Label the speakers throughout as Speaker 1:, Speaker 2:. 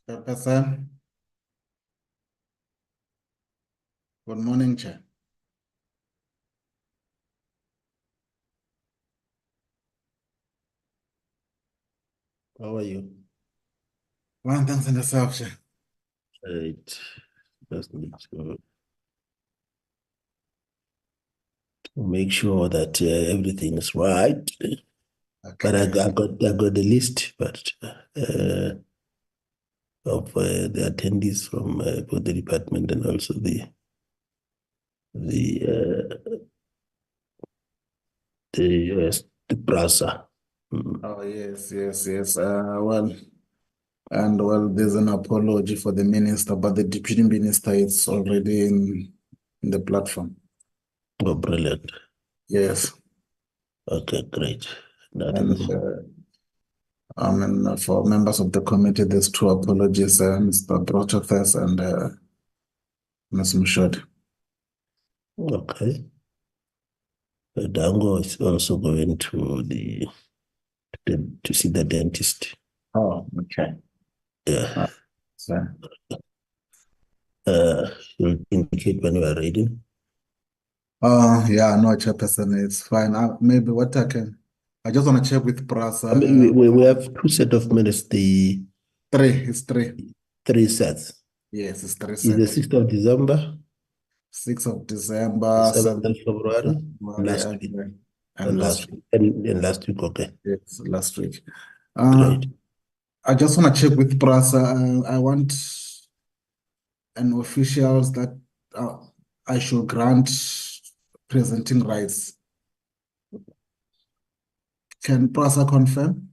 Speaker 1: Person. Good morning, Chair.
Speaker 2: How are you?
Speaker 1: One thanks and yourself, Chair.
Speaker 2: Right. Just need to make sure that everything is right. But I got the list, of the attendees from both the department and also the PRASA.
Speaker 1: Oh, yes. There's an apology for the minister, but the deputy minister is already in the platform.
Speaker 2: Oh, brilliant.
Speaker 1: Yes.
Speaker 2: Okay, great.
Speaker 1: For members of the committee, there's two apologies, Mr. Brochothes and Ms. Mshod.
Speaker 2: Okay. Dango is also going to to see the dentist.
Speaker 1: Oh, okay.
Speaker 2: Yeah.
Speaker 1: So,
Speaker 2: You'll indicate when you are ready.
Speaker 1: yeah, no, Chairperson, it's fine. Maybe what I just want to check with PRASA.
Speaker 2: I mean, we have two set of minutes,
Speaker 1: It's three.
Speaker 2: 3 sets.
Speaker 1: Yes, it's 3
Speaker 2: Is the
Speaker 1: sets.
Speaker 2: 6th of December,
Speaker 1: 6th of December,
Speaker 2: 7th of February, last week.
Speaker 1: and last week.
Speaker 2: And last week, okay.
Speaker 1: Yes, last week.
Speaker 2: Great.
Speaker 1: I just want to check with PRASA. I want an officials that I should grant presenting rights. Can PRASA confirm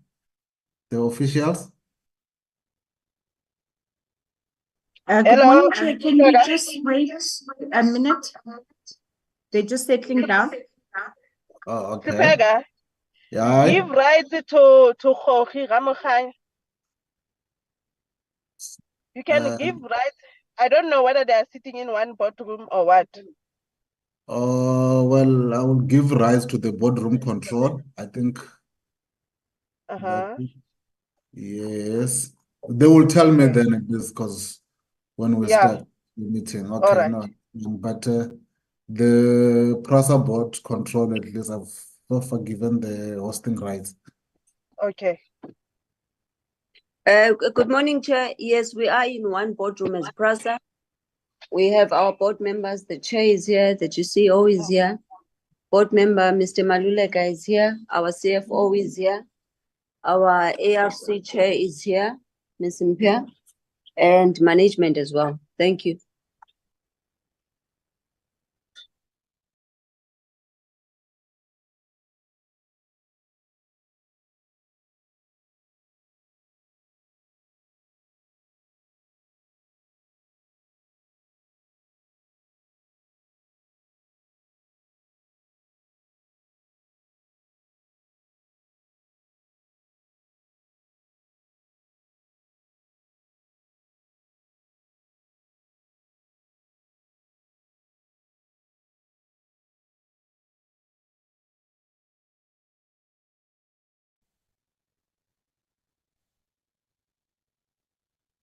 Speaker 1: the officials?
Speaker 3: Good
Speaker 4: Hello.
Speaker 3: morning, Chair. Can we just wait a minute? They're just settling down.
Speaker 1: Oh, okay.
Speaker 4: Sipega,
Speaker 1: Yeah.
Speaker 4: give rights to Khoki Ramokhanya. You can give rights. I don't know whether they are sitting in one boardroom or what.
Speaker 1: Well, I will give rise to the boardroom control. I think. Yes. They will tell me then because when we start the meeting. Okay,
Speaker 4: right.
Speaker 1: no. But the PRASA board control, at least I've so far given the hosting rights.
Speaker 4: Okay.
Speaker 5: Good morning, Chair. Yes, we are in one boardroom as PRASA. We have our board members. The chair is here. The GCO is here. Board member, Mr. Maluleka is here. Our CFO is here. Our ARC chair is here, Ms. Mpia, and management as well. Thank you.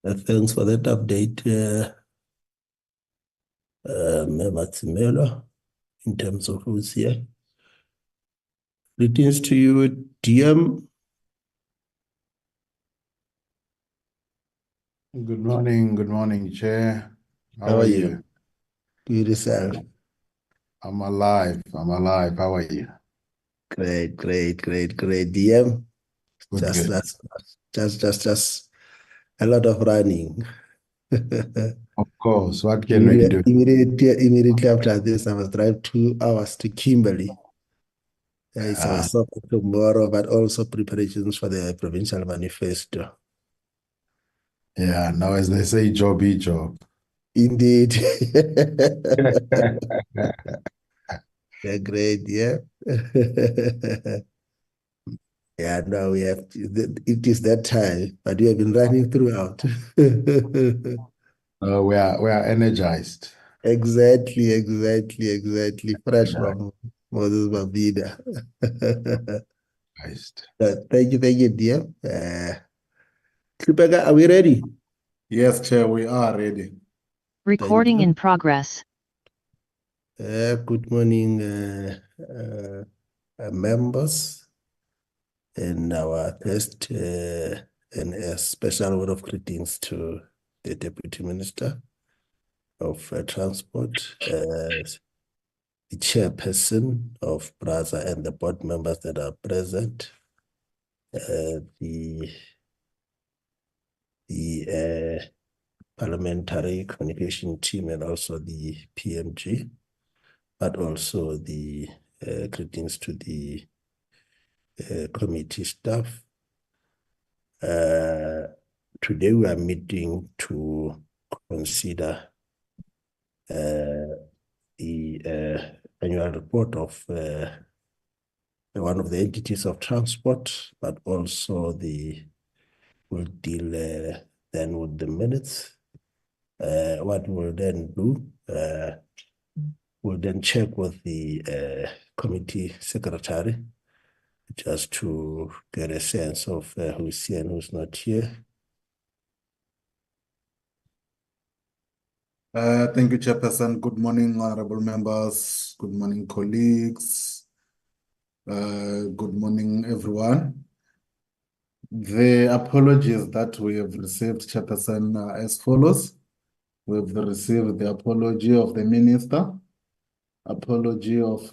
Speaker 2: Thanks for that update, Matsimelo, in terms of who's here. Greetings to you, DM.
Speaker 6: Good morning, Chair.
Speaker 2: How are you? Good yourself.
Speaker 6: I'm alive. How are you?
Speaker 2: Great. DM.
Speaker 6: Good.
Speaker 2: Just a lot of running.
Speaker 6: Of course. What can we do?
Speaker 2: Immediately after this, I must drive 2 hours to Kimberley. It's our soccer tomorrow, but also preparations for the provincial manifesto.
Speaker 6: Yeah, now as they say, job is job.
Speaker 2: Indeed. Yeah, great, yeah. Yeah, now we have it is that time, but we have been running throughout.
Speaker 6: We are energized.
Speaker 2: Exactly. Fresh from Moses Babida. Thank you, dear. Klipeka, are we ready?
Speaker 1: Yes, Chair, we are ready.
Speaker 7: Recording
Speaker 2: you.
Speaker 7: in progress.
Speaker 2: Good morning, members, and our first and a special word of greetings to the Deputy Minister of Transport, the chairperson of PRASA, and the board members that are present, the parliamentary communication team, and also the PMG, but also the greetings to the committee staff. Today we are meeting to consider the annual report of one of the entities of transport, but also we'll deal then with the minutes. What we'll then do, we'll then check with the committee secretary just to get a sense of who's here and who's not here.
Speaker 1: Thank you, Chairperson. Good morning, honorable members. Good morning, colleagues. Good morning, everyone. The apologies that we have received, Chairperson, are as follows. We've received the apology of the Minister, apology of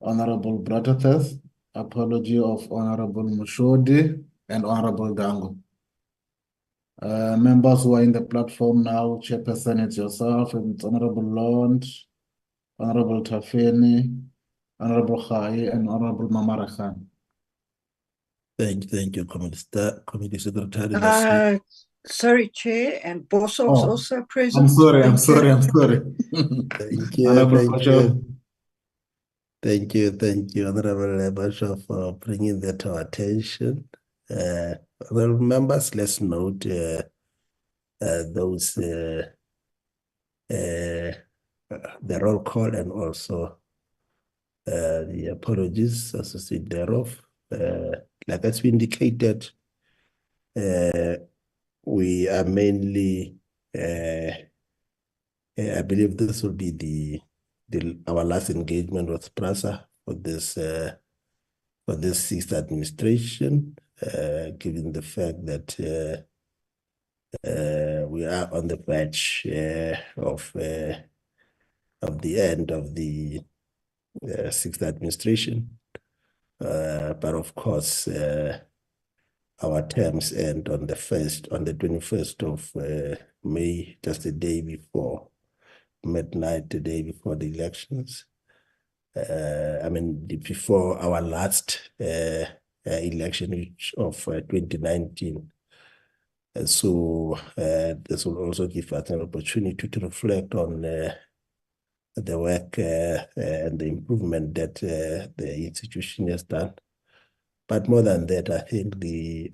Speaker 1: Honorable Bratathas, apology of Honorable Mushodi, and Honorable Dango. Members who are in the platform now, Chairperson, it's yourself, and it's Honorable Lond, Honorable Tafeni, Honorable Khai, and Honorable Mamara Khan.
Speaker 2: Thank you, Committee Secretary. Leslie.
Speaker 8: Sorry, Chair, and Boso's
Speaker 1: Oh,
Speaker 8: also present.
Speaker 1: I'm sorry.
Speaker 8: Thank you.
Speaker 2: Thank you, Honorable Basho, for bringing that to our attention. Honorable members, let's note those the roll call and also the apologies associated thereof. Like as we indicated, we are mainly, I believe this will be our last engagement with PRASA for this sixth administration, given the fact that we are on the verge of the end of the sixth administration. But of course, our terms end on the 21st of May, just the day before midnight, the day before the elections. Before our last election of 2019. And so this will also give us an opportunity to reflect on the work and the improvement that the institution has done. But more than that, I think the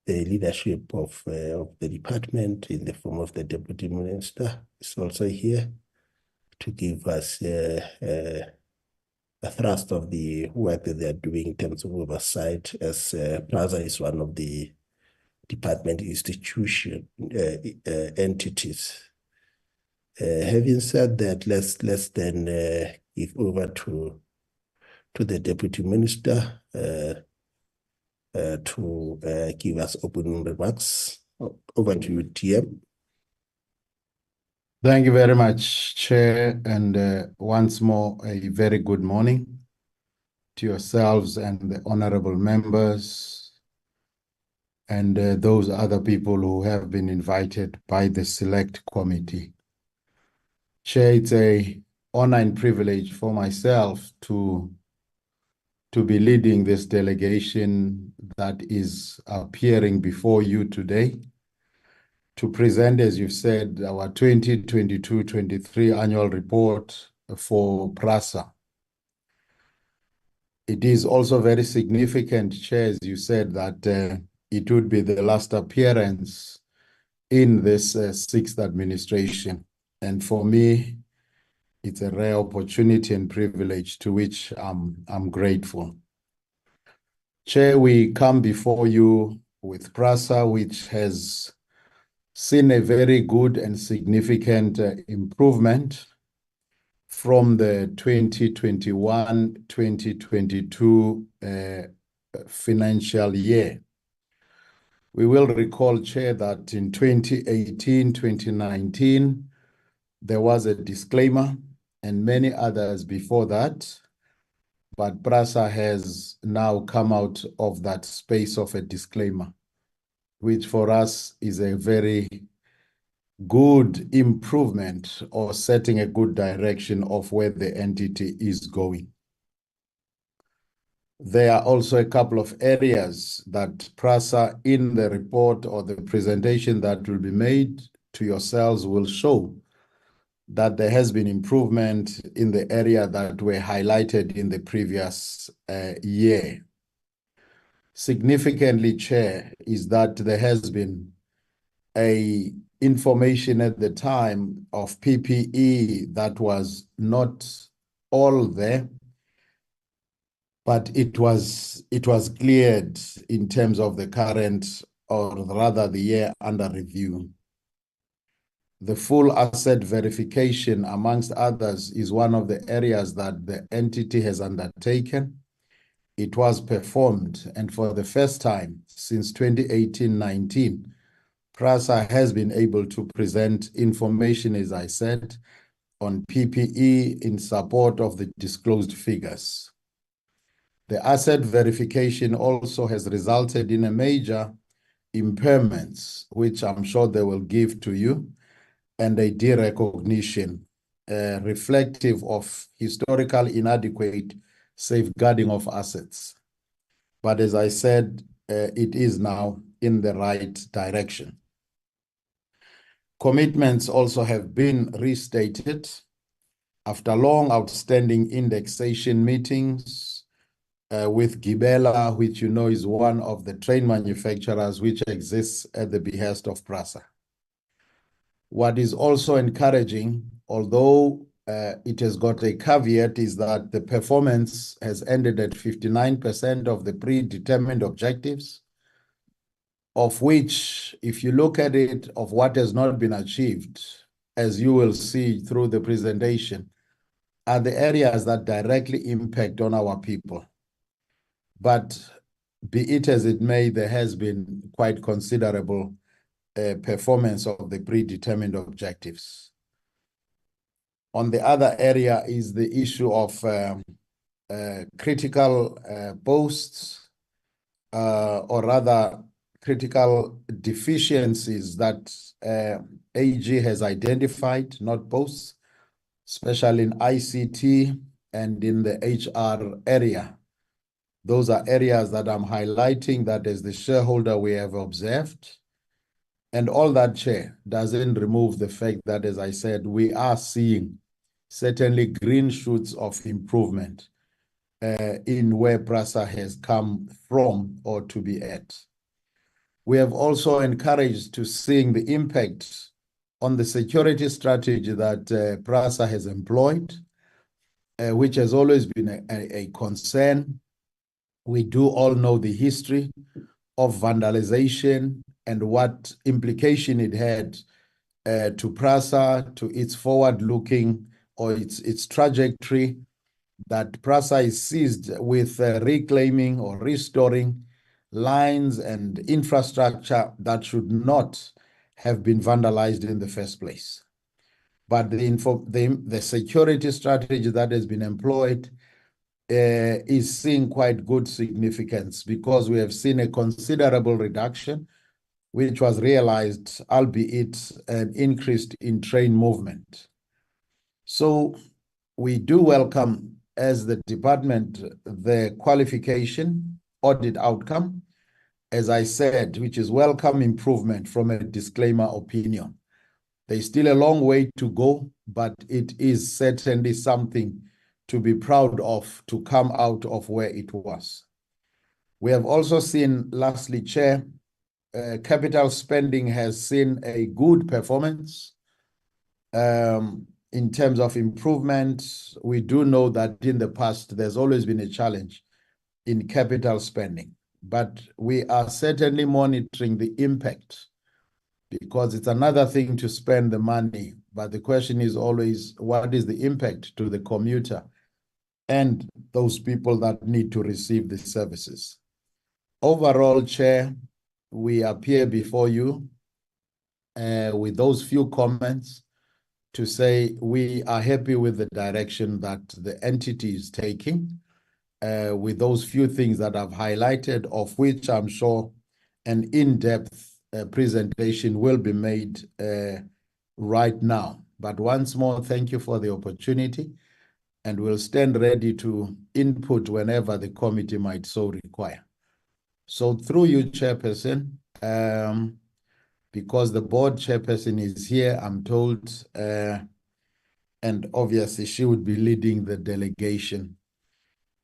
Speaker 2: leadership of the department in the form of the Deputy Minister is also here to give us a thrust of the work that they are doing in terms of oversight, as PRASA is one of the department institution entities. Having said that, let's then give over to the Deputy Minister to give us opening remarks. Over to you, TM.
Speaker 6: Thank you very much, Chair, and once more, a very good morning to yourselves and the honorable members and those other people who have been invited by the Select Committee. Chair, it's an honor and privilege for myself to be leading this delegation that is appearing before you today to present, as you've said, our 2022-23 annual report for PRASA. It is also very significant, Chair, as you said, that it would be the last appearance in this sixth administration. And for me, it's a rare opportunity and privilege to which I'm grateful. Chair, we come before you with PRASA, which has seen a very good and significant improvement from the 2021-2022 financial year. We will recall, Chair, that in 2018-2019, there was a disclaimer and many others before that, but PRASA has now come out of that space of a disclaimer, which for us is a very good improvement or setting a good direction of where the entity is going. There are also a couple of areas that PRASA in the report or the presentation that will be made to yourselves will show that there has been improvement in the area that were highlighted in the previous year. Significantly, Chair, is that there has been a information at the time of PPE that was not all there, but it was cleared in terms of the current, or rather the year under review. The full asset verification, amongst others, is one of the areas that the entity has undertaken. It was performed, and for the first time since 2018-19, PRASA has been able to present information, as I said, on PPE in support of the disclosed figures. The asset verification also has resulted in a major impairments, which I'm sure they will give to you, and a derecognition reflective of historical inadequate safeguarding of assets. But as I said, it is now in the right direction. Commitments also have been restated after long outstanding indexation meetings with Gibela, which you know is one of the train manufacturers which exists at the behest of PRASA. What is also encouraging, although it has got a caveat, is that the performance has ended at 59% of the predetermined objectives, of which, if you look at it, of what has not been achieved, as you will see through the presentation, are the areas that directly impact on our people. But be it as it may, there has been quite considerable performance of the predetermined objectives. On the other area is the issue of critical posts, or rather critical deficiencies that AG has identified, not posts, especially in ICT and in the HR area. Those are areas that I'm highlighting that as the shareholder we have observed. And all that, Chair, doesn't remove the fact that, as I said, we are seeing certainly green shoots of improvement in where PRASA has come from or to be at. We have also encouraged to seeing the impact on the security strategy that PRASA has employed, which has always been a concern. We do all know the history of vandalization and what implication it had to PRASA, to its forward-looking or its trajectory, that PRASA is seized with reclaiming or restoring lines and infrastructure that should not have been vandalized in the first place. But the security strategy that has been employed is seeing quite good significance, because we have seen a considerable reduction, which was realized, albeit an increase in train movement. So we do welcome, as the department, the qualification audit outcome, as I said, which is welcome improvement from a disclaimer opinion. There's still a long way to go, but it is certainly something to be proud of, to come out of where it was. We have also seen, lastly, Chair, capital spending has seen a good performance in terms of improvement. We do know that in the past, there's always been a challenge in capital spending. but we are certainly monitoring the impact, because it's another thing to spend the money, but the question is always, what is the impact to the commuter and those people that need to receive the services? Overall, Chair, we appear before you with those few comments to say we are happy with the direction that the entity is taking, with those few things that I've highlighted, of which I'm sure an in-depth presentation will be made right now. But once more, thank you for the opportunity, and we'll stand ready to input whenever the committee might so require. So through you, Chairperson, because the board chairperson is here, I'm told, and obviously she would be leading the delegation.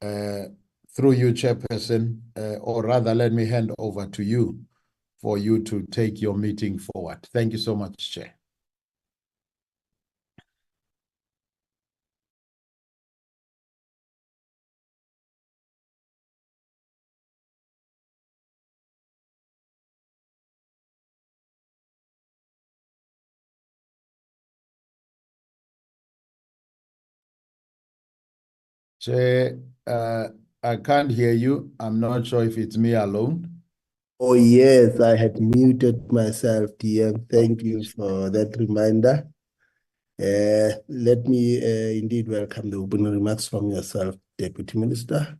Speaker 6: Through you, Chairperson, or rather, let me hand over to you for you to take your meeting forward. Thank you so much, Chair. Chair, I can't hear you. I'm not sure if it's me alone.
Speaker 2: Oh, yes, I had muted myself, DM. Thank you for that reminder. Let me indeed welcome the opening remarks from yourself, Deputy Minister.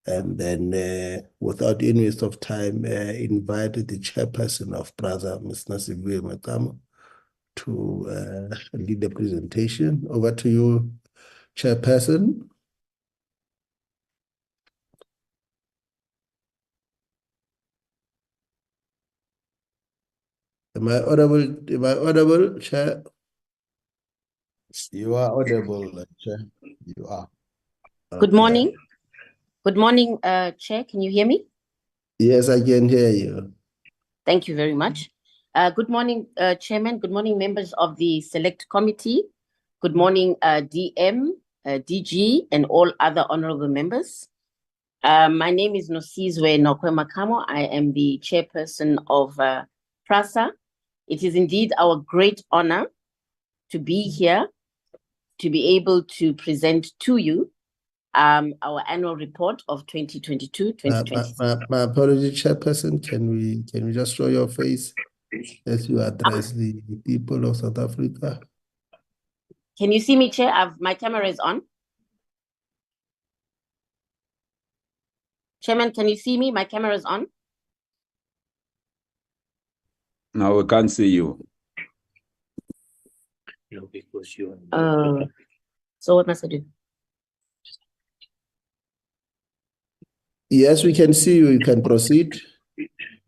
Speaker 2: And then, without any waste of time, invite the chairperson of PRASA, Ms. Nasibu Matamo, to lead the presentation. Over to you, Chairperson. Am I audible? Am I audible, Chair?
Speaker 6: You are audible, Chair. You are.
Speaker 9: Good morning. Good morning, Chair. Can you hear me?
Speaker 2: Yes, I can hear you.
Speaker 9: Thank you very much. Good morning, Chairman. Good morning, members of the Select Committee. Good morning, DM, DG, and all other honorable members. My name is Nosizwe Nokwe Makamo. I am the chairperson of PRASA. It is indeed our great honor to be here, to be able to present to you our annual report of 2022-2023.
Speaker 2: My apology, Chairperson. Can we just show your face as you address the people of South Africa?
Speaker 9: Can you see me, Chair? My camera is on. Chairman, can you see me? My camera is on.
Speaker 10: No, we can't see you.
Speaker 9: No, because you are. So what must I do?
Speaker 2: Yes, we can see you. You can proceed.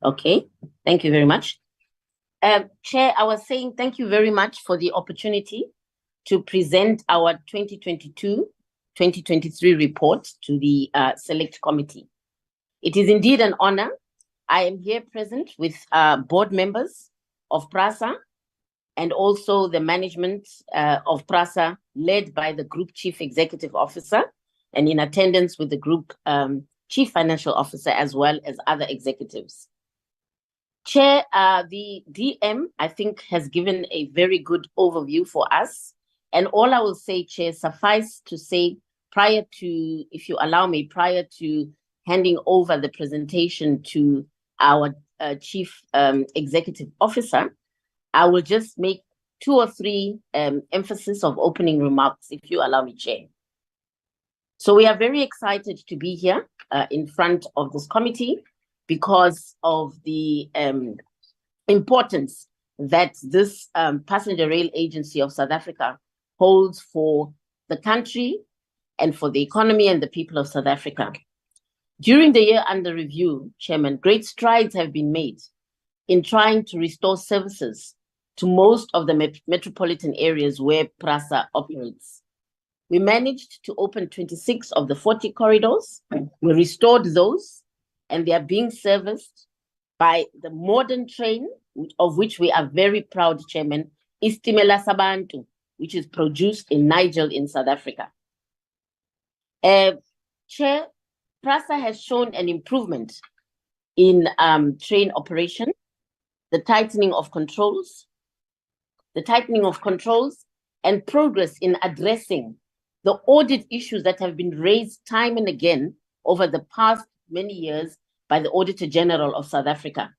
Speaker 9: Okay, thank you very much. Chair, I was saying thank you very much for the opportunity to present our 2022-2023 report to the Select Committee. It is indeed an honor. I am here present with board members of PRASA and also the management of PRASA, led by the Group Chief Executive Officer, and in attendance with the Group Chief Financial Officer, as well as other executives. Chair, the DM, I think, has given a very good overview for us. And all I will say, Chair, suffice to say, prior to, if you allow me, prior to handing over the presentation to our Chief Executive Officer, I will just make 2 or 3 emphasis of opening remarks, if you allow me, Chair. So we are very excited to be here in front of this committee because of the importance that this passenger rail agency of South Africa holds for the country and for the economy and the people of South Africa. During the year under review, Chairman, great strides have been made in trying to restore services to most of the metropolitan areas where PRASA operates. We managed to open 26 of the 40 corridors. We restored those, and they are being serviced by the modern train, of which we are very proud, Chairman, Istimela Sabantu, which is produced in Nigel in South Africa. Chair, PRASA has shown an improvement in train operation, the tightening of controls, and progress in addressing the audit issues that have been raised time and again over the past many years by the Auditor General of South Africa.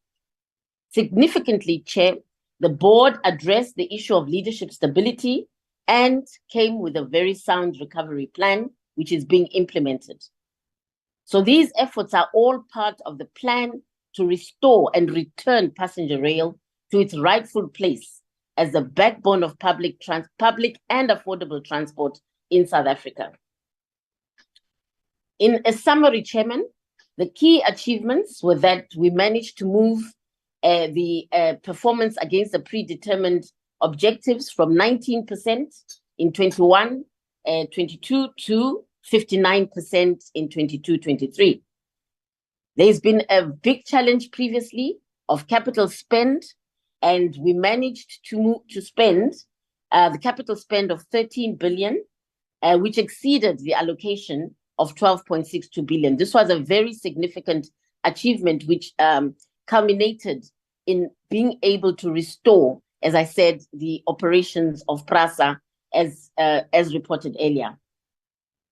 Speaker 9: Significantly, Chair, the board addressed the issue of leadership stability and came with a very sound recovery plan, which is being implemented. So these efforts are all part of the plan to restore and return passenger rail to its rightful place as the backbone of public and affordable transport in South Africa. In a summary, Chairman, the key achievements were that we managed to move the performance against the predetermined objectives from 19% in 21-22 to 59% in 22-23. There's been a big challenge previously of capital spend, and we managed to spend the capital spend of 13 billion, which exceeded the allocation of 12.62 billion. This was a very significant achievement, which culminated in being able to restore, as I said, the operations of PRASA as reported earlier.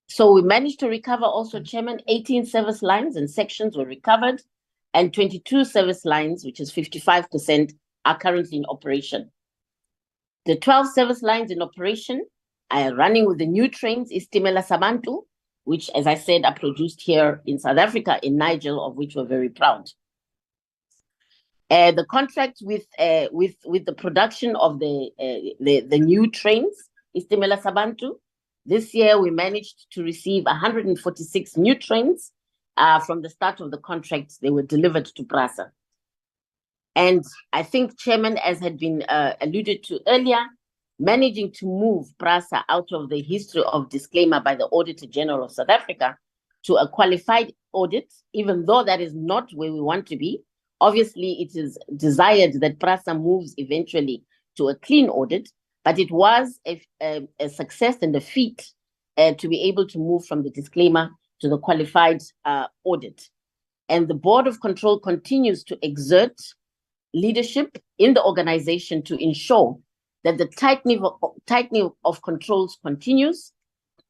Speaker 9: So we managed to recover also, Chairman, 18 service lines and sections were recovered, and 22 service lines, which is 55%, are currently in operation. The 12 service lines in operation are running with the new trains, Istimela Sabantu, which, as I said, are produced here in South Africa, in Nigel, of which we're very proud. The contract with the production of the new trains, Istimela Sabantu, this year we managed to receive 146 new trains. From the start of the contract, they were delivered to PRASA. And I think, Chairman, as had been alluded to earlier, managing to move PRASA out of the history of disclaimer by the Auditor General of South Africa to a qualified audit, even though that is not where we want to be. Obviously, it is desired that PRASA moves eventually to a clean audit, but it was a success and a feat to be able to move from the disclaimer to the qualified audit. And the Board of Control continues to exert leadership in the organization to ensure that the tightening of controls continues,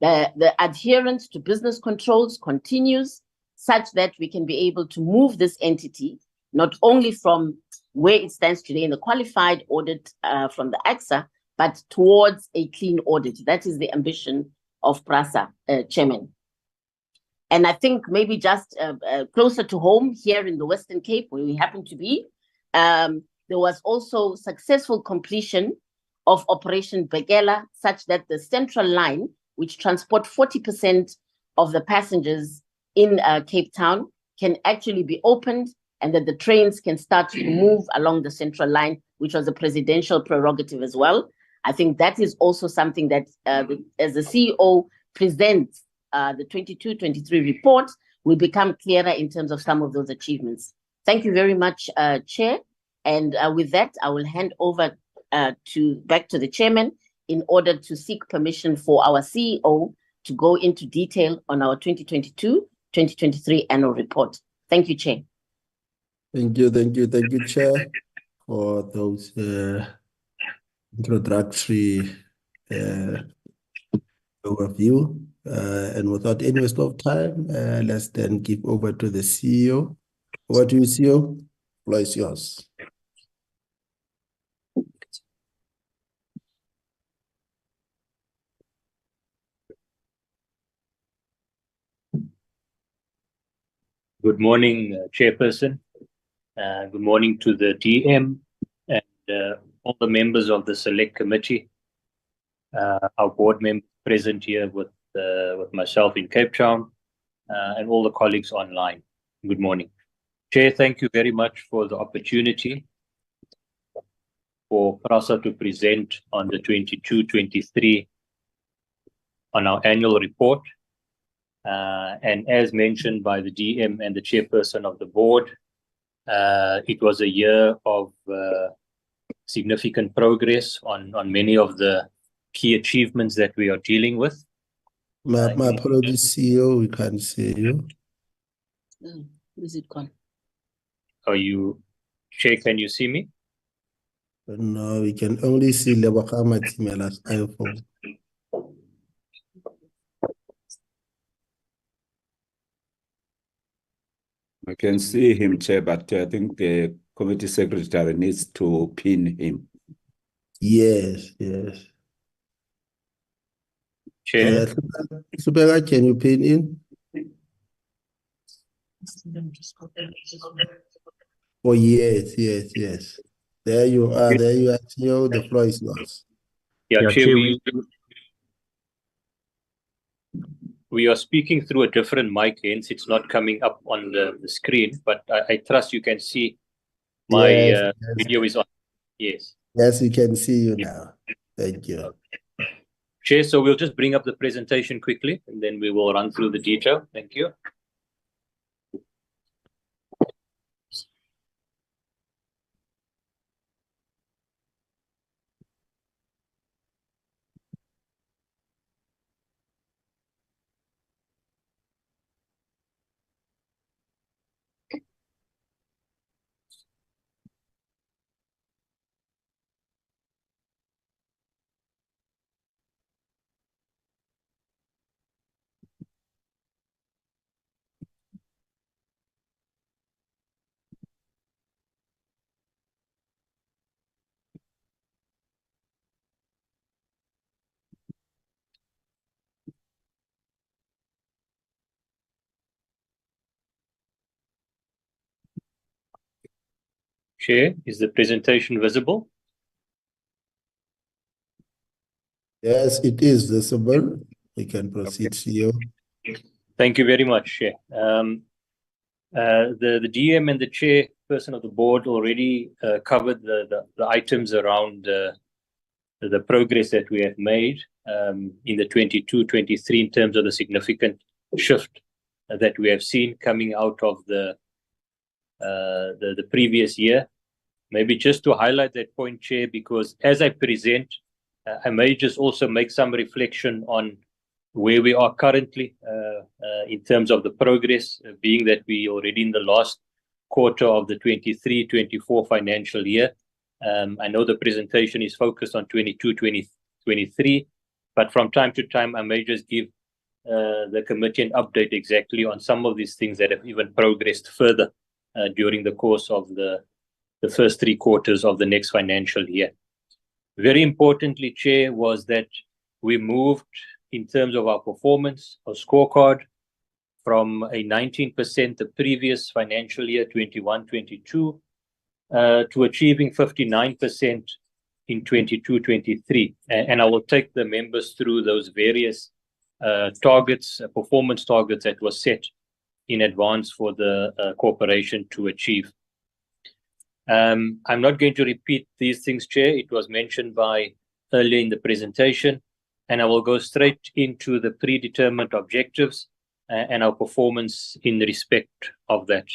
Speaker 9: the adherence to business controls continues, such that we can be able to move this entity not only from where it stands today in the qualified audit from the AXA, but towards a clean audit. That is the ambition of PRASA, Chairman. And I think maybe just closer to home here in the Western Cape, where we happen to be, there was also successful completion of Operation Begela, such that the central line, which transport 40% of the passengers in Cape Town, can actually be opened, and that the trains can start to move along the central line, which was a presidential prerogative as well. I think that is also something that, as the CEO presents the 22-23 report, will become clearer in terms of some of those achievements. Thank you very much, Chair. And with that, I will hand over back to the Chairman in order to seek permission for our CEO to go into detail on our 2022-2023 annual report. Thank you, Chair.
Speaker 2: Thank you, Chair, for those introductory overview. And without any waste of time, let's then give over to the CEO. Over to you, CEO. The floor is yours.
Speaker 11: Good morning, Chairperson. Good morning to the DM and all the members of the Select Committee, our board members present here with myself in Cape Town, and all the colleagues online. Good morning. Chair, thank you very much for the opportunity for PRASA to present on the 22-23 on our annual report. And as mentioned by the DM and the chairperson of the board, it was a year of significant progress on many of the key achievements that we are dealing with.
Speaker 2: My apologies, CEO, we can't see you.
Speaker 9: Is it gone?
Speaker 11: Are you, Chair, can you see me?
Speaker 2: No, we can only see Lebakama's email as iPhone.
Speaker 10: I can see him, Chair, but I think the committee secretary needs to pin him.
Speaker 2: Yes, yes.
Speaker 11: Chair?
Speaker 2: Supera, can you pin in? Oh, yes, yes, yes. There you are, Theo. The floor is yours.
Speaker 11: Yeah,
Speaker 12: Yeah,
Speaker 11: Chair,
Speaker 12: Chair,
Speaker 11: we are speaking through a different mic, hence it's not coming up on the screen, but I trust you can see my
Speaker 2: Yes,
Speaker 11: video is on. Yes.
Speaker 2: yes, we can see you now. Thank you.
Speaker 11: Chair, so we'll just bring up the presentation quickly and then we will run through the detail. Thank you. Chair, is the presentation visible?
Speaker 2: Yes, it is visible. We can proceed, CEO.
Speaker 11: Thank you very much, Chair. The DM and the chairperson of the board already covered the items around the progress that we have made in the 22-23 in terms of the significant shift that we have seen coming out of the previous year. Maybe just to highlight that point, Chair, because as I present, I may just also make some reflection on where we are currently in terms of the progress, being that we already in the last quarter of the 23-24 financial year. I know the presentation is focused on 22-23, but from time to time, I may just give the committee an update exactly on some of these things that have even progressed further during the course of the first 3 quarters of the next financial year. Very importantly, Chair, was that we moved in terms of our performance, our scorecard, from a 19% the previous financial year, 21-22, to achieving 59% in 22-23. And I will take the members through those various targets, performance targets that were set in advance for the corporation to achieve. I'm not going to repeat these things, Chair. It was mentioned by earlier in the presentation, and I will go straight into the predetermined objectives and our performance in respect of that.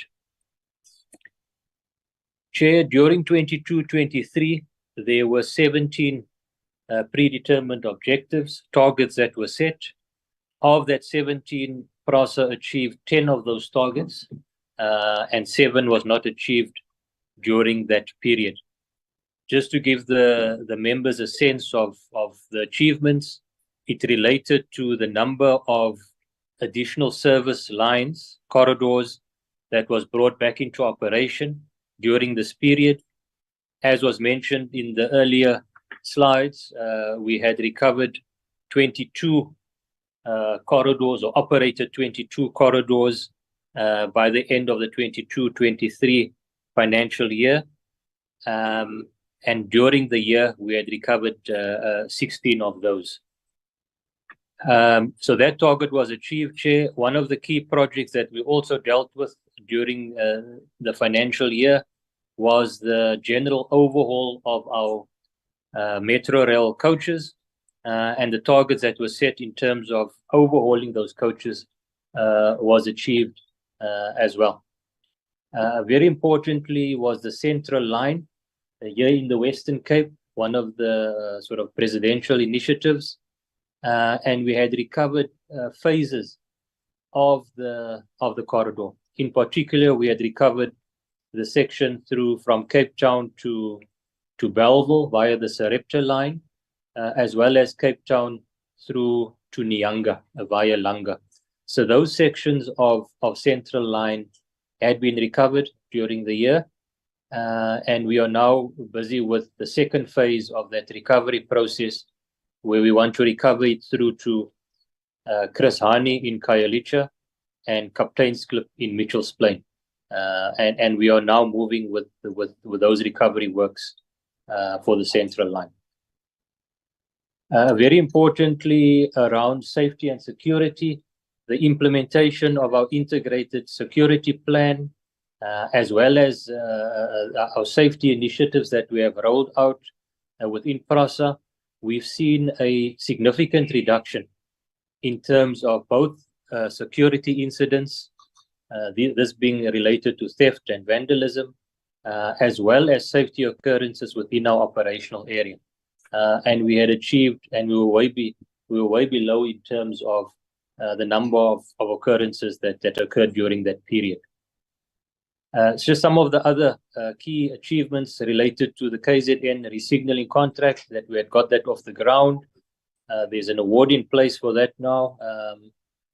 Speaker 11: Chair, during 22-23, there were 17 predetermined objectives, targets that were set. Of that 17, PRASA achieved 10 of those targets, and 7 was not achieved during that period. Just to give the members a sense of the achievements, it related to the number of additional service lines, corridors, that was brought back into operation during this period. As was mentioned in the earlier slides, we had recovered 22 corridors or operated 22 corridors by the end of the 22-23 financial year. And during the year, we had recovered 16 of those. So that target was achieved, Chair. One of the key projects that we also dealt with during the financial year was the general overhaul of our Metro Rail coaches, and the targets that were set in terms of overhauling those coaches was achieved as well. Very importantly was the Central Line here in the Western Cape, one of the sort of presidential initiatives, and we had recovered phases of the corridor. In particular, we had recovered the section through from Cape Town to Bellville via the Sarepta line, as well as Cape Town through to Nyanga via Langa. So those sections of Central Line had been recovered during the year, and we are now busy with the second phase of that recovery process, where we want to recover it through to Chris Hani in Khayelitsha and Captain's Clip in Mitchell's Plain. And we are now moving with those recovery works for the Central Line. Very importantly, around safety and security, the implementation of our integrated security plan, as well as our safety initiatives that we have rolled out within PRASA, we've seen a significant reduction in terms of both security incidents, this being related to theft and vandalism, as well as safety occurrences within our operational area. And we had achieved, and we were way below in terms of the number of occurrences that occurred during that period. It's just some of the other key achievements related to the KZN resignaling contract that we had got that off the ground. There's an award in place for that now,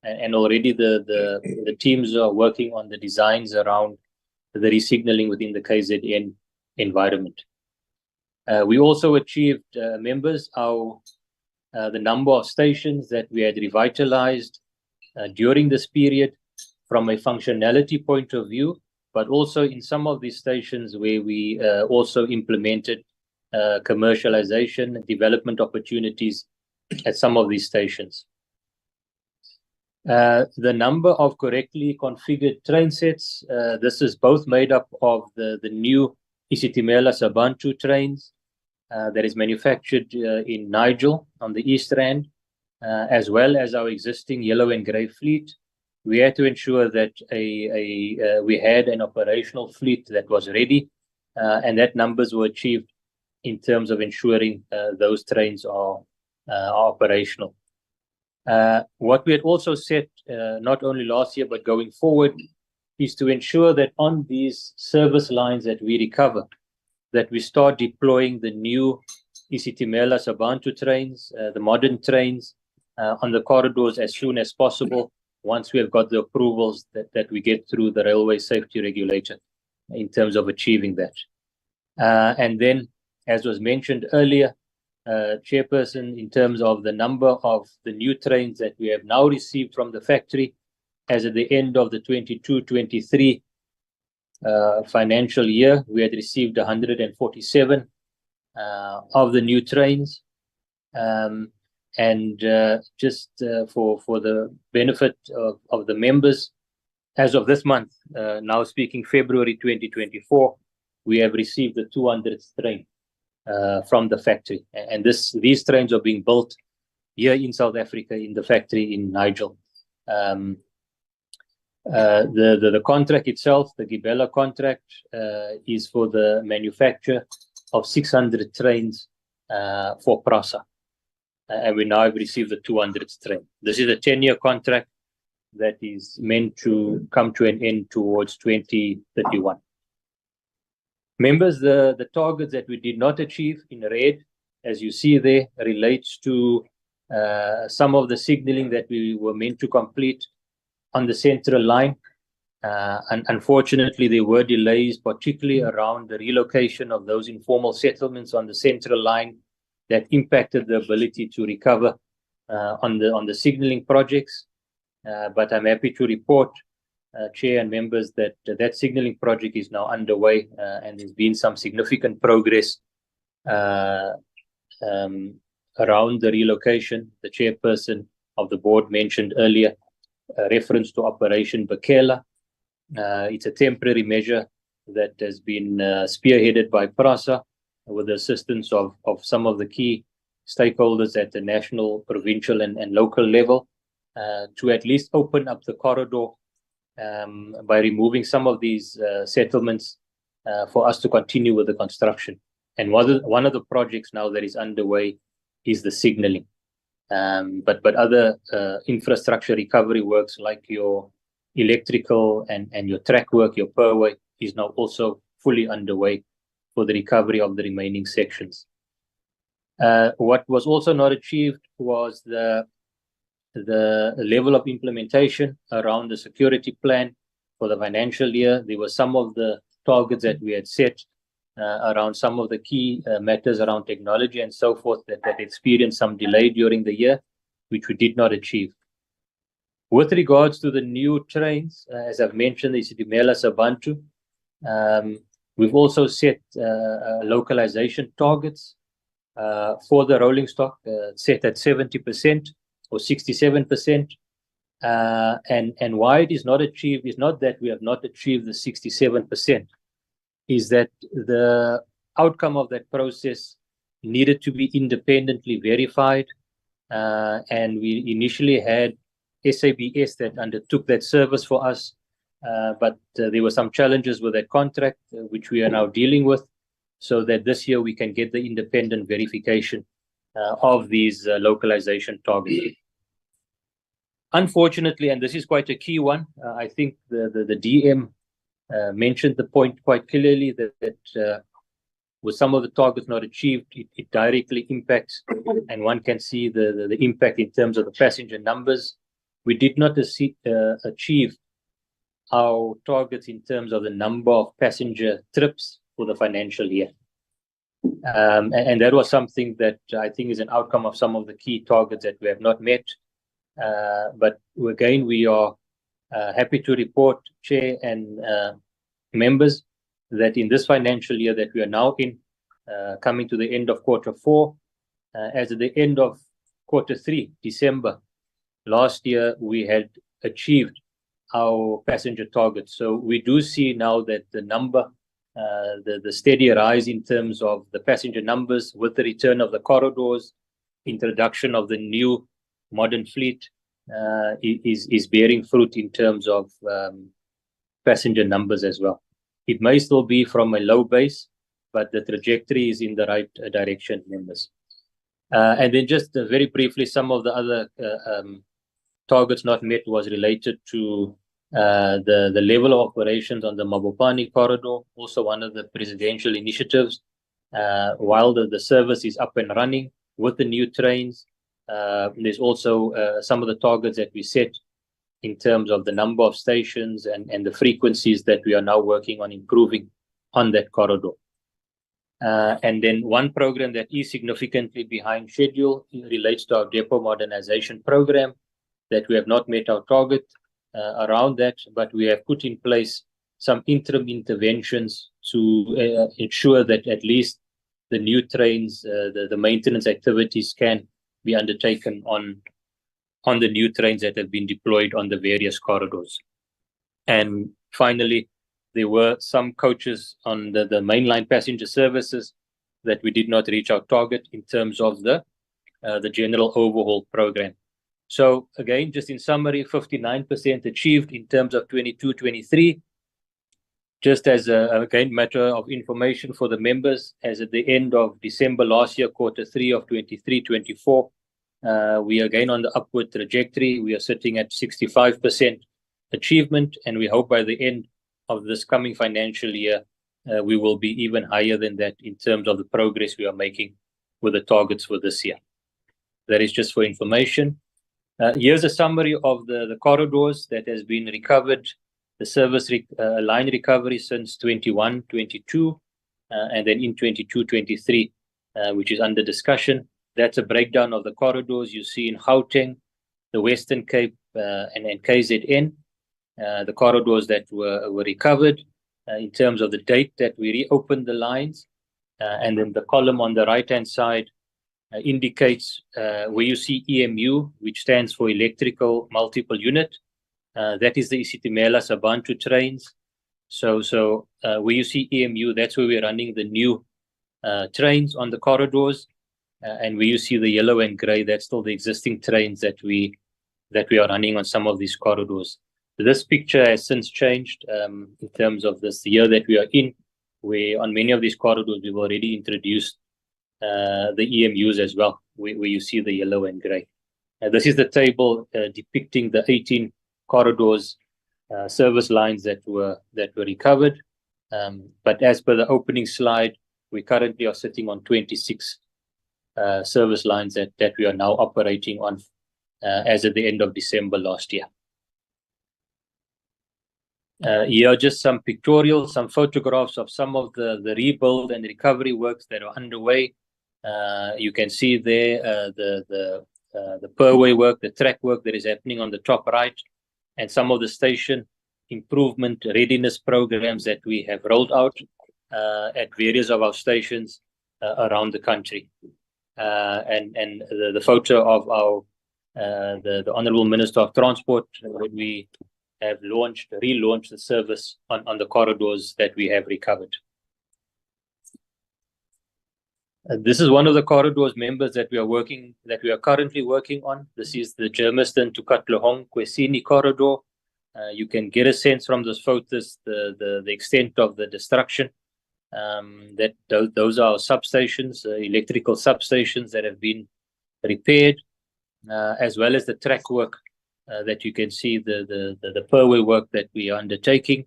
Speaker 11: and already the teams are working on the designs around the resignaling within the KZN environment. We also achieved, members, the number of stations that we had revitalized during this period from a functionality point of view, but also in some of these stations where we also implemented commercialization and development opportunities at some of these stations. The number of correctly configured train sets, this is both made up of the new Isitimela Sabantu trains that is manufactured in Nigel on the East Rand, as well as our existing yellow and grey fleet. We had to ensure that we had an operational fleet that was ready, and that numbers were achieved in terms of ensuring those trains are operational. What we had also set, not only last year but going forward, is to ensure that on these service lines that we recover, that we start deploying the new Isitimela Sabantu trains, the modern trains, on the corridors as soon as possible, once we have got the approvals that we get through the railway safety regulator in terms of achieving that. And then, as was mentioned earlier, Chairperson, in terms of the number of the new trains that we have now received from the factory, as at the end of the 22-23 financial year, we had received 147 of the new trains. And just for the benefit of the members, as of this month, now speaking February 2024, we have received the 200th train from the factory. And these trains are being built here in South Africa in the factory in Nigel. The contract itself, the Gibela contract, is for the manufacture of 600 trains for PRASA. And we now have received the 200th train. This is a 10-year contract that is meant to come to an end towards 2031. Members, the targets that we did not achieve in red, as you see there, relates to some of the signaling that we were meant to complete on the Central Line. And unfortunately, there were delays, particularly around the relocation of those informal settlements on the Central Line that impacted the ability to recover on the signaling projects. But I'm happy to report, Chair and members, that that signaling project is now underway, and there's been some significant progress around the relocation. The Chairperson of the board mentioned earlier reference to Operation Bakela. It's a temporary measure that has been spearheaded by PRASA with the assistance of some of the key stakeholders at the national, provincial, and local level, to at least open up the corridor by removing some of these settlements for us to continue with the construction. And one of the projects now that is underway is the signaling. But other infrastructure recovery works like your electrical and your track work, your purway, is now also fully underway for the recovery of the remaining sections. What was also not achieved was the level of implementation around the security plan for the financial year. There were some of the targets that we had set around some of the key matters around technology and so forth that experienced some delay during the year, which we did not achieve. With regards to the new trains, as I've mentioned, the Isitimela Sabantu, we've also set localization targets for the rolling stock, set at 70% or 67%. And why it is not achieved is not that we have not achieved the 67%, is that the outcome of that process needed to be independently verified. And we initially had SABS that undertook that service for us, but there were some challenges with that contract, which we are now dealing with, so that this year we can get the independent verification of these localization targets. Unfortunately, and this is quite a key one, I think the DM mentioned the point quite clearly that with some of the targets not achieved, it directly impacts, and one can see the impact in terms of the passenger numbers. We did not achieve our targets in terms of the number of passenger trips for the financial year. And that was something that I think is an outcome of some of the key targets that we have not met. But again, we are happy to report, Chair and members, that in this financial year that we are now in, coming to the end of Q4, as at the end of Q3, December last year, we had achieved our passenger targets. So we do see now that the number, the steady rise in terms of the passenger numbers with the return of the corridors, introduction of the new modern fleet, is bearing fruit in terms of passenger numbers as well. It may still be from a low base, but the trajectory is in the right direction, members. And then just very briefly, some of the other targets not met was related to the level of operations on the Mabopane corridor, also one of the presidential initiatives. While the service is up and running with the new trains, there's also some of the targets that we set in terms of the number of stations and the frequencies that we are now working on improving on that corridor. And then one program that is significantly behind schedule relates to our depot modernization program, that we have not met our target around that, but we have put in place some interim interventions to ensure that at least the new trains, the maintenance activities can be undertaken on the new trains that have been deployed on the various corridors. And finally, there were some coaches on the mainline passenger services that we did not reach our target in terms of the general overhaul program. So again, just in summary, 59% achieved in terms of 22-23. Just as again matter of information for the members, as at the end of December last year, Q3 of 23-24, we are again on the upward trajectory. We are sitting at 65% achievement, and we hope by the end of this coming financial year, we will be even higher than that in terms of the progress we are making with the targets for this year. That is just for information. Here's a summary of the corridors that has been recovered, the service line recovery since 21-22, and then in 22-23, which is under discussion. That's a breakdown of the corridors you see in Gauteng, the Western Cape, and KZN, the corridors that were recovered in terms of the date that we reopened the lines. And then the column on the right-hand side indicates where you see EMU, which stands for Electrical Multiple Unit. That is the Isitimela Sabantu trains. So where you see EMU, that's where we're running the new trains on the corridors. And where you see the yellow and gray, that's still the existing trains that we are running on some of these corridors. This picture has since changed in terms of this year that we are in, where on many of these corridors we've already introduced the EMUs as well, where you see the yellow and gray. This is the table depicting the 18 corridors, service lines that were recovered. But as per the opening slide, we currently are sitting on 26 service lines that we are now operating on as at the end of December last year. Here are just some pictorials, some photographs of some of the rebuild and recovery works that are underway. You can see there the purway work, the track work that is happening on the top right, and some of the station improvement readiness programs that we have rolled out at various of our stations around the country. And the photo of our the Honourable Minister of Transport, when we have relaunched the service on the corridors that we have recovered. This is one of the corridors, members, that we are currently working on. This is the Germiston to Katlehong Kwesini corridor. You can get a sense from those photos the extent of the destruction. That those are substations, electrical substations that have been repaired, as well as the track work that you can see, the purway work that we are undertaking.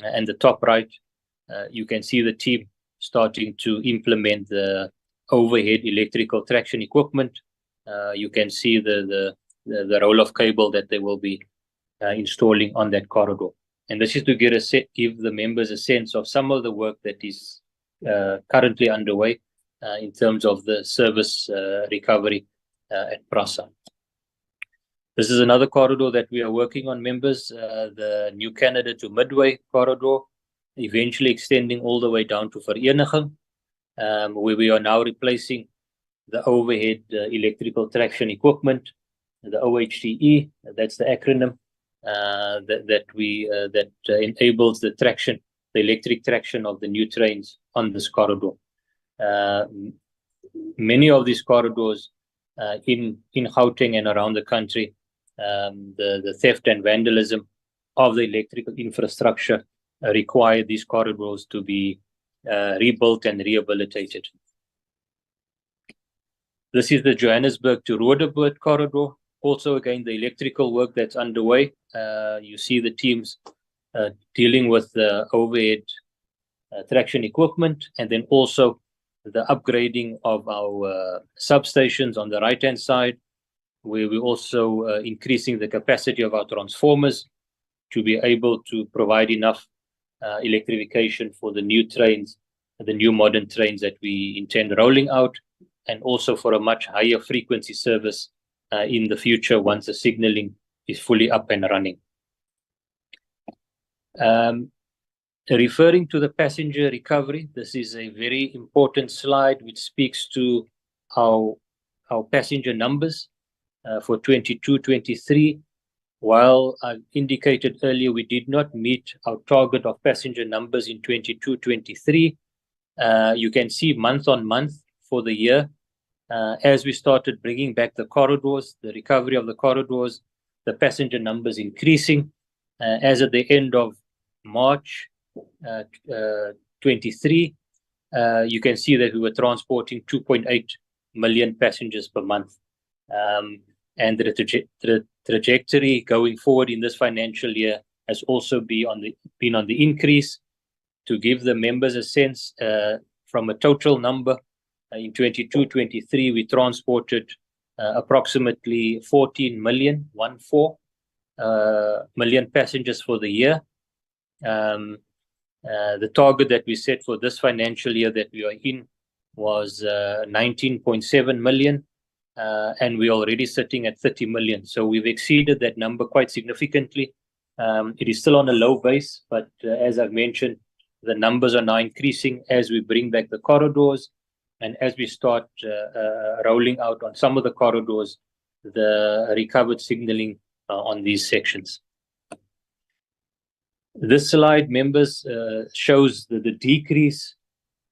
Speaker 11: And the top right, you can see the team starting to implement the overhead electrical traction equipment. You can see the roll of cable that they will be installing on that corridor. And this is to give the members a sense of some of the work that is currently underway in terms of the service recovery at PRASA. This is another corridor that we are working on, members, the New Canada to Midway corridor, eventually extending all the way down to Vereniging, where we are now replacing the overhead electrical traction equipment, the OHTE, that's the acronym, that enables the traction, the electric traction of the new trains on this corridor. Many of these corridors in Gauteng and around the country, the theft and vandalism of the electrical infrastructure require these corridors to be rebuilt and rehabilitated. This is the Johannesburg to Roodepoort corridor. Also, again, the electrical work that's underway. You see the teams dealing with the overhead traction equipment, and then also the upgrading of our substations on the right-hand side, where we're also increasing the capacity of our transformers to be able to provide enough electrification for the new trains, the new modern trains that we intend rolling out, and also for a much higher frequency service in the future once the signaling is fully up and running. Referring to the passenger recovery, this is a very important slide which speaks to our passenger numbers for 22-23. While I indicated earlier we did not meet our target of passenger numbers in 22-23, you can see month on month for the year, as we started bringing back the corridors, the recovery of the corridors, the passenger numbers increasing. As at the end of March 23, you can see that we were transporting 2.8 million passengers per month. And the trajectory going forward in this financial year has also been on the increase. To give the members a sense, from a total number, in 22-23, we transported approximately 14 million passengers for the year. The target that we set for this financial year that we are in was 19.7 million, and we're already sitting at 30 million. So we've exceeded that number quite significantly. It is still on a low base, but as I've mentioned, the numbers are now increasing as we bring back the corridors and as we start rolling out on some of the corridors the recovered signaling on these sections. This slide, members, shows the decrease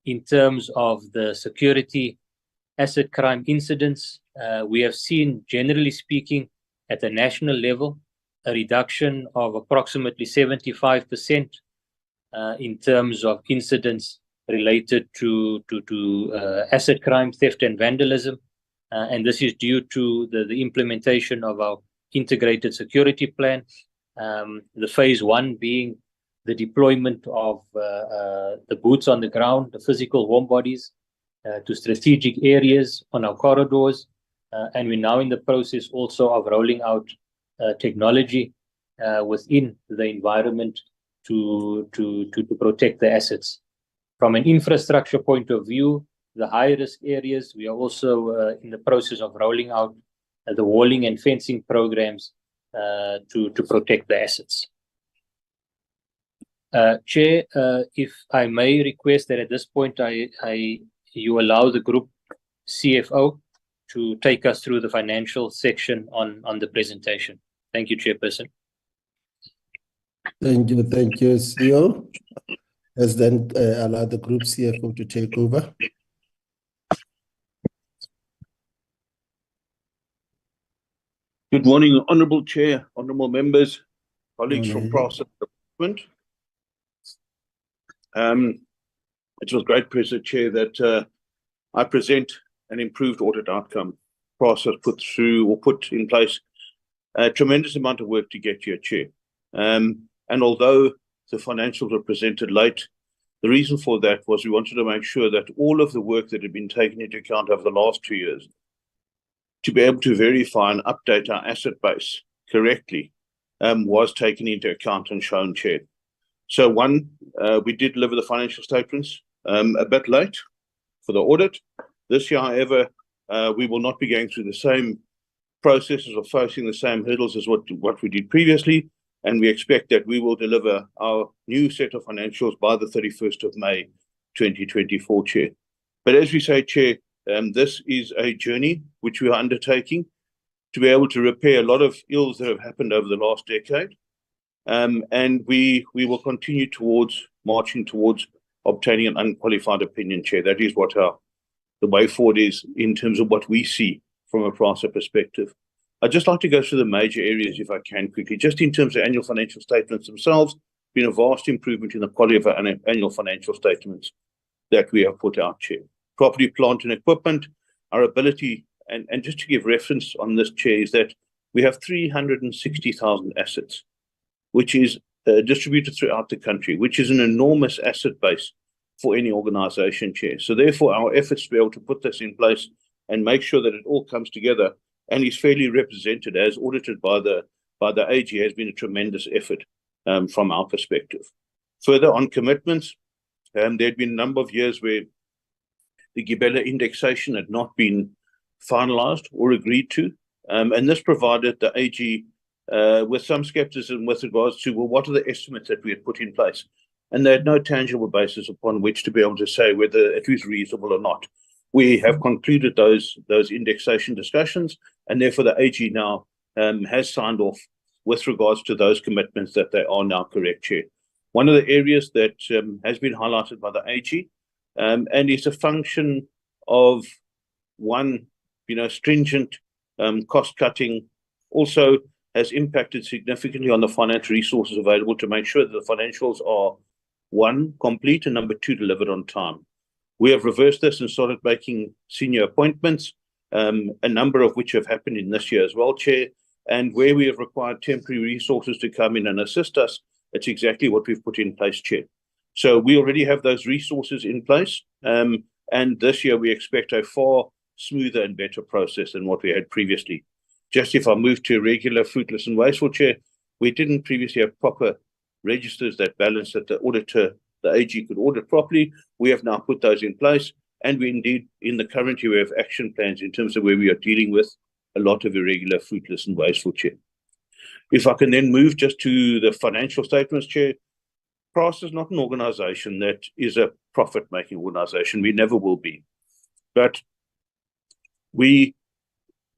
Speaker 11: in terms of the security asset crime incidents. We have seen, generally speaking, at the national level, a reduction of approximately 75% in terms of incidents related to asset crime, theft and vandalism. And this is due to the implementation of our integrated security plan. The phase one being the deployment of the boots on the ground, the physical warm bodies, to strategic areas on our corridors. And we're now in the process also of rolling out technology within the environment to protect the assets. From an infrastructure point of view, the high-risk areas, we are also in the process of rolling out the walling and fencing programs to protect the assets. Chair, if I may request that at this point you allow the group CFO to take us through the financial section on the presentation. Thank you, Chairperson.
Speaker 2: Thank you, CEO. Let's then allow the group CFO to take over.
Speaker 12: Good morning, Honourable Chair, honourable members, colleagues from PRASA. It was great pleasure, Chair, that I present an improved audit outcome. PRASA put in place a tremendous amount of work to get here, Chair. And although the financials were presented late, the reason for that was we wanted to make sure that all of the work that had been taken into account over the last 2 years to be able to verify and update our asset base correctly was taken into account and shown, Chair. So one, we did deliver the financial statements a bit late for the audit. This year, however, we will not be going through the same processes or facing the same hurdles as what we did previously, and we expect that we will deliver our new set of financials by the 31st of May 2024, Chair. But as we say, Chair, this is a journey which we are undertaking to be able to repair a lot of ills that have happened over the last decade. And we will continue marching towards obtaining an unqualified opinion, Chair. That is what the way forward is in terms of what we see from a PRASA perspective. I'd just like to go through the major areas, if I can, quickly. Just in terms of annual financial statements themselves, been a vast improvement in the quality of our annual financial statements that we have put out, Chair. Property, plant and equipment, our ability, and just to give reference on this, Chair, is that we have 360,000 assets, which is distributed throughout the country, which is an enormous asset base for any organisation, Chair. So therefore, our efforts to be able to put this in place and make sure that it all comes together and is fairly represented as audited by the AG has been a tremendous effort from our perspective. Further on commitments, there had been a number of years where the Gibela indexation had not been finalised or agreed to, and this provided the AG with some scepticism with regards to, well, what are the estimates that we had put in place? And they had no tangible basis upon which to be able to say whether it was reasonable or not. We have concluded those indexation discussions, and therefore the AG now has signed off with regards to those commitments that they are now correct, Chair. One of the areas that has been highlighted by the AG and is a function of one, stringent cost cutting, also has impacted significantly on the financial resources available to make sure that the financials are, one, complete, and number two, delivered on time. We have reversed this and started making senior appointments, a number of which have happened in this year as well, Chair. And where we have required temporary resources to come in and assist us, it's exactly what we've put in place, Chair. So we already have those resources in place. And this year we expect a far smoother and better process than what we had previously. Just if I move to irregular, fruitless and wasteful, Chair, we didn't previously have proper registers that balance that the auditor, the AG, could audit properly. We have now put those in place, and we indeed, in the current year, we have action plans in terms of where we are dealing with a lot of irregular, fruitless and wasteful, Chair. If I can then move just to the financial statements, Chair, PRASA is not an organisation that is a profit-making organisation. We never will be. But we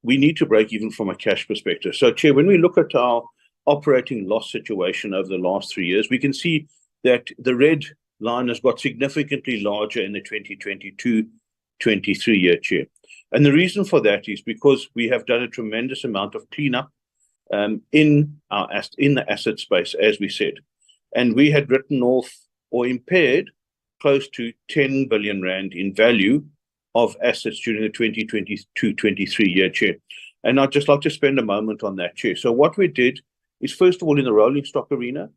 Speaker 12: need to break even from a cash perspective. So, Chair, when we look at our operating loss situation over the last 3 years, we can see that the red line has got significantly larger in the 2022-23 year, Chair. And the reason for that is because we have done a tremendous amount of cleanup in the asset space, as we said. And we had written off or impaired close to 10 billion rand in value of assets during the 2022-23 year, Chair. And I'd just like to spend a moment on that, Chair. So what we did is, first of all, in the rolling stock arena,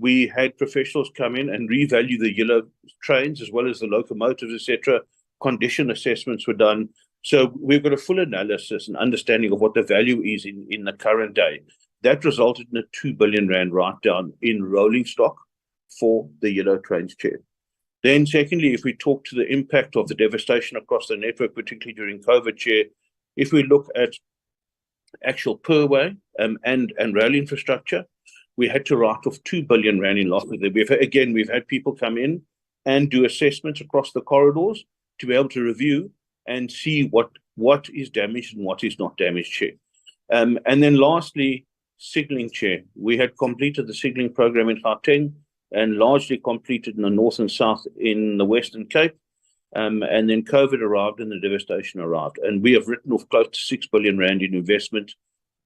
Speaker 12: we had professionals come in and revalue the yellow trains as well as the locomotives, etc. Condition assessments were done. So we've got a full analysis and understanding of what the value is in the current day. That resulted in a 2 billion rand write-down in rolling stock for the yellow trains, Chair. Then secondly, if we talk to the impact of the devastation across the network, particularly during COVID, Chair, if we look at actual perway and rail infrastructure, we had to write off 2 billion rand in losses. We've had people come in and do assessments across the corridors to be able to review and see what is damaged and what is not damaged, Chair. And then lastly, signalling, Chair. We had completed the signalling program in Gauteng and largely completed in the north and south in the Western Cape. And then COVID arrived and the devastation arrived. And we have written off close to 6 billion rand in investment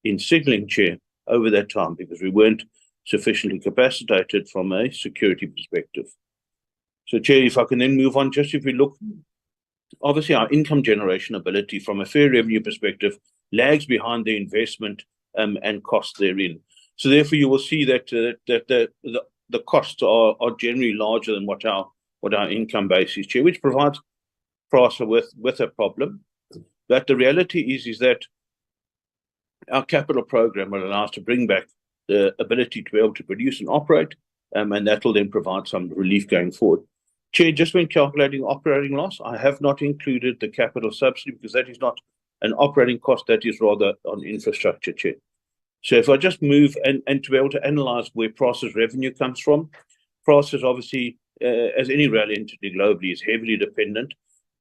Speaker 12: in signalling, Chair, over that time because we weren't sufficiently capacitated from a security perspective. So, Chair, if I can then move on, just if we look, obviously our income generation ability from a fair revenue perspective lags behind the investment and cost therein. So therefore, you will see that the costs are generally larger than what our income base is, Chair, which provides PRASA with a problem. But the reality is that our capital program will allow us to bring back the ability to be able to produce and operate, and that will then provide some relief going forward. Chair, just when calculating operating loss, I have not included the capital subsidy because that is not an operating cost, that is rather on infrastructure, Chair. So if I just move and to be able to analyse where PRASA's revenue comes from, PRASA is obviously, as any rail entity globally, is heavily dependent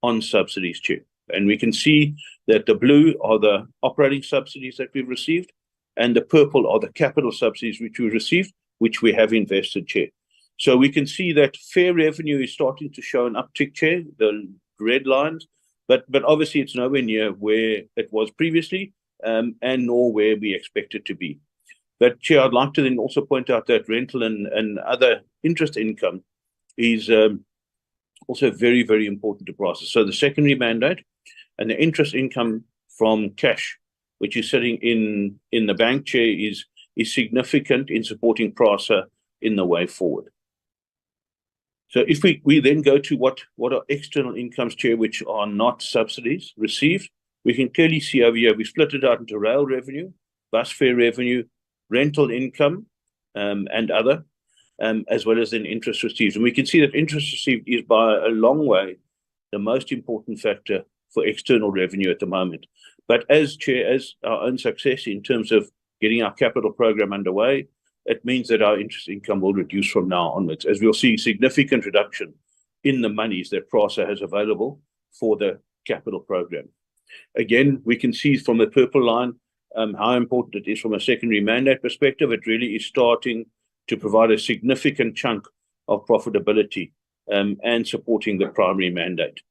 Speaker 12: on subsidies, Chair. And we can see that the blue are the operating subsidies that we've received, and the purple are the capital subsidies which we received, which we have invested, Chair. So we can see that fair revenue is starting to show an uptick, Chair, the red lines, but obviously it's nowhere near where it was previously, and nor where we expect it to be. But, Chair, I'd like to then also point out that rental and other interest income is also very, very important to PRASA. So the secondary mandate and the interest income from cash, which is sitting in the bank, Chair, is significant in supporting PRASA in the way forward. So if we then go to what are external incomes, Chair, which are not subsidies received, we can clearly see over here, we split it out into rail revenue, bus fare revenue, rental income, and other, as well as then interest received. And we can see that interest received is by a long way the most important factor for external revenue at the moment. But as Chair, as our own success in terms of getting our capital program underway, it means that our interest income will reduce from now onwards, as we'll see significant reduction in the monies that PRASA has available for the capital program. Again, we can see from the purple line how important it is from a secondary mandate perspective. It really is starting to provide a significant chunk of profitability and supporting the primary mandate.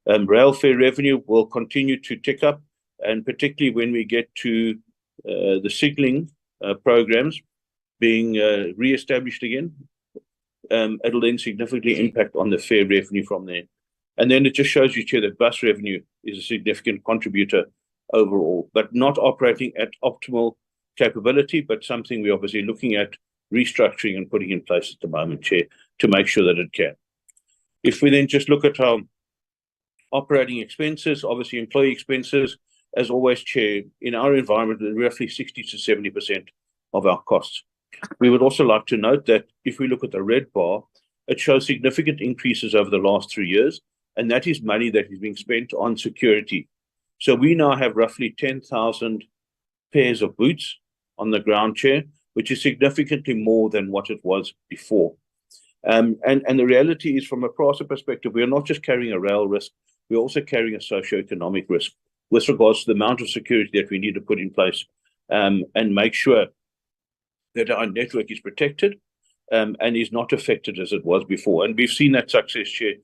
Speaker 12: Rail fare revenue will continue to tick up, and particularly when we get to the signalling programs being re-established again, it'll then significantly impact on the fare revenue from there. And then it just shows you, Chair, that bus revenue is a significant contributor overall, but not operating at optimal capability, but something we're obviously looking at restructuring and putting in place at the moment, Chair, to make sure that it can. If we then just look at our operating expenses, obviously employee expenses, as always, Chair, in our environment, roughly 60 to 70% of our costs. We would also like to note that if we look at the red bar, it shows significant increases over the last 3 years, and that is money that is being spent on security. So we now have roughly 10,000 pairs of boots on the ground, Chair, which is significantly more than what it was before. And the reality is, from a PRASA perspective, we are not just carrying a rail risk, we're also carrying a socio-economic risk with regards to the amount of security that we need to put in place and make sure that our network is protected and is not affected as it was before. And we've seen that success, Chair,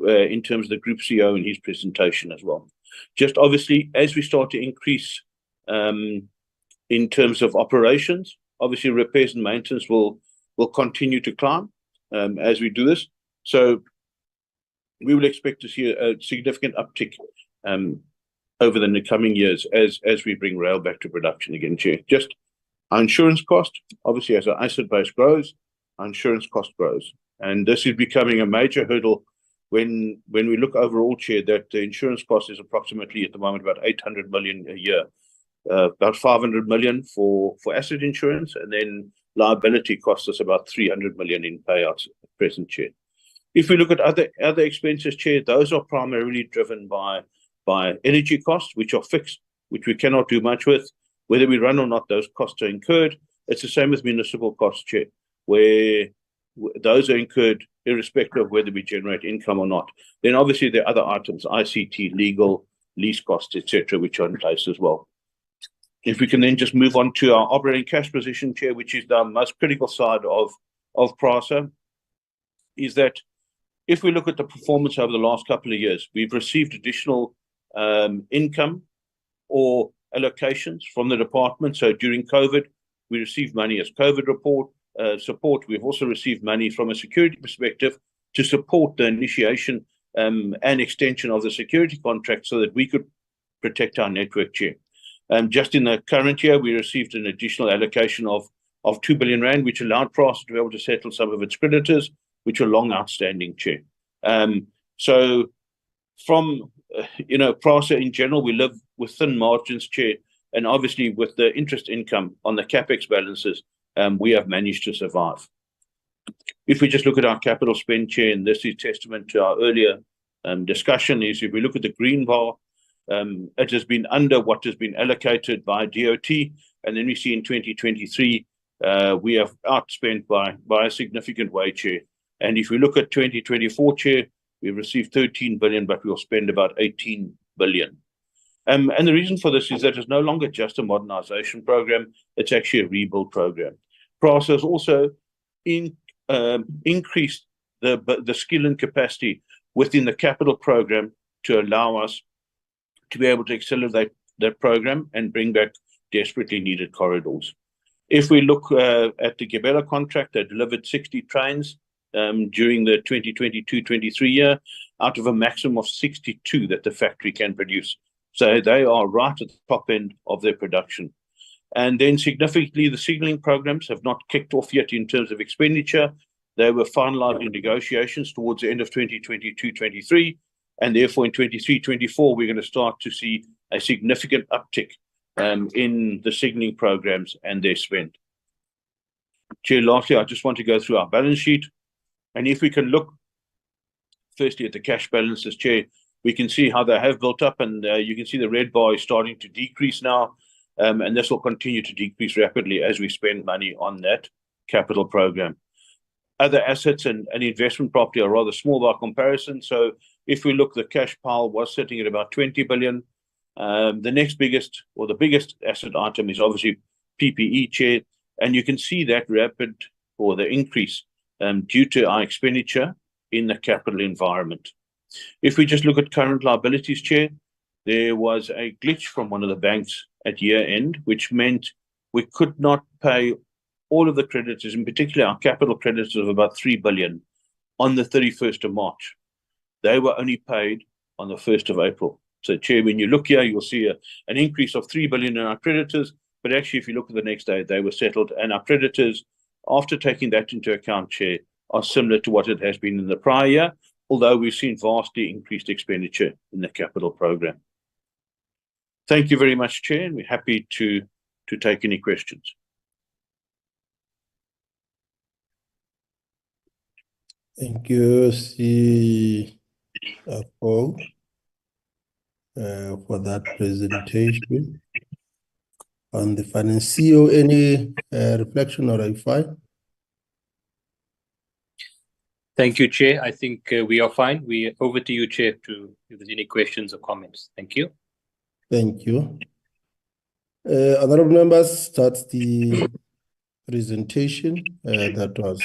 Speaker 12: in terms of the Group CEO in his presentation as well. Just obviously, as we start to increase in terms of operations, obviously repairs and maintenance will continue to climb as we do this. So we will expect to see a significant uptick over the coming years as we bring rail back to production again, Chair. Just our insurance cost, obviously, as our asset base grows, our insurance cost grows. And this is becoming a major hurdle when we look overall, Chair, that the insurance cost is approximately at the moment about 800 million a year. About 500 million for asset insurance, and then liability costs us about 300 million in payouts at present, Chair. If we look at other expenses, Chair, those are primarily driven by energy costs, which are fixed, which we cannot do much with. Whether we run or not, those costs are incurred. It's the same with municipal costs, Chair, where those are incurred irrespective of whether we generate income or not. Then obviously there are other items, ICT, legal, lease costs, etc., which are in place as well. If we can then just move on to our operating cash position, Chair, which is the most critical side of PRASA, is that if we look at the performance over the last couple of years, we've received additional income or allocations from the department. So during COVID, we received money as COVID support. We've also received money from a security perspective to support the initiation and extension of the security contract so that we could protect our network, Chair. Just in the current year, we received an additional allocation of 2 billion rand, which allowed PRASA to be able to settle some of its creditors, which are long outstanding, Chair. So from, PRASA in general, we live with thin margins, Chair, and obviously with the interest income on the CapEx balances, we have managed to survive. If we just look at our capital spend, Chair, and this is testament to our earlier discussion, is if we look at the green bar, it has been under what has been allocated by DOT, and then we see in 2023, we have outspent by a significant way, Chair. And if we look at 2024, Chair, we've received 13 billion, but we'll spend about 18 billion. And the reason for this is that it's no longer just a modernization program, it's actually a rebuild program. PRASA has also increased the skill and capacity within the capital program to allow us to be able to accelerate that program and bring back desperately needed corridors. If we look at the Gibela contract, they delivered 60 trains during the 2022-23 year, out of a maximum of 62 that the factory can produce. So they are right at the top end of their production. And then significantly, the signalling programs have not kicked off yet in terms of expenditure. They were finalized in negotiations towards the end of 2022-23. And therefore, in 23-24, we're going to start to see a significant uptick in the signalling programs and their spend. Chair, lastly, I just want to go through our balance sheet. And if we can look firstly at the cash balances, Chair, we can see how they have built up, and you can see the red bar is starting to decrease now. And this will continue to decrease rapidly as we spend money on that capital program. Other assets and investment property are rather small by comparison. So if we look, the cash pile was sitting at about 20 billion. The next biggest, or the biggest asset item is obviously PPE, Chair. And you can see that rapid, or the increase due to our expenditure in the capital environment. If we just look at current liabilities, Chair, there was a glitch from one of the banks at year end, which meant we could not pay all of the creditors, in particular our capital creditors of about 3 billion, on the 31st of March. They were only paid on the 1st of April. So, Chair, when you look here, you'll see an increase of 3 billion in our creditors, but actually, if you look at the next day, they were settled, and our creditors, after taking that into account, Chair, are similar to what it has been in the prior year, although we've seen vastly increased expenditure in the capital program. Thank you very much, Chair, and we're happy to take any questions.
Speaker 2: Thank you, CFO, for that presentation. On the finance, CEO, any reflection or reply?
Speaker 11: Thank you, Chair. I think we are fine. Over to you, Chair, if there's any questions or comments. Thank you.
Speaker 2: Thank you. Honorable members, that's the presentation that was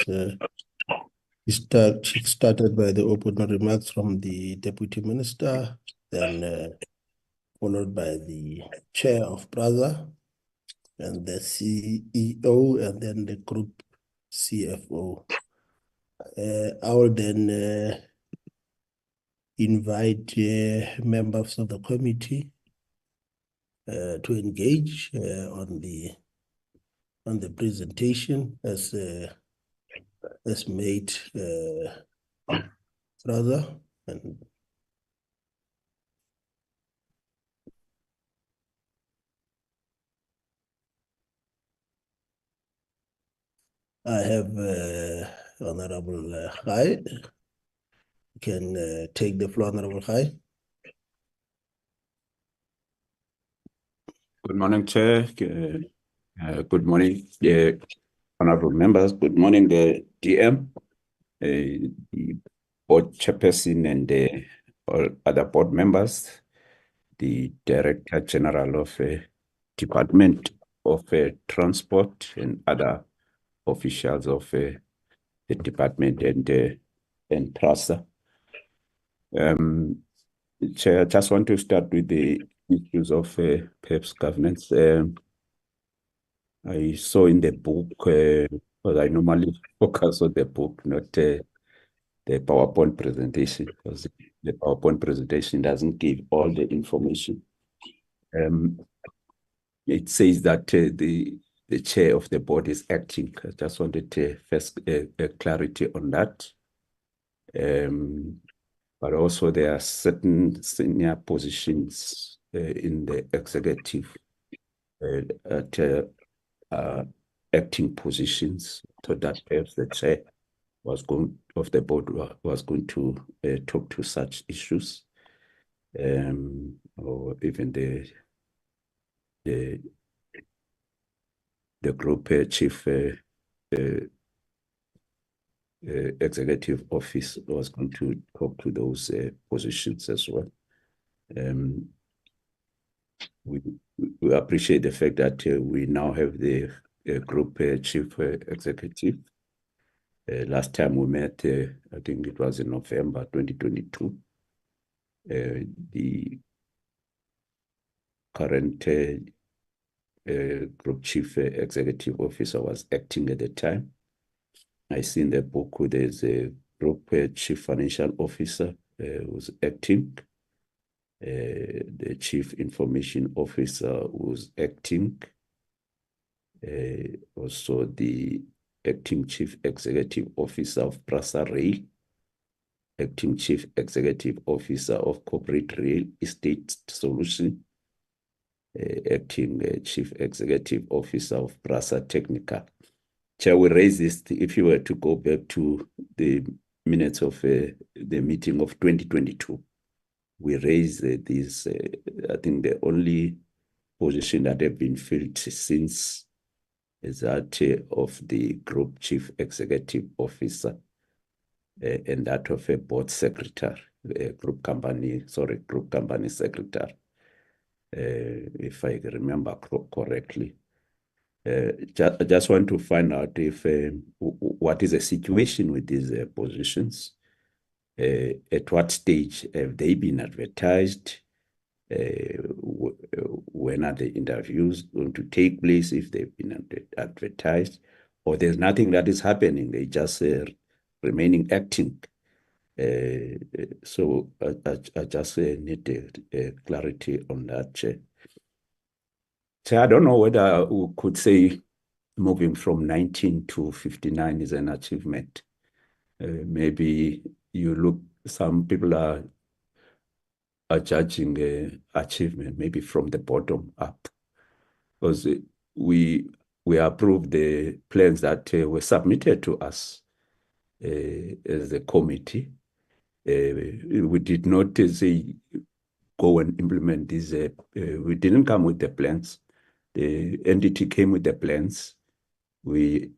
Speaker 2: started by the opening remarks from the Deputy Minister, then followed by the Chair of PRASA, and the CEO, and then the Group CFO. I will then invite members of the committee to engage on the presentation as has made PRASA, and I have Honorable Khai. You can take the floor, Honorable Khai.
Speaker 10: Good morning, Chair. Good morning, honorable members. Good morning, the DM, the board chairperson, and all other board members, the Director General of Department of Transport, and other officials of the department and PRASA. Chair, I just want to start with the issues of PEP's governance. I saw in the book, because I normally focus on the book, not the PowerPoint presentation, because the PowerPoint presentation doesn't give all the information. It says that the chair of the board is acting. I just wanted first clarity on that. But also there are certain senior positions in the executive at acting positions, so that perhaps the chair of the board was going to talk to such issues, or even the group chief executive office was going to talk to those positions as well. We appreciate the fact that we now have the group chief executive. Last time we met, I think it was in November 2022. The current group chief executive officer was acting at the time. I see in the book there's a group chief financial officer who's acting. The chief information officer was acting. Also the acting chief executive officer of PRASA Rail, acting chief executive officer of Corporate Real Estate Solution, acting chief executive officer of PRASA Technical. Chair, we raise this if you were to go back to the minutes of the meeting of 2022. We raised this, I think the only position that have been filled since is that of the group chief executive officer and that of a board secretary, group company secretary, if I remember correctly. I just want to find out if what is the situation with these positions. At what stage have they been advertised? When are the interviews going to take place, if they've been advertised, or there's nothing that is happening, they just remaining acting. So I just need clarity on that, Chair. So I don't know whether we could say moving from 19 to 59 is an achievement. Maybe you look, some people are judging achievement maybe from the bottom up, because we approved the plans that were submitted to us as a committee. We did not say go and implement these. We didn't come with the plans. The entity came with the plans. We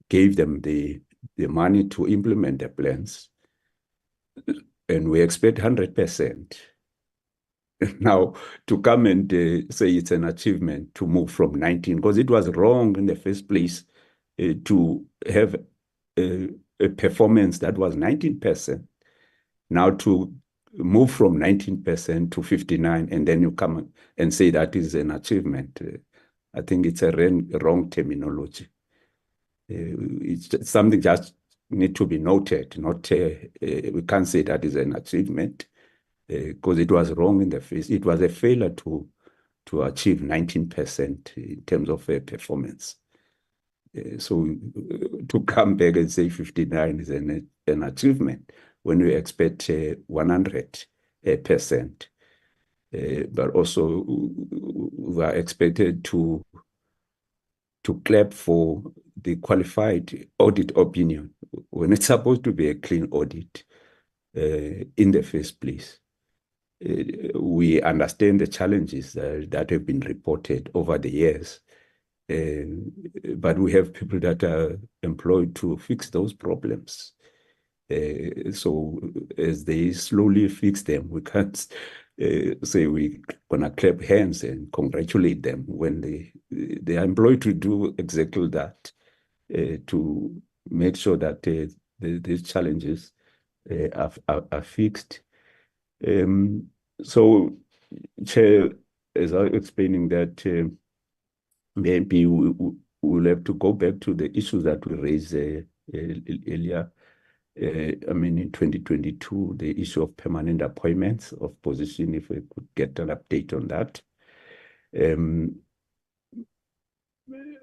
Speaker 10: gave them the money to implement the plans, and we expect 100%. Now, to come and say it's an achievement to move from 19, because it was wrong in the first place to have a performance that was 19%. Now to move from 19% to 59, and then you come and say that is an achievement. I think it's a wrong terminology. It's something just need to be noted. Not we can't say that is an achievement because it was wrong in the first. It was a failure to achieve 19% in terms of performance. So to come back and say 59 is an achievement when we expect 100%. But also we are expected to clap for the qualified audit opinion when it's supposed to be a clean audit in the first place. We understand the challenges that have been reported over the years, but we have people that are employed to fix those problems. So as they slowly fix them, we can't say we're gonna clap hands and congratulate them when they are employed to do exactly that, to make sure that these challenges are fixed. So, Chair, as I was explaining that, maybe we'll have to go back to the issues that we raised earlier. I mean, in 2022, the issue of permanent appointments of position, if we could get an update on that.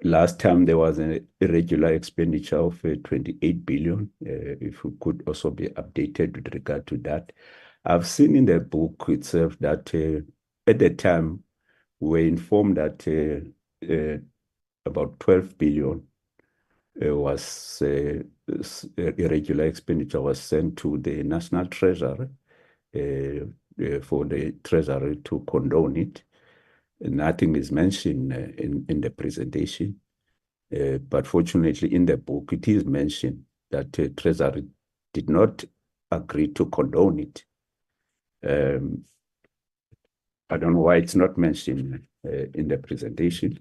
Speaker 10: Last time there was an irregular expenditure of 28 billion. If we could also be updated with regard to that. I've seen in the book itself that at the time we were informed that about 12 billion was irregular expenditure was sent to the National Treasury for the Treasury to condone it. Nothing is mentioned in the presentation, but fortunately in the book it is mentioned that Treasury did not agree to condone it. I don't know why it's not mentioned in the presentation.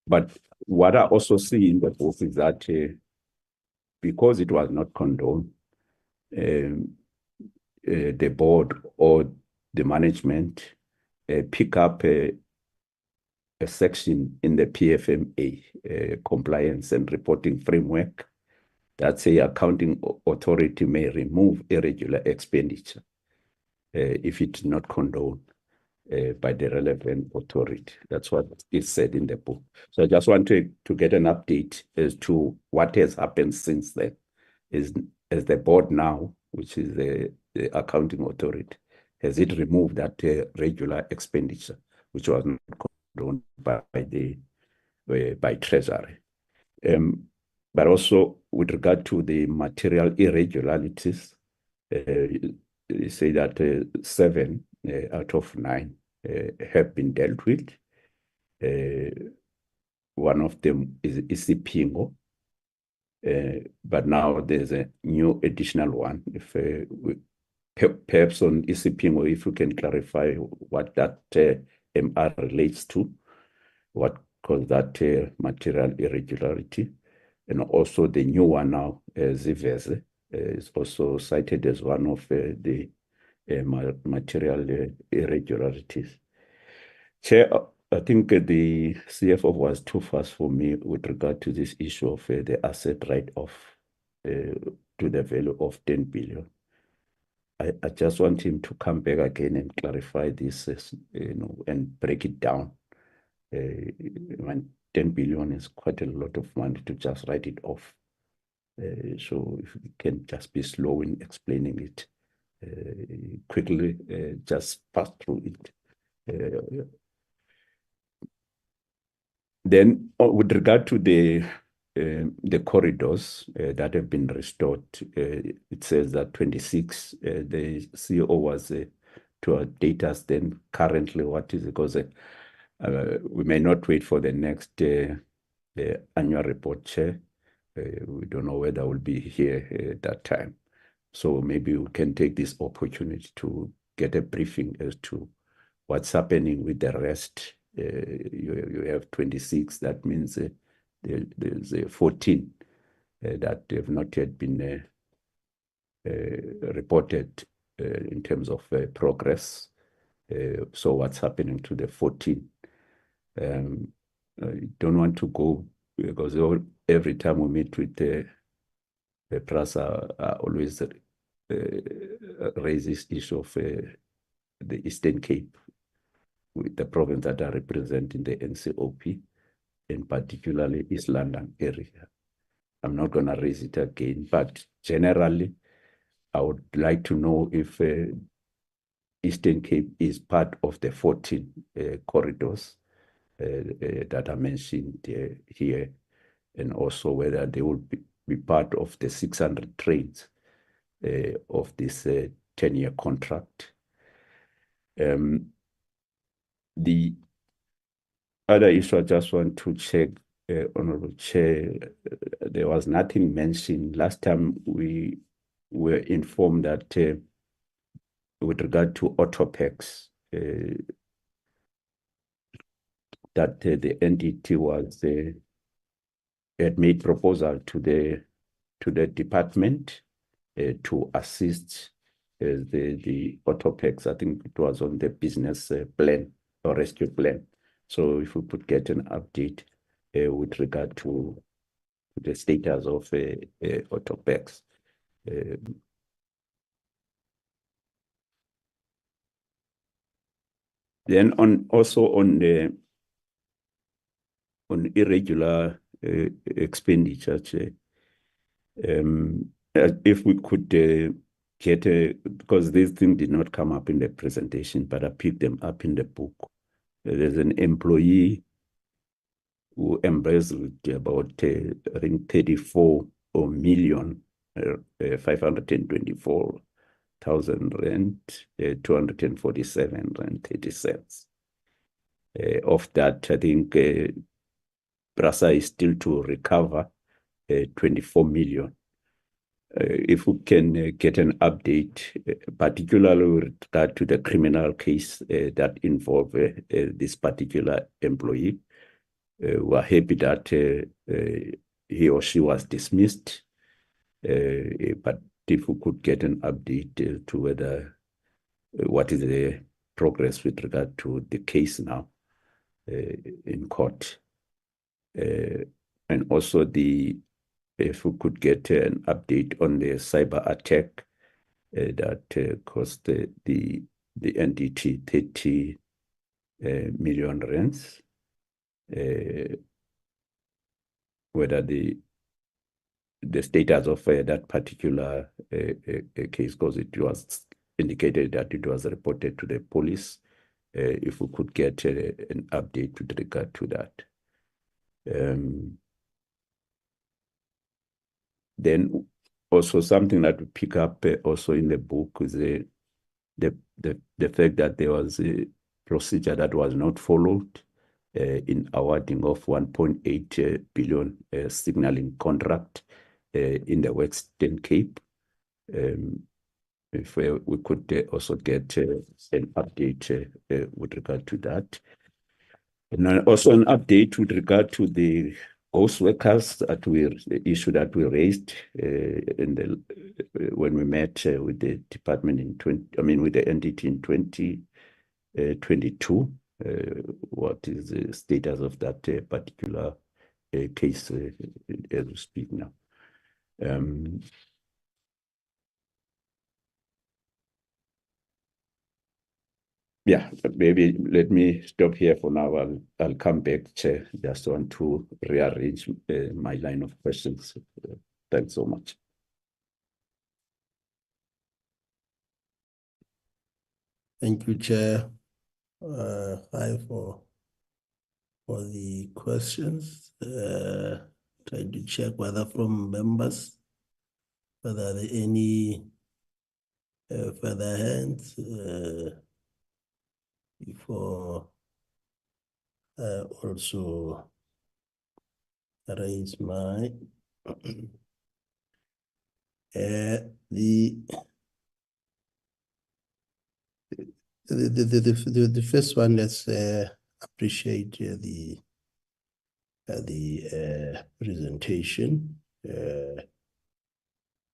Speaker 10: But what I also see in the book is that because it was not condoned, the board or the management pick up a section in the PFMA, compliance and reporting framework, that say accounting authority may remove irregular expenditure if it's not condoned by the relevant authority. That's what is said in the book. So I just wanted to get an update as to what has happened since then. As the board now, which is the accounting authority, has it removed that regular expenditure, which was not condoned by Treasury? But also with regard to the material irregularities, you say that 7 out of 9 have been dealt with. One of them is Isipingo, but now there's a new additional one. If perhaps on Isipingo, if you can clarify what that MR relates to, what caused that material irregularity. And also the new one now, Ziveze, is also cited as one of the material irregularities. Chair, I think the CFO was too fast for me with regard to this issue of the asset write-off to the value of 10 billion. I just want him to come back again and clarify this, and break it down. When 10 billion is quite a lot of money to just write it off. So if we can just be slow in explaining it, quickly just pass through it. Then with regard to the corridors that have been restored, it says that 26, the CEO was to update us then currently what is it, because we may not wait for the next annual report, Chair. We don't know whether we'll be here at that time. So maybe we can take this opportunity to get a briefing as to what's happening with the rest. You have 26, that means there's 14 that have not yet been reported in terms of progress. So what's happening to the 14? I don't want to go, because every time we meet with the PRASA, always raise this issue of the Eastern Cape with the province that are representing the NCOP. in particularly East London area. I'm not going to raise it again, but generally, I would like to know if Eastern Cape is part of the 14 corridors that are mentioned here, and also whether they will be part of the 600 trains of this 10-year contract. The other issue I just want to check, Honorable Chair, there was nothing mentioned. Last time we were informed that with regard to autopex, that the entity was had made proposal to the department to assist the autopex. I think it was on the business plan or rescue plan. So if we could get an update with regard to the status of autopex. Then also on irregular expenditure, if we could get because this thing did not come up in the presentation, but I picked them up in the book. There's an employee who embezzled about I think 34 million 524,000 rand, 247 rand 30 cents. Of that, I think PRASA is still to recover 24 million. If we can get an update, particularly with regard to the criminal case that involved this particular employee, we're happy that he or she was dismissed. But if we could get an update to whether what is the progress with regard to the case now in court. And also if we could get an update on the cyber attack that cost the entity 30 million rands, whether the status of that particular case, because it was indicated that it was reported to the police. If we could get an update with regard to that. Then also something that we pick up also in the book is the fact that there was a procedure that was not followed in awarding of 1.8 billion signaling contract in the Western Cape. If we could also get an update with regard to that. And also an update with regard to the ghost workers the issue that we raised when we met with the department with the entity in 2022. What is the status of that particular case as we speak now? Yeah, maybe let me stop here for now. I'll come back, Chair. Just want to rearrange my line of questions. Thanks so much.
Speaker 2: Thank you, Chair. Hi for the questions. Trying to check whether from members, whether there are any further hands before also raise my the first one. Let's appreciate the presentation,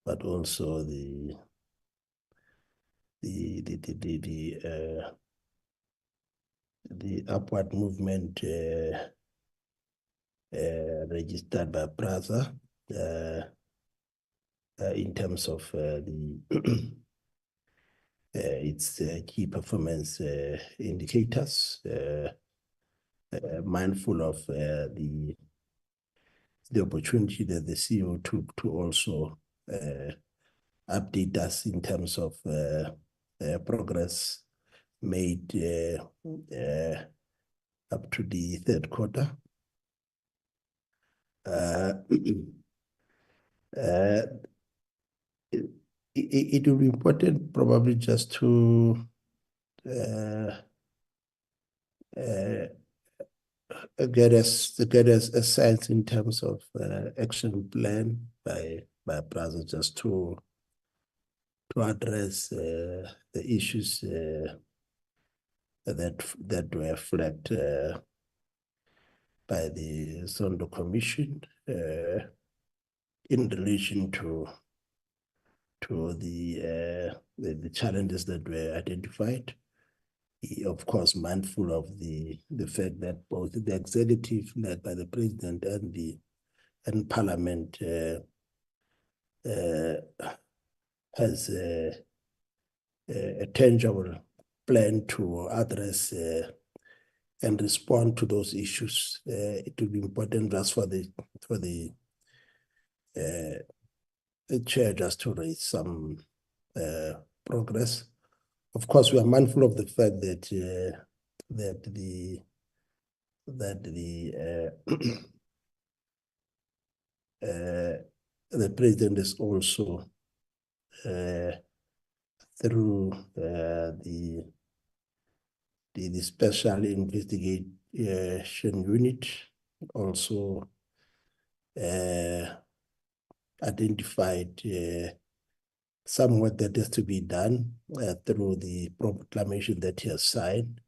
Speaker 2: but also the upward movement registered by PRASA in terms of its key performance indicators. mindful of the opportunity that the CEO took to also update us in terms of progress made up to the third quarter. It will be important probably just to get us a sense in terms of action plan by PRASA, just to address the issues that were flagged by the Zondo Commission in relation to the challenges that were identified. Of course, mindful of the fact that both the executive led by the president and Parliament has a tangible plan to address and respond to those issues. It will be important just for the chair just to raise some progress. Of course, we are mindful of the fact that the president is also through the special investigation unit also identified some work that has to be done through the proclamation that he has signed.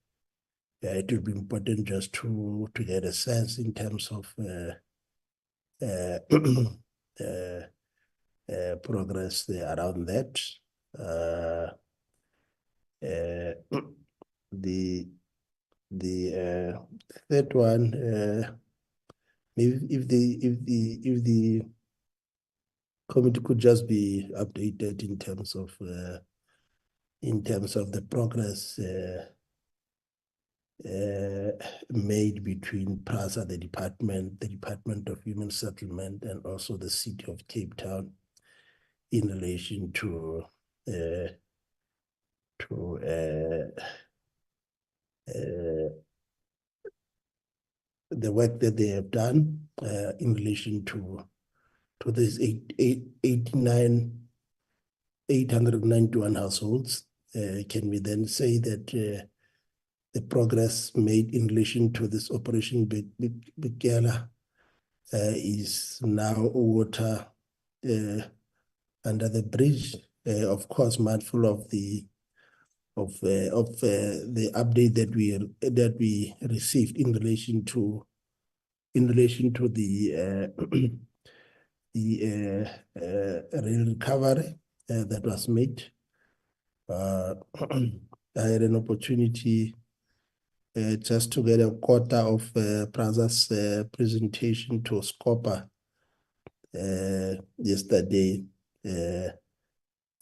Speaker 2: It will be important just to get a sense in terms of progress around that. The third one, if the committee could just be updated in terms of the progress made between PRASA, the Department of Human Settlement, and also the City of Cape Town in relation to the work that they have done in relation to this 891 households. Can we then say that the progress made in relation to this Operation Bigela is now water under the bridge? Of course, mindful of the update that we received in relation to the real recovery that was made. I had an opportunity just to get a quarter of PRASA's presentation to SCOPA yesterday.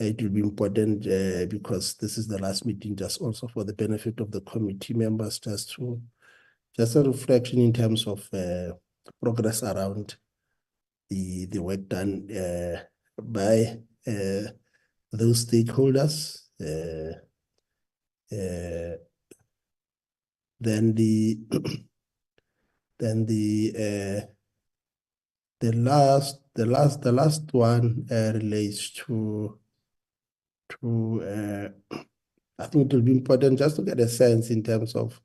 Speaker 2: It will be important because this is the last meeting, just also for the benefit of the committee members, just a reflection in terms of progress around the work done by those stakeholders. Then the last one relates to I think it will be important just to get a sense in terms of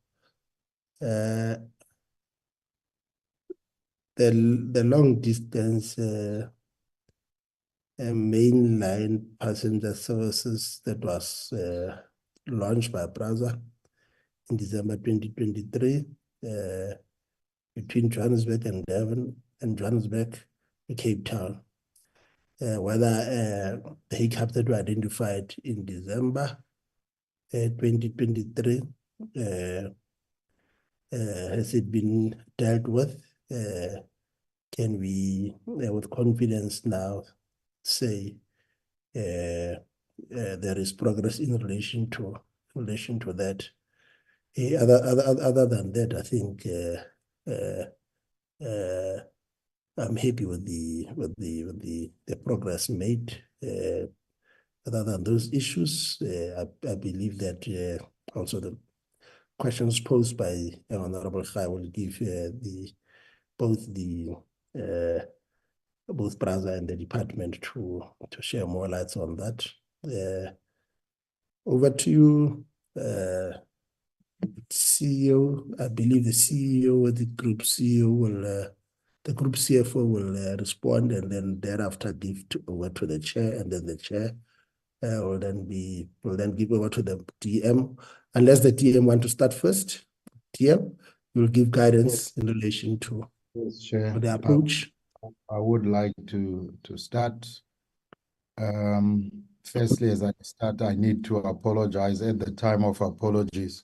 Speaker 2: the long distance mainline passenger services that was launched by PRASA in December 2023 between Johannesburg and Durban and Johannesburg and Cape Town. Whether hiccups that were identified in December 2023, has it been dealt with? Can we, with confidence now, say there is progress in relation to that? Other than that, I think I'm happy with the progress made. Other than those issues, I believe that also the questions posed by Honorable Khai will give both PRASA and the department to share more lights on that. Over to you, CEO. I believe the CEO or the group CEO will, the group CFO will respond, and then thereafter give over to the chair, and then the chair will then give over to the DM, unless the DM want to start first. DM, you'll give guidance in relation to
Speaker 6: Chair,
Speaker 2: the approach.
Speaker 6: I would like to start. Firstly, as I start, I need to apologize. At the time of apologies,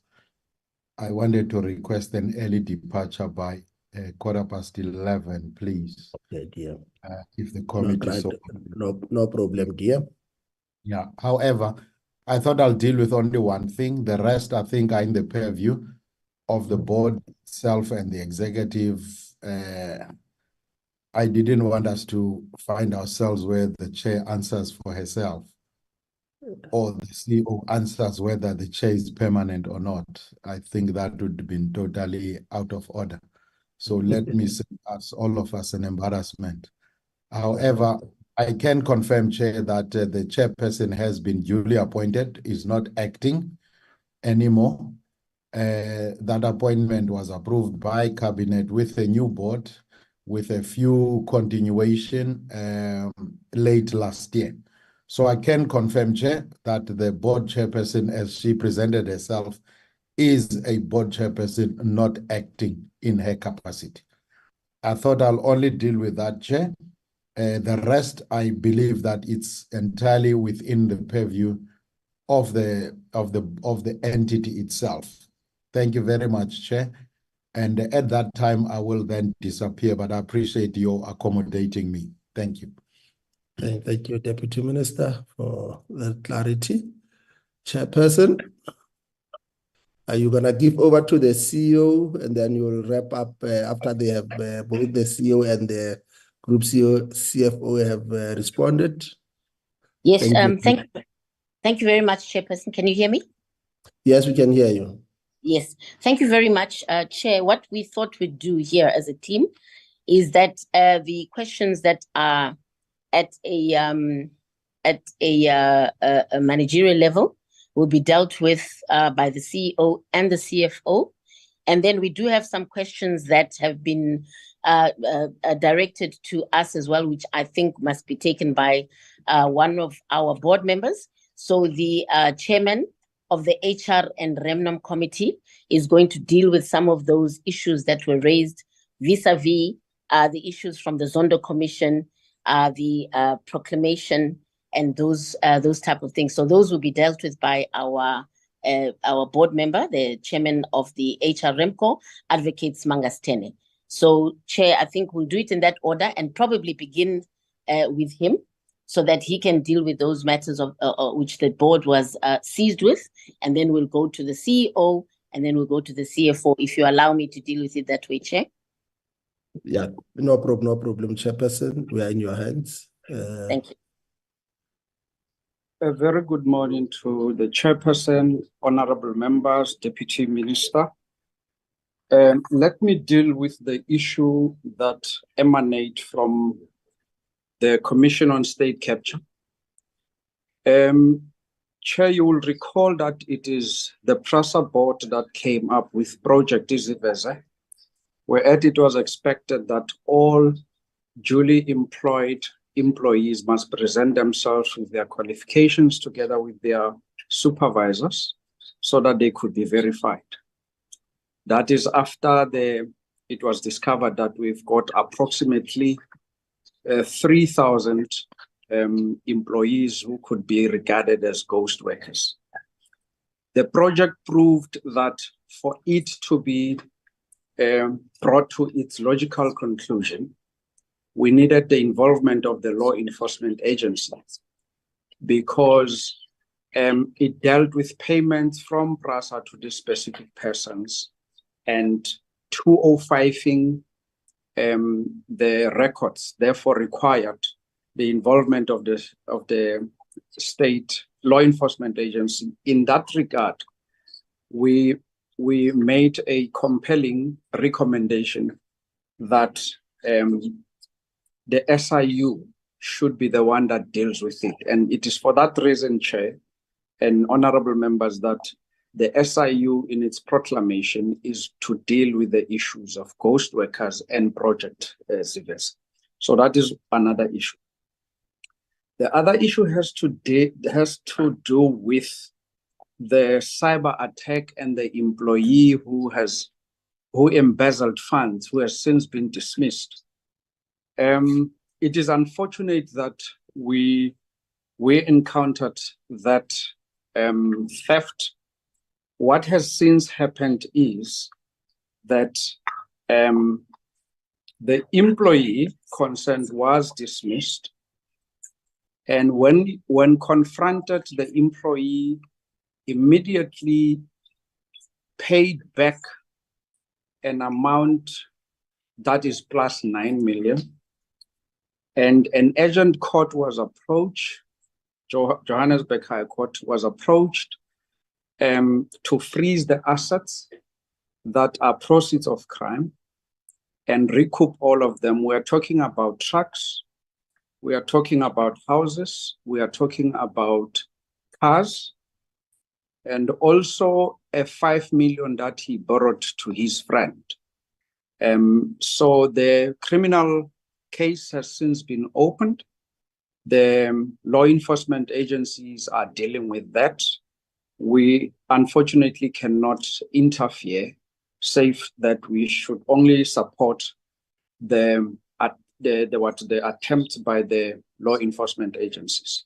Speaker 6: I wanted to request an early departure by 11:15, please.
Speaker 2: Okay, dear.
Speaker 6: If the committee
Speaker 2: no problem, dear.
Speaker 6: Yeah. However, I thought I'll deal with only one thing. The rest, I think, are in the purview of the board itself and the executive. I didn't want us to find ourselves where the chair answers for herself, or the CEO answers whether the chair is permanent or not. I think that would have been totally out of order. So let me save us, all of us, an embarrassment. However, I can confirm, Chair, that the chairperson has been duly appointed, is not acting anymore. That appointment was approved by Cabinet with a new board, with a few continuation late last year. So I can confirm, Chair, that the board chairperson, as she presented herself, is a board chairperson not acting in her capacity. I thought I'll only deal with that, Chair. The rest, I believe that it's entirely within the purview of the entity itself. Thank you very much, Chair. And at that time, I will then disappear, but I appreciate your accommodating me. Thank you.
Speaker 2: Thank you, Deputy Minister, for that clarity. Chairperson, are you going to give over to the CEO, and then you will wrap up after they have both the CEO and the Group CEO, CFO have responded?
Speaker 9: Yes, thank you very much, Chairperson. Can you hear me?
Speaker 2: Yes, we can hear you.
Speaker 9: Yes, thank you very much, Chair. What we thought we'd do here as a team is that the questions that are at a managerial level will be dealt with by the CEO and the CFO. And then we do have some questions that have been directed to us as well, which I think must be taken by one of our board members. So the chairman of the HR and Remnom committee is going to deal with some of those issues that were raised vis-a-vis the issues from the Zondo Commission, the proclamation, and those type of things. So those will be dealt with by our board member, the chairman of the HR Remco, Advocate Mangastene. So, Chair, I think we'll do it in that order and probably begin with him, so that he can deal with those matters of which the board was seized with, and then we'll go to the CEO, and then we'll go to the CFO, if you allow me to deal with it that way, Chair.
Speaker 2: Yeah, no problem, Chairperson. We are in your hands.
Speaker 9: Thank you.
Speaker 8: A very good morning to the Chairperson, honorable members, Deputy Minister. Let me deal with the issue that emanate from the Commission on State Capture. Chair, you will recall that it is the PRASA board that came up with Project Iziveze, where it was expected that all duly employed employees must present themselves with their qualifications together with their supervisors so that they could be verified. That is after it was discovered that we've got approximately 3,000 employees who could be regarded as ghost workers. The project proved that for it to be brought to its logical conclusion, we needed the involvement of the law enforcement agencies, because It dealt with payments from PRASA to these specific persons, and 205ing the records, therefore required the involvement of the state law enforcement agency. In that regard, we made a compelling recommendation that the SIU should be the one that deals with it. And it is for that reason, Chair and honorable members, that the SIU in its proclamation is to deal with the issues of ghost workers and project civils. So that is another issue. The other issue has to do with the cyber attack and the employee who embezzled funds, who has since been dismissed. It is unfortunate that we encountered that theft. What has since happened is that the employee concerned was dismissed, and when confronted, the employee immediately paid back an amount that is plus 9 million, and an agent court was approached, Johannesburg High Court was approached to freeze the assets that are proceeds of crime and recoup all of them. We're talking about trucks, we are talking about houses, we are talking about cars, and also a 5 million that he borrowed to his friend. So the criminal case has since been opened. The law enforcement agencies are dealing with that. We unfortunately cannot interfere, save that we should only support the attempt by the law enforcement agencies.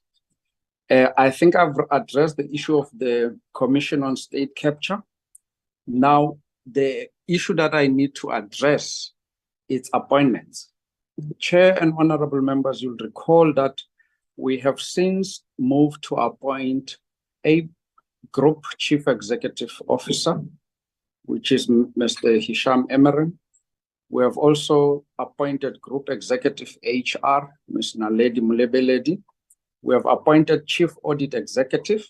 Speaker 8: I think I've addressed the issue of the Commission on State Capture. Now, the issue that I need to address is appointments. Chair and honorable members, you'll recall that we have since moved to appoint a Group Chief Executive Officer, which is Mr. Hisham Emeren. We have also appointed Group Executive HR, Ms. Naledi Mulebeledi. We have appointed Chief Audit Executive.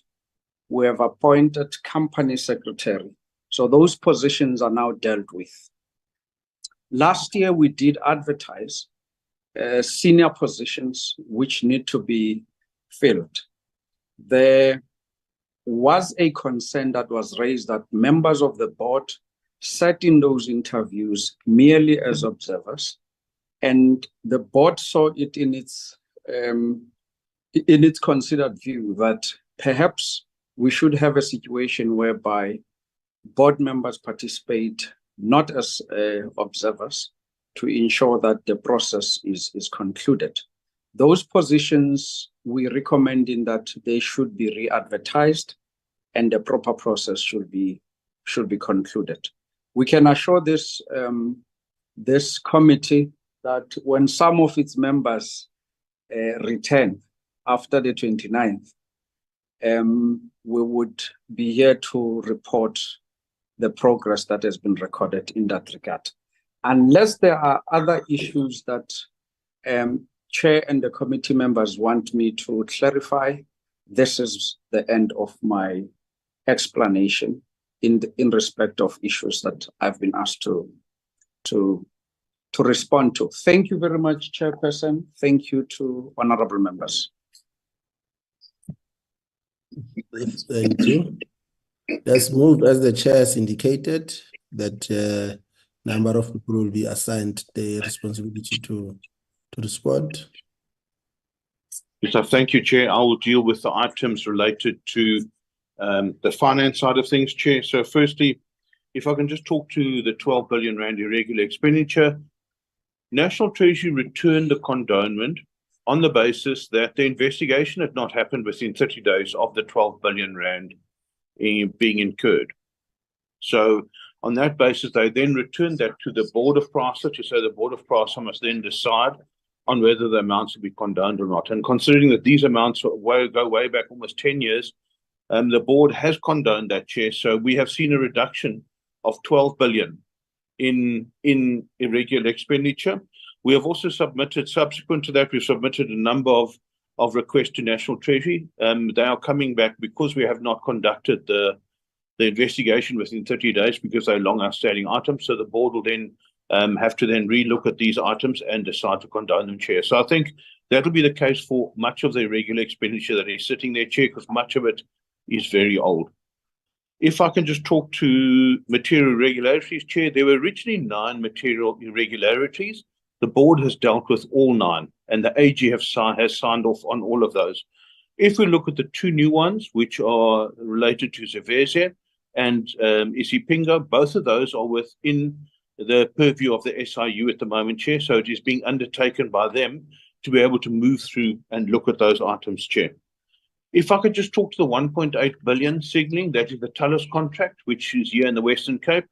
Speaker 8: We have appointed Company Secretary. So those positions are now dealt with. Last year, we did advertise senior positions which need to be filled. There was a concern that was raised that members of the board sat in those interviews merely as observers, and the board saw it in its considered view that perhaps we should have a situation whereby board members participate not as observers to ensure that the process is concluded. Those positions, we recommend in that they should be re-advertised and the proper process should be concluded. We can assure this committee that when some of its members return after the 29th, we would be here to report the progress that has been recorded in that regard. Unless there are other issues that Chair and the committee members want me to clarify, this is the end of my explanation in respect of issues that I've been asked to respond to. Thank you very much, Chairperson. Thank you to honorable members.
Speaker 2: Thank you. Let's move, as the chair has indicated, that number of people will be assigned the responsibility to respond.
Speaker 12: Yes, thank you, Chair. I will deal with the items related to the finance side of things, Chair. So firstly, if I can just talk to the 12 billion rand irregular expenditure, National Treasury returned the condonement on the basis that the investigation had not happened within 30 days of the 12 billion rand being incurred. So on that basis, they then returned that to the Board of PRASA to say the Board of PRASA must then decide on whether the amounts will be condoned or not. And considering that these amounts go way back almost 10 years, The board has condoned that, Chair. So we have seen a reduction of 12 billion in irregular expenditure. We have also submitted, subsequent to that, we've submitted a number of requests to National Treasury. They are coming back because we have not conducted the investigation within 30 days because they're long outstanding items. So the board will then have to then relook at these items and decide to condone them, Chair. So I think that'll be the case for much of the irregular expenditure that is sitting there, Chair, because much of it is very old. If I can just talk to material irregularities, Chair, there were originally 9 material irregularities. The board has dealt with all 9, and the AG has signed off on all of those. If we look at the 2 new ones, which are related to Zvezia and Isipingo, both of those are within the purview of the SIU at the moment, Chair. So it is being undertaken by them to be able to move through and look at those items, Chair. If I could just talk to the 1.8 billion signalling, that is the TALUS contract, which is here in the Western Cape.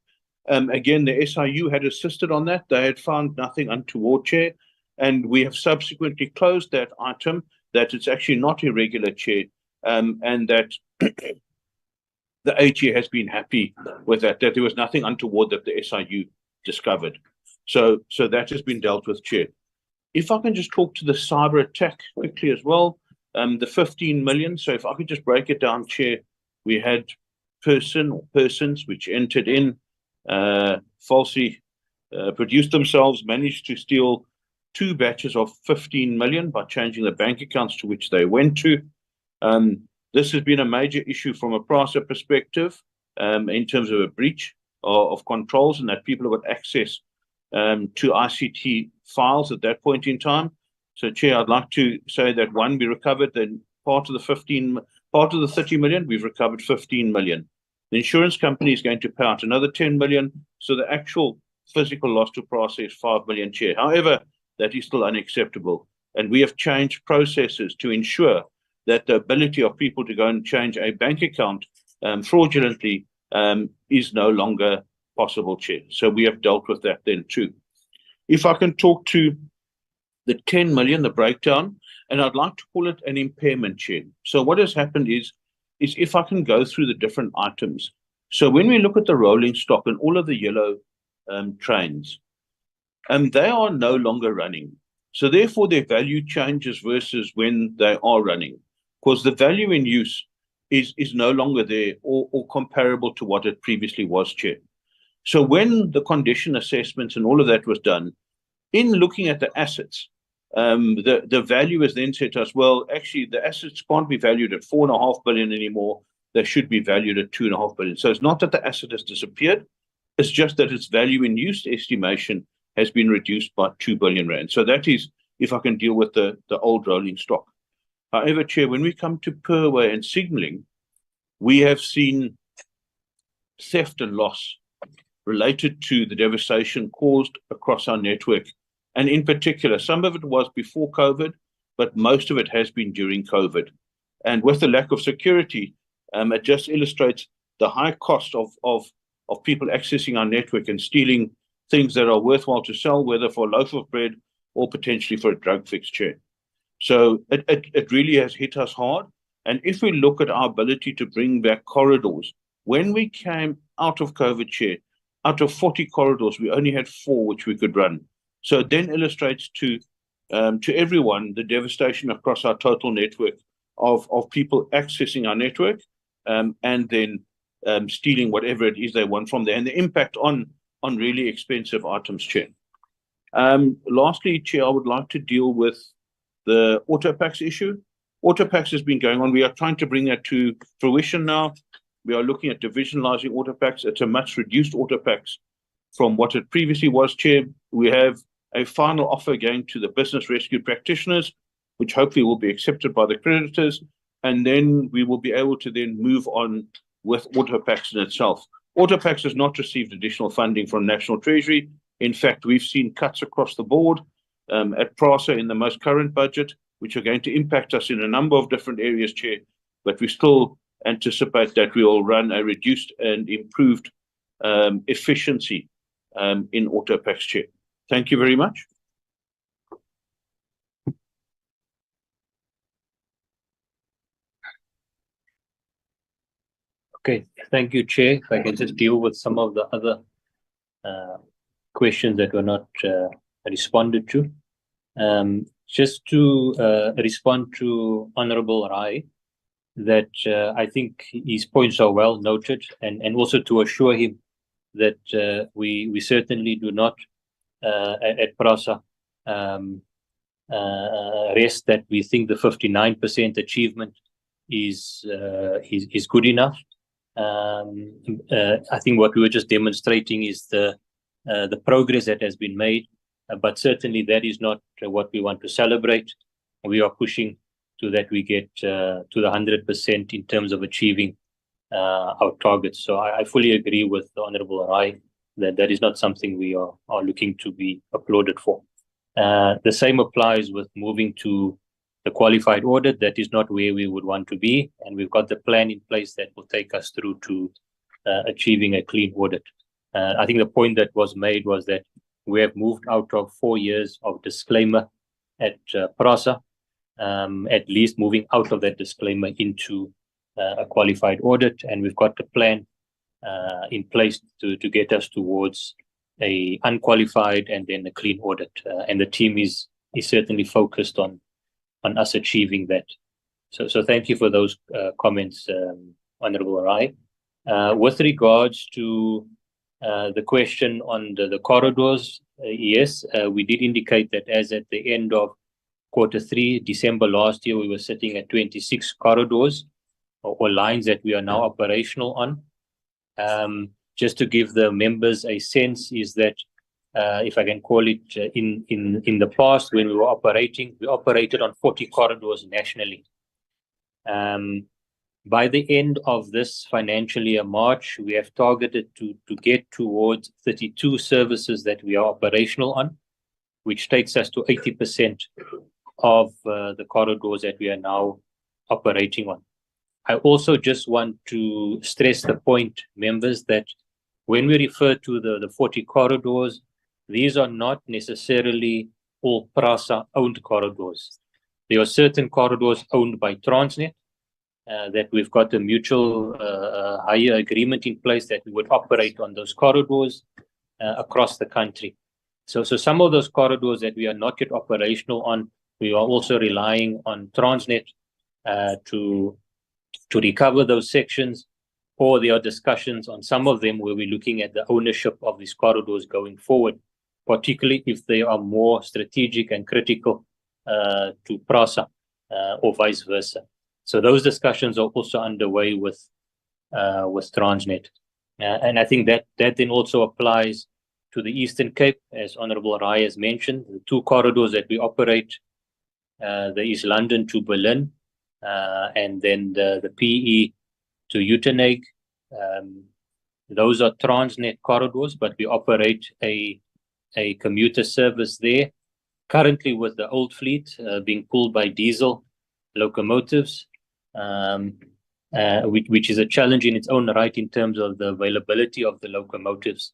Speaker 12: Again, the SIU had assisted on that. They had found nothing untoward, Chair, and we have subsequently closed that item, that it's actually not irregular, Chair, and that the AG has been happy with that there was nothing untoward that the SIU discovered. So that has been dealt with, Chair. If I can just talk to the cyber attack quickly as well, the 15 million. So if I could just break it down, Chair, we had persons which entered in, falsely produced themselves, managed to steal 2 batches of 15 million by changing the bank accounts to which they went to. This has been a major issue from a PRASA perspective in terms of a breach of controls, and that people have got access to ICT files at that point in time. So, Chair, I'd like to say that 1, we recovered then part of the 30 million, we've recovered 15 million. The insurance company is going to pay out another 10 million. So the actual physical loss to PRASA is 5 million, Chair. However, that is still unacceptable. And we have changed processes to ensure that the ability of people to go and change a bank account fraudulently is no longer possible, Chair. So we have dealt with that then too. If I can talk to the 10 million, the breakdown, and I'd like to call it an impairment, Chair. So what has happened is if I can go through the different items. So when we look at the rolling stock and all of the yellow trains, they are no longer running. So therefore their value changes versus when they are running, because the value in use is no longer there or comparable to what it previously was, Chair. So when the condition assessments and all of that was done, in looking at the assets, the value is then said to us, well, actually, the assets can't be valued at 4.5 billion anymore. They should be valued at 2.5 billion. So it's not that the asset has disappeared. It's just that its value in use estimation has been reduced by 2 billion rand. So that is, if I can deal with the old rolling stock. However, Chair, when we come to Purway and signalling, we have seen theft and loss related to the devastation caused across our network. And in particular, some of it was before COVID, but most of it has been during COVID. And with the lack of security, it just illustrates the high cost of people accessing our network and stealing things that are worthwhile to sell, whether for a loaf of bread or potentially for a drug fix, Chair. So it really has hit us hard. And if we look at our ability to bring back corridors, when we came out of COVID, Chair, out of 40 corridors, we only had 4 which we could run. So it then illustrates to everyone the devastation across our total network of people accessing our network and then stealing whatever it is they want from there, and the impact on really expensive items, Chair. Lastly, Chair, I would like to deal with the Autopax issue. Autopax has been going on. We are trying to bring that to fruition now. We are looking at divisionalizing Autopax. It's a much reduced Autopax from what it previously was, Chair. We have a final offer going to the business rescue practitioners, which hopefully will be accepted by the creditors, and then we will be able to then move on with Autopax in itself. Autopax has not received additional funding from National Treasury. In fact, we've seen cuts across the board at PRASA in the most current budget, which are going to impact us in a number of different areas, Chair, but we still anticipate that we will run a reduced and improved efficiency in Autopax, Chair. Thank you very much.
Speaker 11: Okay, thank you, Chair. If I can just deal with some of the other questions that were not responded to. Just to respond to Honorable Rai, that I think his points are well noted, and also to assure him that we certainly do not at PRASA rest that we think the 59% achievement is good enough. I think what we were just demonstrating is the progress that has been made, but certainly that is not what we want to celebrate. We are pushing to that we get to the 100% in terms of achieving our targets. So I fully agree with the Honorable Rai that that is not something we are looking to be applauded for. The same applies with moving to the qualified audit. That is not where we would want to be, and we've got the plan in place that will take us through to achieving a clean audit. I think the point that was made was that we have moved out of 4 years of disclaimer at PRASA, at least moving out of that disclaimer into a qualified audit, and we've got the plan in place to get us towards a unqualified and then a clean audit, and the team is certainly focused on us achieving that. So thank you for those comments, Honorable Rai. With regards to the question on the corridors, yes, we did indicate that as at the end of Q3, December last year, we were sitting at 26 corridors or lines that we are now operational on. Just to give the members a sense is that, if I can call it, in the past when we were operating, we operated on 40 corridors nationally. By the end of this financial year, March, we have targeted to get towards 32 services that we are operational on, which takes us to 80% of the corridors that we are now operating on. I also just want to stress the point, members, that when we refer to the 40 corridors, these are not necessarily all PRASA-owned corridors. There are certain corridors owned by Transnet that we've got a mutual hire agreement in place that we would operate on those corridors across the country. So some of those corridors that we are not yet operational on, we are also relying on Transnet to recover those sections, or there are discussions on some of them where we're looking at the ownership of these corridors going forward, particularly if they are more strategic and critical to PRASA or vice versa. So those discussions are also underway with Transnet. And I think that then also applies to the Eastern Cape, as Honorable Rai has mentioned, the 2 corridors that we operate, the East London to Berlin, and then the PE to Uitenhage. Those are Transnet corridors, but we operate a commuter service there, currently with the old fleet being pulled by diesel locomotives, which is a challenge in its own right in terms of the availability of the locomotives.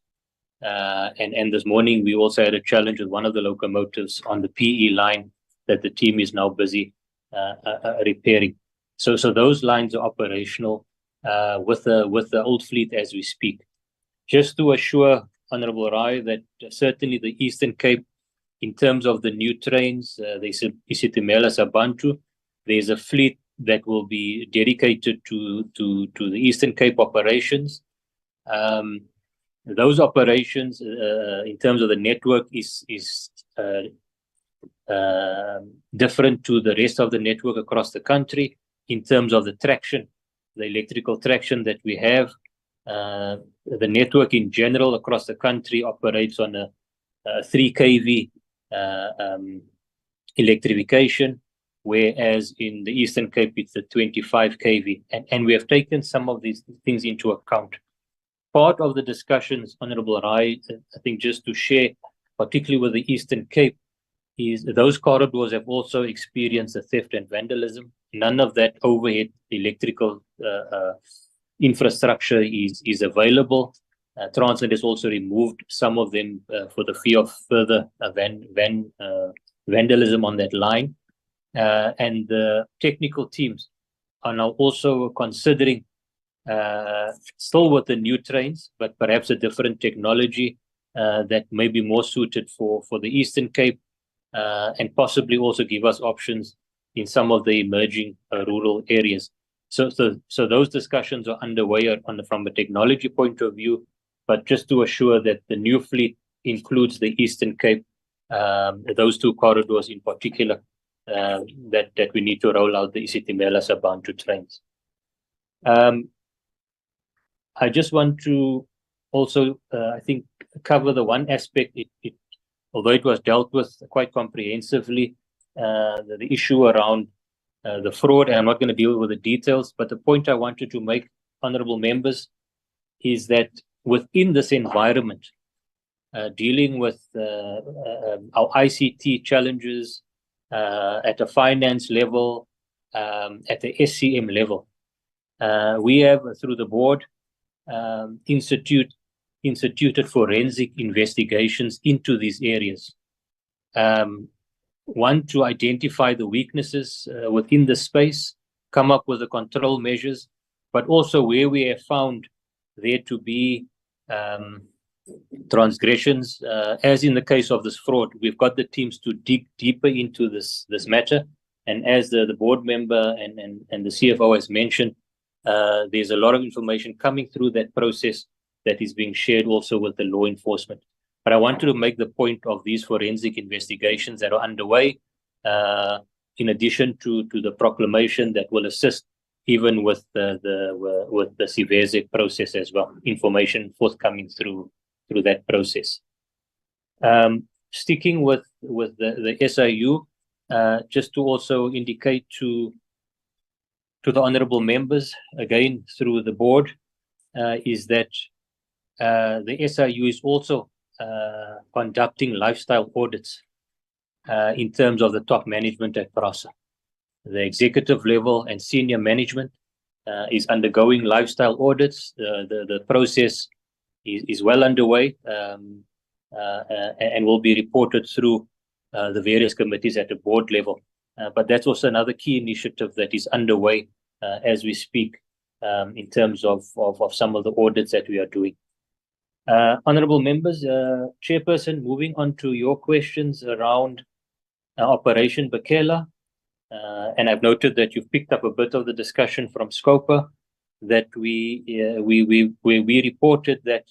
Speaker 11: And this morning we also had a challenge with one of the locomotives on the PE line that the team is now busy repairing. So those lines are operational with the old fleet as we speak. Just to assure Honorable Rai that certainly the Eastern Cape, in terms of the new trains, the Isitimela Sabantu, there's a fleet that will be dedicated to the Eastern Cape operations. Those operations, in terms of the network, is different to the rest of the network across the country in terms of the traction, the electrical traction that we have. The network in general across the country operates on a 3 kV electrification, whereas in the Eastern Cape it's a 25 kV. And we have taken some of these things into account. Part of the discussions, Honorable Rai, I think just to share, particularly with the Eastern Cape, is those corridors have also experienced the theft and vandalism. None of that overhead electrical infrastructure is available. Transnet has also removed some of them for the fear of further vandalism on that line. And the technical teams are now also considering still with the new trains, but perhaps a different technology that may be more suited for the Eastern Cape, and possibly also give us options in some of the emerging rural areas. So those discussions are underway from a technology point of view, but just to assure that the new fleet includes the Eastern Cape, those two corridors in particular, that we need to roll out the isitimela Sabantu trains. I just want to also, I think, cover the one aspect, although it was dealt with quite comprehensively, the issue around the fraud, and I'm not going to deal with the details, but the point I wanted to make, honorable members, is that within this environment, dealing with our ICT challenges at a finance level, at the SCM level, we have, through the board, instituted forensic investigations into these areas. One, to identify the weaknesses within the space, come up with the control measures, but also where we have found there to be transgressions, as in the case of this fraud, we've got the teams to dig deeper into this matter. And as the board member and the CFO has mentioned, there's a lot of information coming through that process that is being shared also with the law enforcement. But I wanted to make the point of these forensic investigations that are underway, in addition to the proclamation that will assist even with the CVEZE process as well, information forthcoming through that process. Sticking with the SIU, just to also indicate to the honourable members, again through the board, is that the SIU is also conducting lifestyle audits in terms of the top management at PRASA. The executive level and senior management is undergoing lifestyle audits. The process is well underway, and will be reported through the various committees at the board level. But that's also another key initiative that is underway as we speak, in terms of some of the audits that we are doing. Honourable members, Chairperson, moving on to your questions around Operation Bekela, and I've noted that you've picked up a bit of the discussion from Scopa, that we reported that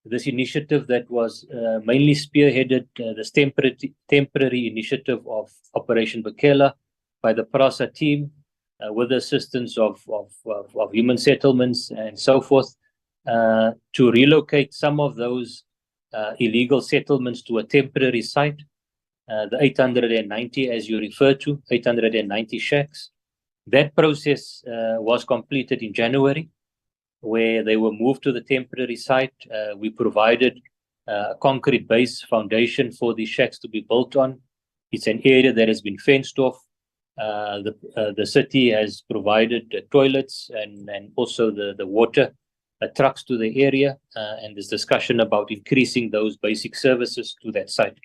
Speaker 11: this initiative that was mainly spearheaded, this temporary initiative of Operation Bekela by the PRASA team, with the assistance of human settlements and so forth, to relocate some of those illegal settlements to a temporary site, the 890, as you refer to, 890 shacks. That process was completed in January, where they were moved to the temporary site. We provided a concrete base foundation for these shacks to be built on. It's an area that has been fenced off. The city has provided toilets and also the water trucks to the area, and there's discussion about increasing those basic services to that site.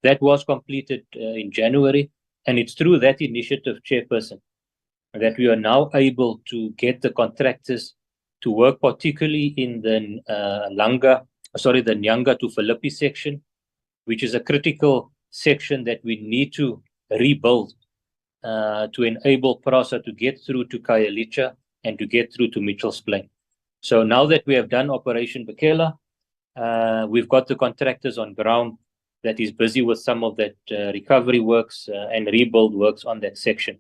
Speaker 11: That was completed in January, and it's through that initiative, Chairperson, that we are now able to get the contractors to work, particularly in the Nyanga to Philippi section, which is a critical section that we need to rebuild to enable PRASA to get through to Khayelitsha and to get through to Mitchell's Plain. So now that we have done Operation Bekela, we've got the contractors on ground that is busy with some of that recovery works and rebuild works on that section.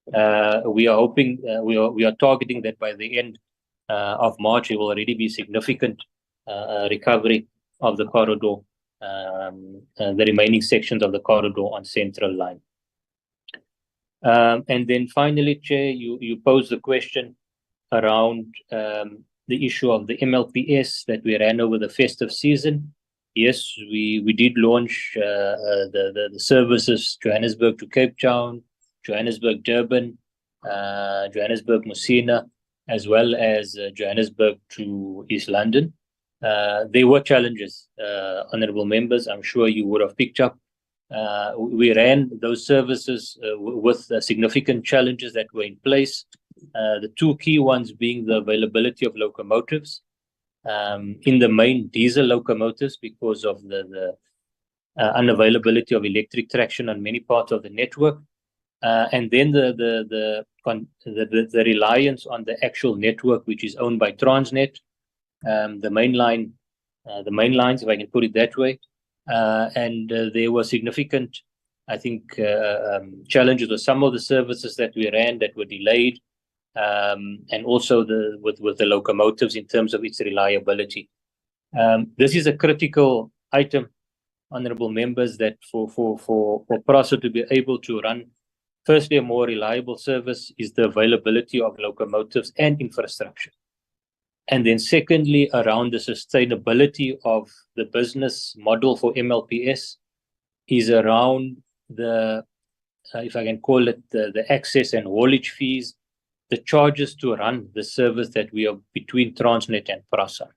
Speaker 11: We are hoping, we are targeting that by the end of March, it will already be significant recovery of the corridor, the remaining sections of the corridor on Central Line. And then finally, Chair, you posed the question around the issue of the MLPS that we ran over the festive season. Yes, we did launch the services Johannesburg to Cape Town, Johannesburg Durban, Johannesburg Musina, as well as Johannesburg to East London. There were challenges, honourable members, I'm sure you would have picked up. We ran those services with significant challenges that were in place. The two key ones being the availability of locomotives, in the main diesel locomotives because of the unavailability of electric traction on many parts of the network, and then the reliance on the actual network, which is owned by Transnet, the main lines, if I can put it that way. And there were significant, I think, challenges with some of the services that we ran that were delayed, and also with the locomotives in terms of its reliability. This is a critical item, honourable members, that for PRASA to be able to run, firstly, a more reliable service is the availability of locomotives and infrastructure. And then secondly, around the sustainability of the business model for MLPS is around the, if I can call it, the access and haulage fees, the charges to run the service that we are between Transnet and PRASA.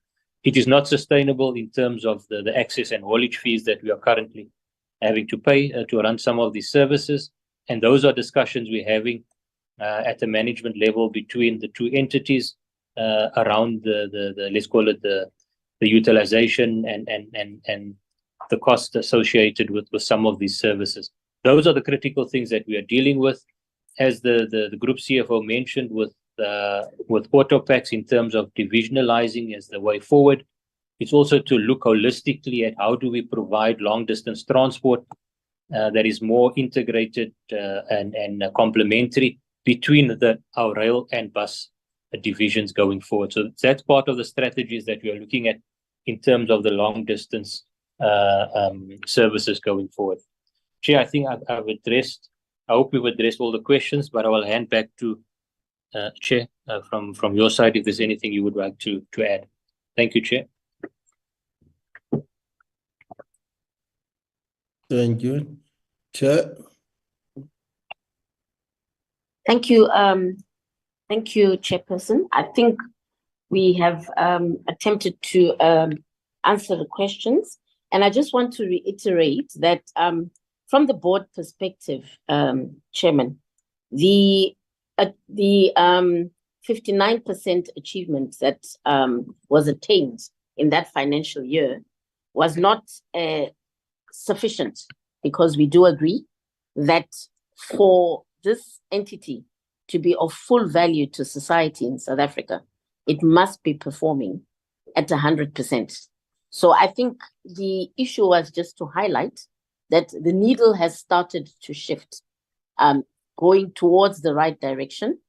Speaker 11: It is not sustainable in terms of the access and haulage fees that we are currently having to pay to run some of these services. And those are discussions we're having at the management level between the two entities around the let's call it the utilization and the cost associated with some of these services. Those are the critical things that we are dealing with. As the group CFO mentioned, with Autopax in terms of divisionalizing as the way forward, it's also to look holistically at how do we provide long distance transport that is more integrated and complementary between our rail and bus divisions going forward. So that's part of the strategies that we are looking at in terms of the long distance services going forward. Chair, I think I've addressed, I hope we've addressed all the questions, but I will hand back to Chair from your side if there's anything you would like to add. Thank you, Chair.
Speaker 2: Thank you. Chair.
Speaker 9: Thank you. Thank you, Chairperson. I think we have attempted to answer the questions. And I just want to reiterate that from the board perspective, Chairman, the 59% achievement that was attained in that financial year was not sufficient, because we do agree that for this entity to be of full value to society in South Africa, it must be performing at 100%. So I think the issue was just to highlight that the needle has started to shift, going towards the right direction,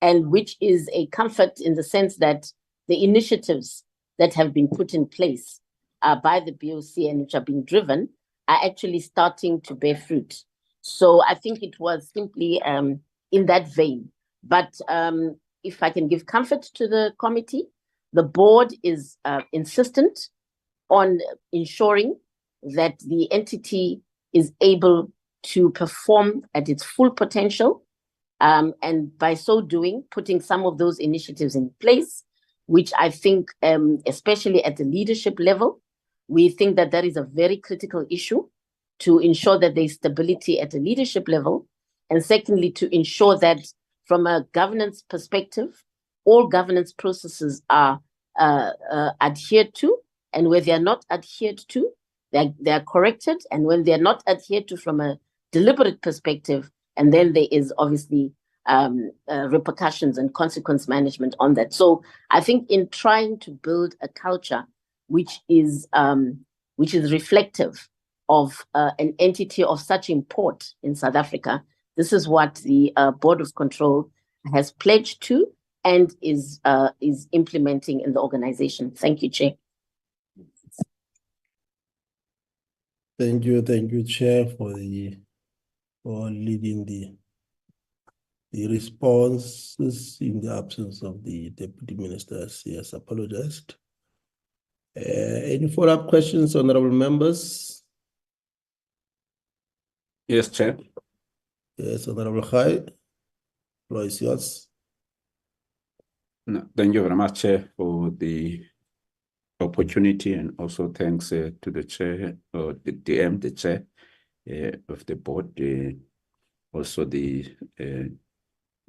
Speaker 9: and which is a comfort in the sense that the initiatives that have been put in place by the BOC and which are being driven are actually starting to bear fruit. So I think it was simply in that vein. But if I can give comfort to the committee, the board is insistent on ensuring that the entity is able to perform at its full potential, and by so doing, putting some of those initiatives in place, which I think, especially at the leadership level, we think that that is a very critical issue to ensure that there's stability at the leadership level. And secondly, to ensure that from a governance perspective, all governance processes are adhered to, and where they are not adhered to, they are corrected, and when they are not adhered to from a deliberate perspective, and then there is obviously repercussions and consequence management on that. So I think in trying to build a culture which is reflective of an entity of such import in South Africa, this is what the Board of Control has pledged to and is implementing in the organization. Thank you, Chair.
Speaker 2: Thank you, Chair, for leading the responses in the absence of the Deputy Minister. He has apologized. Any follow-up questions, honorable members?
Speaker 10: Yes, Chair.
Speaker 2: Yes, Honorable Khai, floor is yours.
Speaker 10: No, thank you very much, Chair, for the opportunity, and also thanks to the Chair, or the DM, the Chair of the board, also the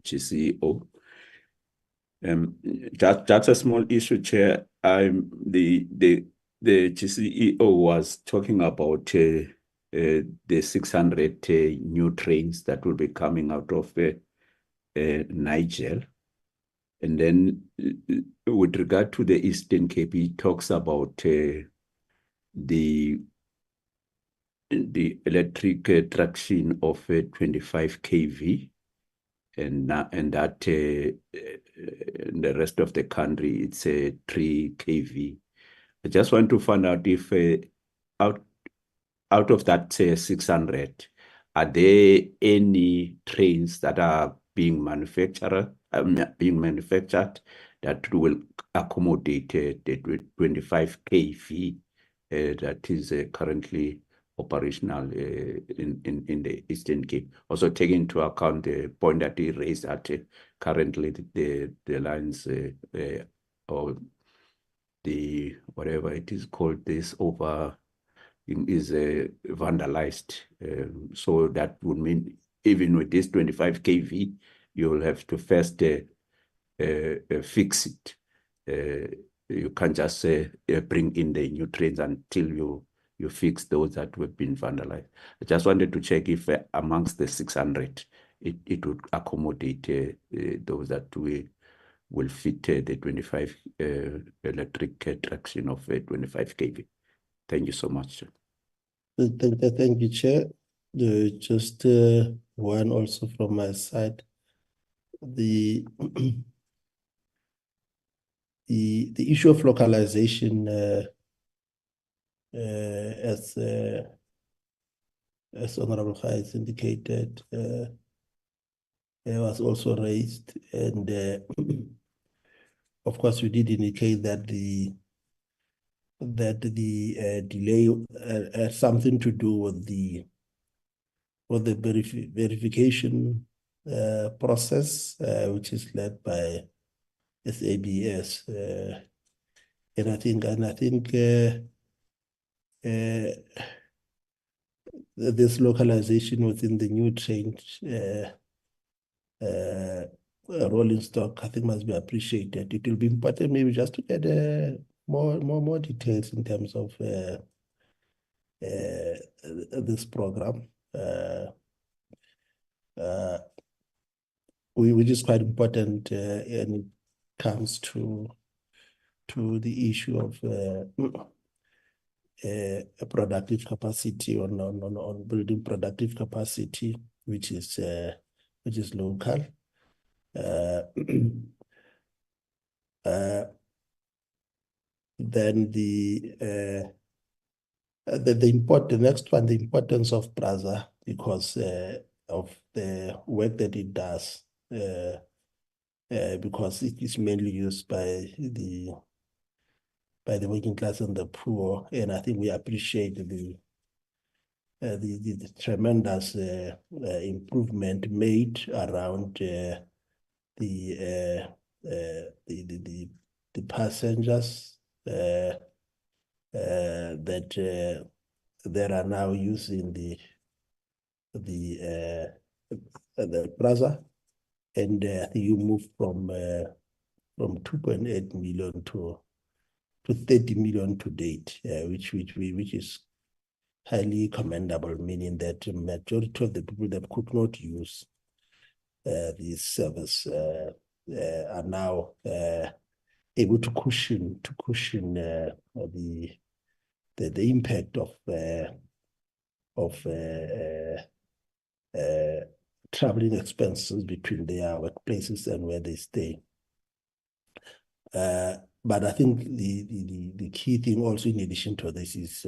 Speaker 10: GCEO. Just a small issue, Chair. The GCEO was talking about the 600 new trains that will be coming out of Niger. And then with regard to the Eastern Cape, he talks about the electric traction of 25 kV, and that in the rest of the country it's 3 kV. I just want to find out if out of that 600, are there any trains that are being manufactured that will accommodate the 25 kV that is currently operational in the Eastern Cape. Also taking into account the point that he raised that currently the lines or the whatever it is called, this over is vandalized. So that would mean even with this 25 kV, you will have to first fix it. You can't just bring in the new trains until you fix those that have been vandalized. I just wanted to check if amongst the 600, it would accommodate those that will fit the 25 electric traction of 25 kV. Thank you so much.
Speaker 2: Thank you, Chair. Just one also from my side. The the issue of localization, as Honorable Khai has indicated, was also raised, and of course we did indicate that the delay had something to do with the verification process, which is led by SABS, and I think this localization within the new train rolling stock, I think, must be appreciated. It will be important maybe just to get more details in terms of this program, which is quite important, and it comes to the issue of productive capacity on building productive capacity, which is local. Then the next one, the importance of PRASA, because of the work that it does, because it is mainly used by the working class and the poor, and I think we appreciate the tremendous improvement made around the passengers that are now using the PRASA, and you move from 2.8 million to 30 million to date, which is highly commendable, meaning that the majority of the people that could not use this service are now able to cushion the impact of traveling expenses between their workplaces and where they stay. But I think the key thing also, in addition to this, is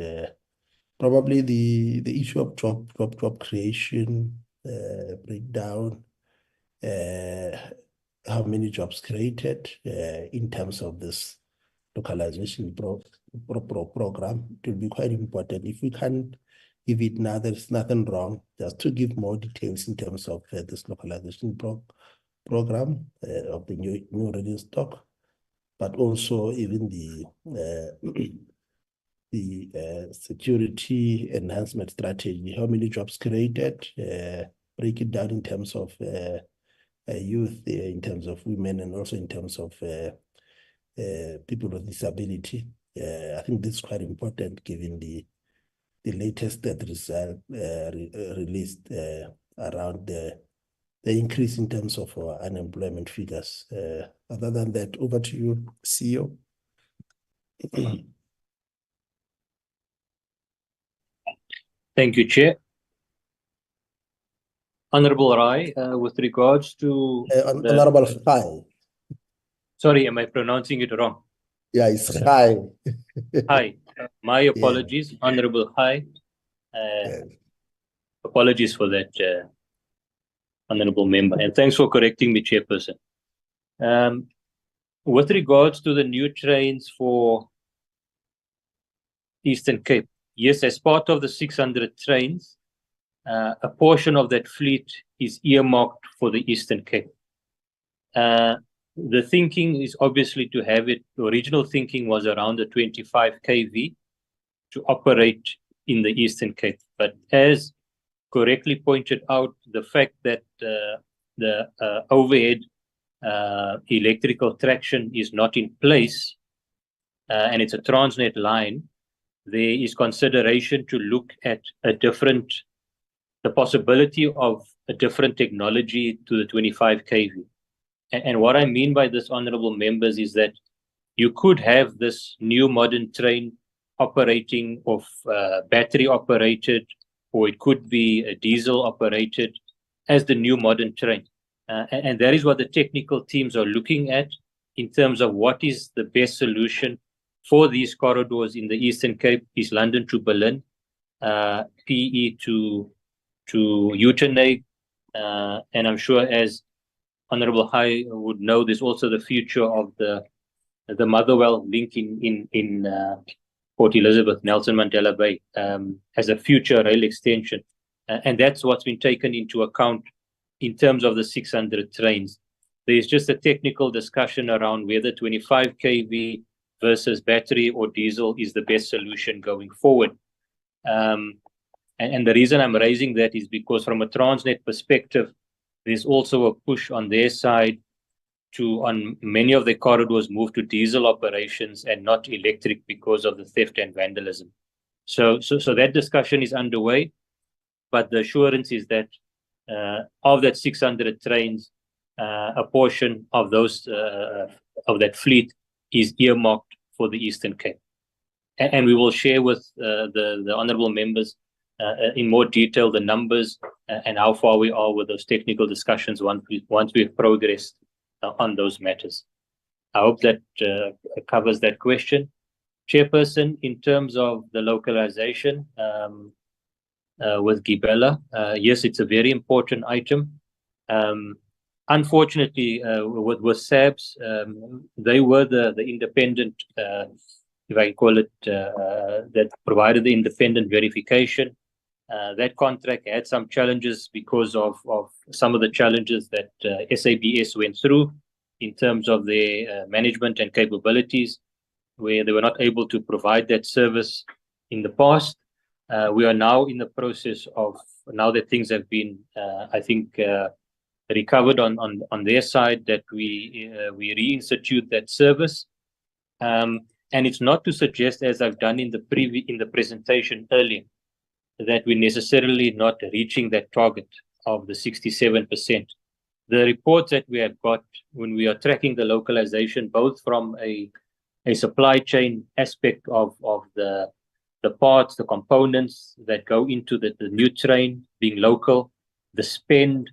Speaker 2: probably the issue of job creation, breakdown, how many jobs created in terms of this localization program. It will be quite important. If we can give it now, there's nothing wrong, just to give more details in terms of this localization program of the new rolling stock, but also even the security enhancement strategy, how many jobs created, break it down in terms of youth, in terms of women, and also in terms of people with disability. I think this is quite important given the latest result released around the increase in terms of our unemployment figures. Other than that, over to you, CEO.
Speaker 11: Thank you, Chair. Honorable Rai, with regards to
Speaker 2: Honorable Khai.
Speaker 11: Sorry, am I pronouncing it wrong?
Speaker 2: Yeah, it's Khai.
Speaker 11: Hi, my apologies, Honorable Khai. Apologies for that, Honorable Member, and thanks for correcting me, Chairperson. With regards to the new trains for Eastern Cape, yes, as part of the 600 trains, a portion of that fleet is earmarked for the Eastern Cape. The thinking is obviously to have it, the original thinking was around the 25 kV to operate in the Eastern Cape. But as correctly pointed out, the fact that the overhead electrical traction is not in place, and it's a Transnet line, there is consideration to look at the possibility of a different technology to the 25 kV. And what I mean by this, honorable members, is that you could have this new modern train operating of battery operated, or it could be a diesel operated as the new modern train. And that is what the technical teams are looking at in terms of what is the best solution for these corridors in the Eastern Cape, East London to Berlin, PE to Uitenhage, and I'm sure as Honorable High would know, there's also the future of the Motherwell link in Port Elizabeth, Nelson Mandela Bay, as a future rail extension. And that's what's been taken into account in terms of the 600 trains. There's just a technical discussion around whether 25 kV versus battery or diesel is the best solution going forward. And the reason I'm raising that is because from a Transnet perspective, there's also a push on their side to, on many of the corridors, move to diesel operations and not electric because of the theft and vandalism. So that discussion is underway, but the assurance is that of that 600 trains, a portion of those of that fleet is earmarked for the Eastern Cape, and we will share with the honourable members in more detail the numbers and how far we are with those technical discussions once we've progressed on those matters. I hope that covers that question. Chairperson, in terms of the localization with Gibela, yes, it's a very important item. Unfortunately, with SABS, they were the independent, if I call it, that provided the independent verification. That contract had some challenges because of some of the challenges that SABS went through in terms of their management and capabilities, where they were not able to provide that service in the past. We are now in the process of, now that things have been, I think, recovered on their side, that we reinstitute that service. And it's not to suggest, as I've done in the presentation earlier, that we're necessarily not reaching that target of the 67%. The reports that we have got when we are tracking the localization, both from a supply chain aspect of the parts, the components that go into the new train being local, the spend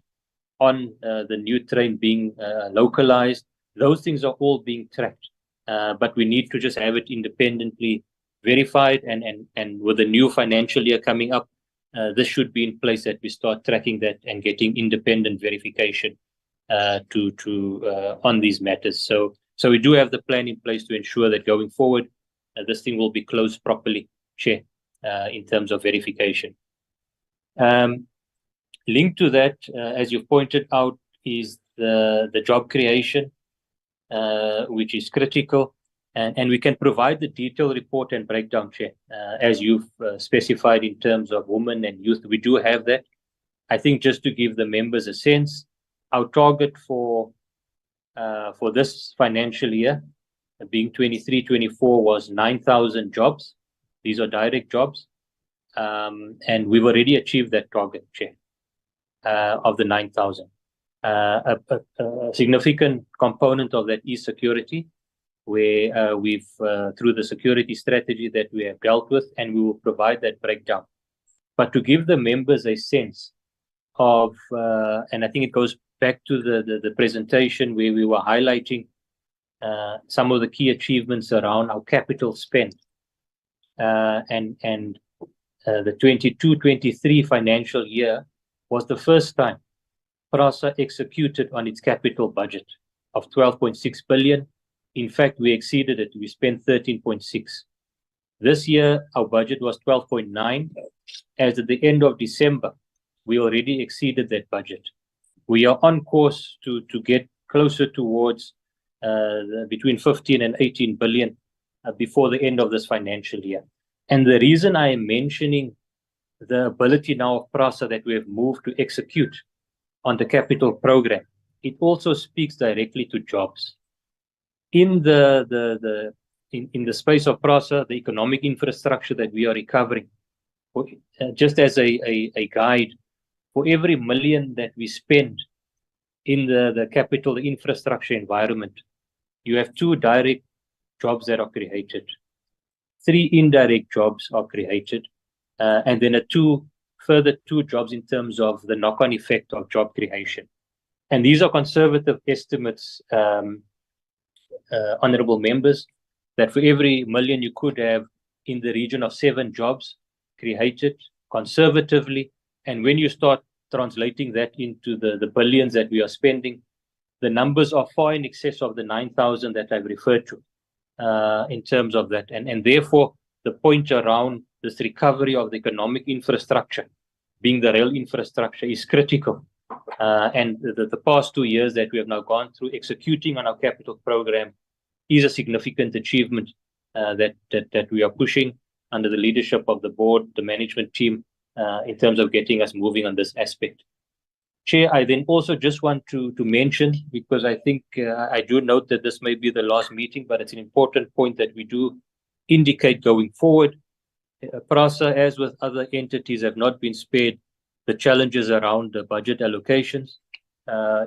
Speaker 11: on the new train being localized, those things are all being tracked. But we need to just have it independently verified, and with the new financial year coming up, this should be in place that we start tracking that and getting independent verification on these matters. So we do have the plan in place to ensure that going forward, this thing will be closed properly, Chair, in terms of verification. Linked to that, as you've pointed out, is the job creation, which is critical. And we can provide the detailed report and breakdown, Chair, as you've specified in terms of women and youth. We do have that. I think just to give the members a sense, Our target for this financial year, being 23-24, was 9,000 jobs. These are direct jobs. And we've already achieved that target, Chair, of the 9,000. A significant component of that is security, where we've, through the security strategy that we have dealt with, and we will provide that breakdown. But to give the members a sense of, and I think it goes back to the presentation where we were highlighting some of the key achievements around our capital spend. And the 22-23 financial year was the first time PRASA executed on its capital budget of 12.6 billion. In fact, we exceeded it. We spent 13.6. This year, our budget was 12.9. As at the end of December, we already exceeded that budget. We are on course to get closer towards between 15 and 18 billion before the end of this financial year. And the reason I am mentioning the ability now of PRASA that we have moved to execute on the capital program, it also speaks directly to jobs. In the space of PRASA, the economic infrastructure that we are recovering, just as a guide, for every million that we spend in the capital, the infrastructure environment, you have 2 direct jobs that are created, 3 indirect jobs are created, and then further 2 jobs in terms of the knock-on effect of job creation. And these are conservative estimates, honorable members, that for every million you could have in the region of 7 jobs created conservatively. And when you start translating that into the billions that we are spending, the numbers are far in excess of the 9,000 that I've referred to in terms of that. And therefore, the point around this recovery of the economic infrastructure, being the rail infrastructure, is critical. And the past 2 years that we have now gone through executing on our capital program is a significant achievement that we are pushing under the leadership of the board, the management team, in terms of getting us moving on this aspect. Chair, I then also just want to mention, because I think I do note that this may be the last meeting, but it's an important point that we do indicate going forward. PRASA, as with other entities, have not been spared the challenges around the budget allocations.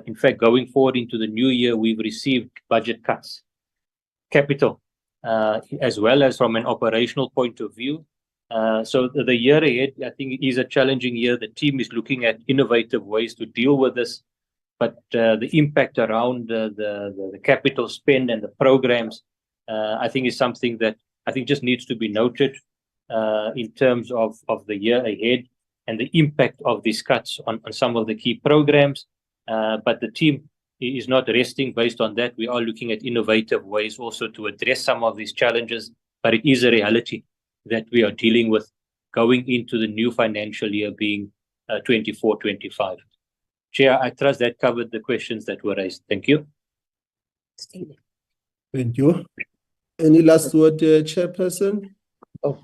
Speaker 11: In fact, going forward into the new year, we've received budget cuts, capital, as well as from an operational point of view. So the year ahead, I think, is a challenging year. The team is looking at innovative ways to deal with this, but the impact around the capital spend and the programs, I think, is something that I think just needs to be noted in terms of the year ahead and the impact of these cuts on some of the key programs. But the team is not resting based on that. We are looking at innovative ways also to address some of these challenges, but it is a reality that we are dealing with going into the new financial year, being 24-25. Chair, I trust that covered the questions that were raised. Thank you.
Speaker 2: Thank you. Any last word, Chairperson? Oh.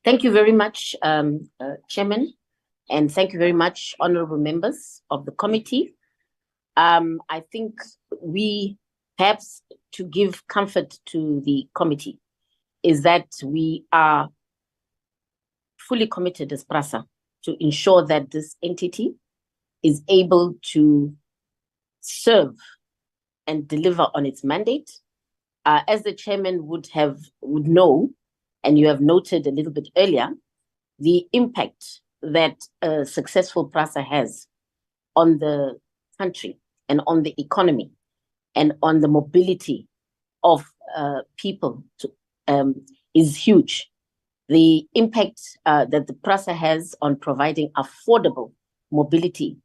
Speaker 9: Thank you very much, Chairman, and thank you very much, honorable members of the committee. I think we perhaps to give comfort to the committee is that we are fully committed as PRASA to ensure that this entity is able to serve and deliver on its mandate. As the chairman would know, and you have noted a little bit earlier, the impact that a successful PRASA has on the country and on the economy and on the mobility of people is huge. The impact that the PRASA has on providing affordable mobility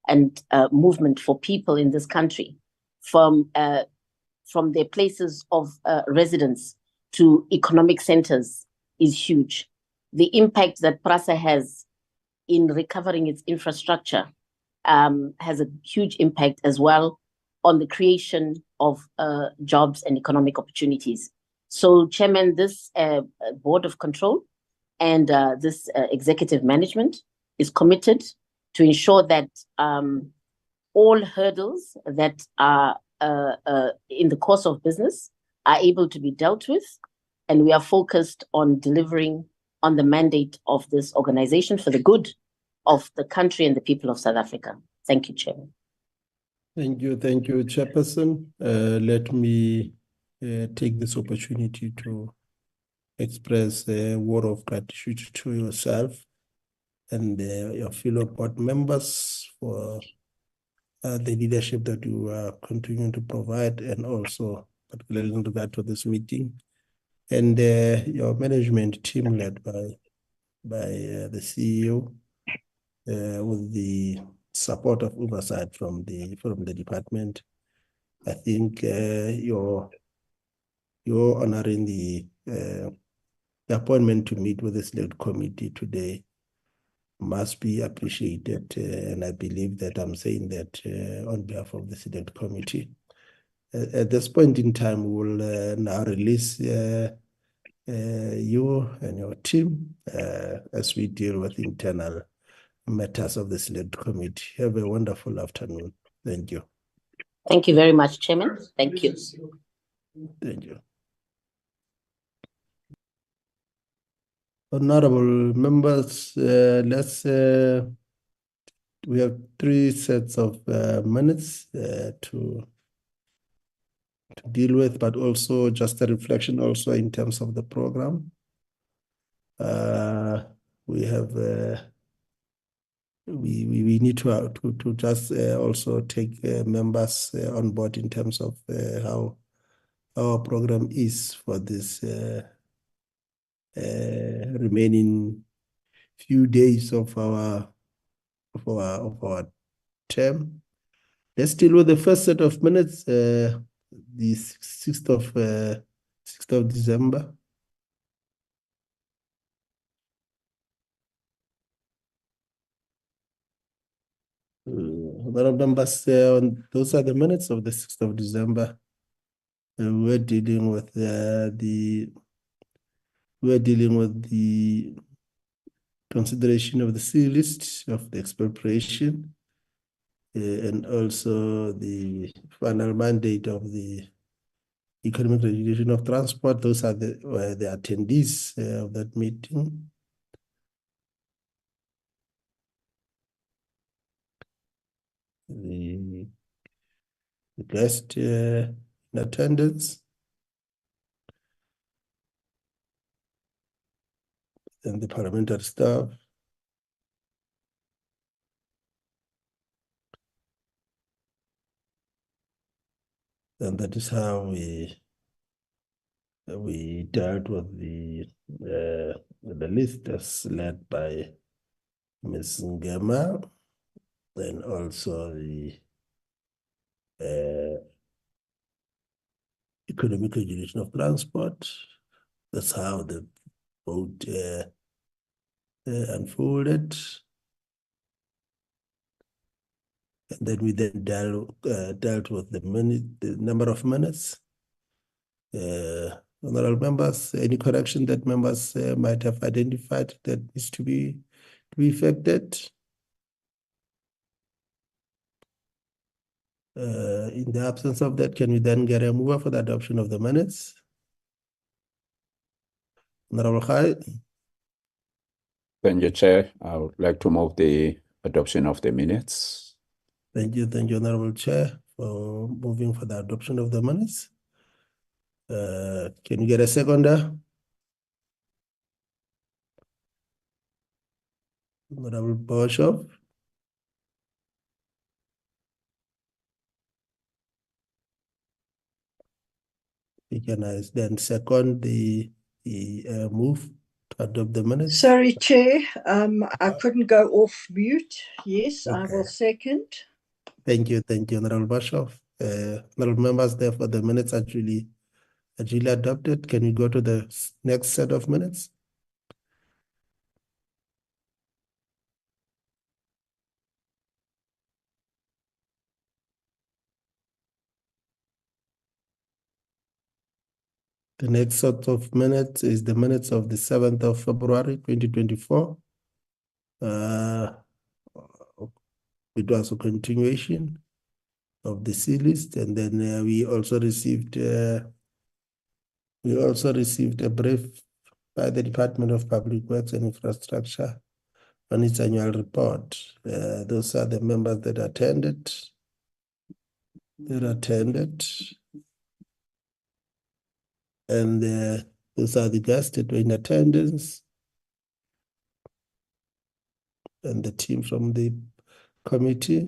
Speaker 9: and movement for people in this country from their places of residence to economic centers is huge. The impact that PRASA has in recovering its infrastructure has a huge impact as well on the creation of jobs and economic opportunities. So, Chairman, this Board of Control and this executive management is committed to ensure that all hurdles that are in the course of business are able to be dealt with, and we are focused on delivering on the mandate of this organization for the good of the country and the people of South Africa. Thank you, Chairman.
Speaker 2: Thank you, Chairperson. Let me take this opportunity to express a word of gratitude to yourself and your fellow board members for the leadership that you are continuing to provide, and also particularly in regard to this meeting, and your management team led by the CEO with the support of oversight from the department. I think you're honoring the appointment to meet with the select committee today must be appreciated, and I believe that I'm saying that on behalf of the select committee. At this point in time, we will now release you and your team as we deal with internal matters of the select committee. Have a wonderful afternoon. Thank you.
Speaker 9: Thank you very much, Chairman. Thank you.
Speaker 2: Thank you. Honorable members, we have 3 sets of minutes to deal with, but also just a reflection also in terms of the program. We have we need to just also take members on board in terms of how our program is for this remaining few days of our term. Let's deal with the first set of minutes, the 6th of December. A lot of numbers those are the minutes of the 6th of December. We're dealing with the consideration of the C list of the expropriation and also the final mandate of the economic regulation of transport. Those are the attendees of that meeting. The guest in attendance, and the parliamentary staff. And that is how we dealt with the list as led by Ms. Ngema, and also the economic regulation of transport. That's how the vote unfolded. And then we dealt with the number of minutes. Honorable members, any correction that members might have identified that needs to be effected? In the absence of that, can we then get a mover for the adoption of the minutes? Honorable Khai.
Speaker 10: Thank you, Chair. I would like to move the adoption of the minutes.
Speaker 2: Thank you, Honorable Chair, for moving for the adoption of the minutes. Can you get a seconder? Honorable Bishop. You can then second the move to adopt the minutes.
Speaker 13: Sorry, Chair, I couldn't go off mute. Yes, okay. I will second.
Speaker 2: Thank you, Honorable Bishop. Honorable members, therefore, the minutes are duly adopted. Can we go to the next set of minutes? The next set of minutes is the minutes of the 7th of February, 2024. It was a continuation of the C list, and then we also received a brief by the Department of Public Works and Infrastructure on its annual report. Those are the members that attended. And those are the guests that were in attendance, and the team from the committee.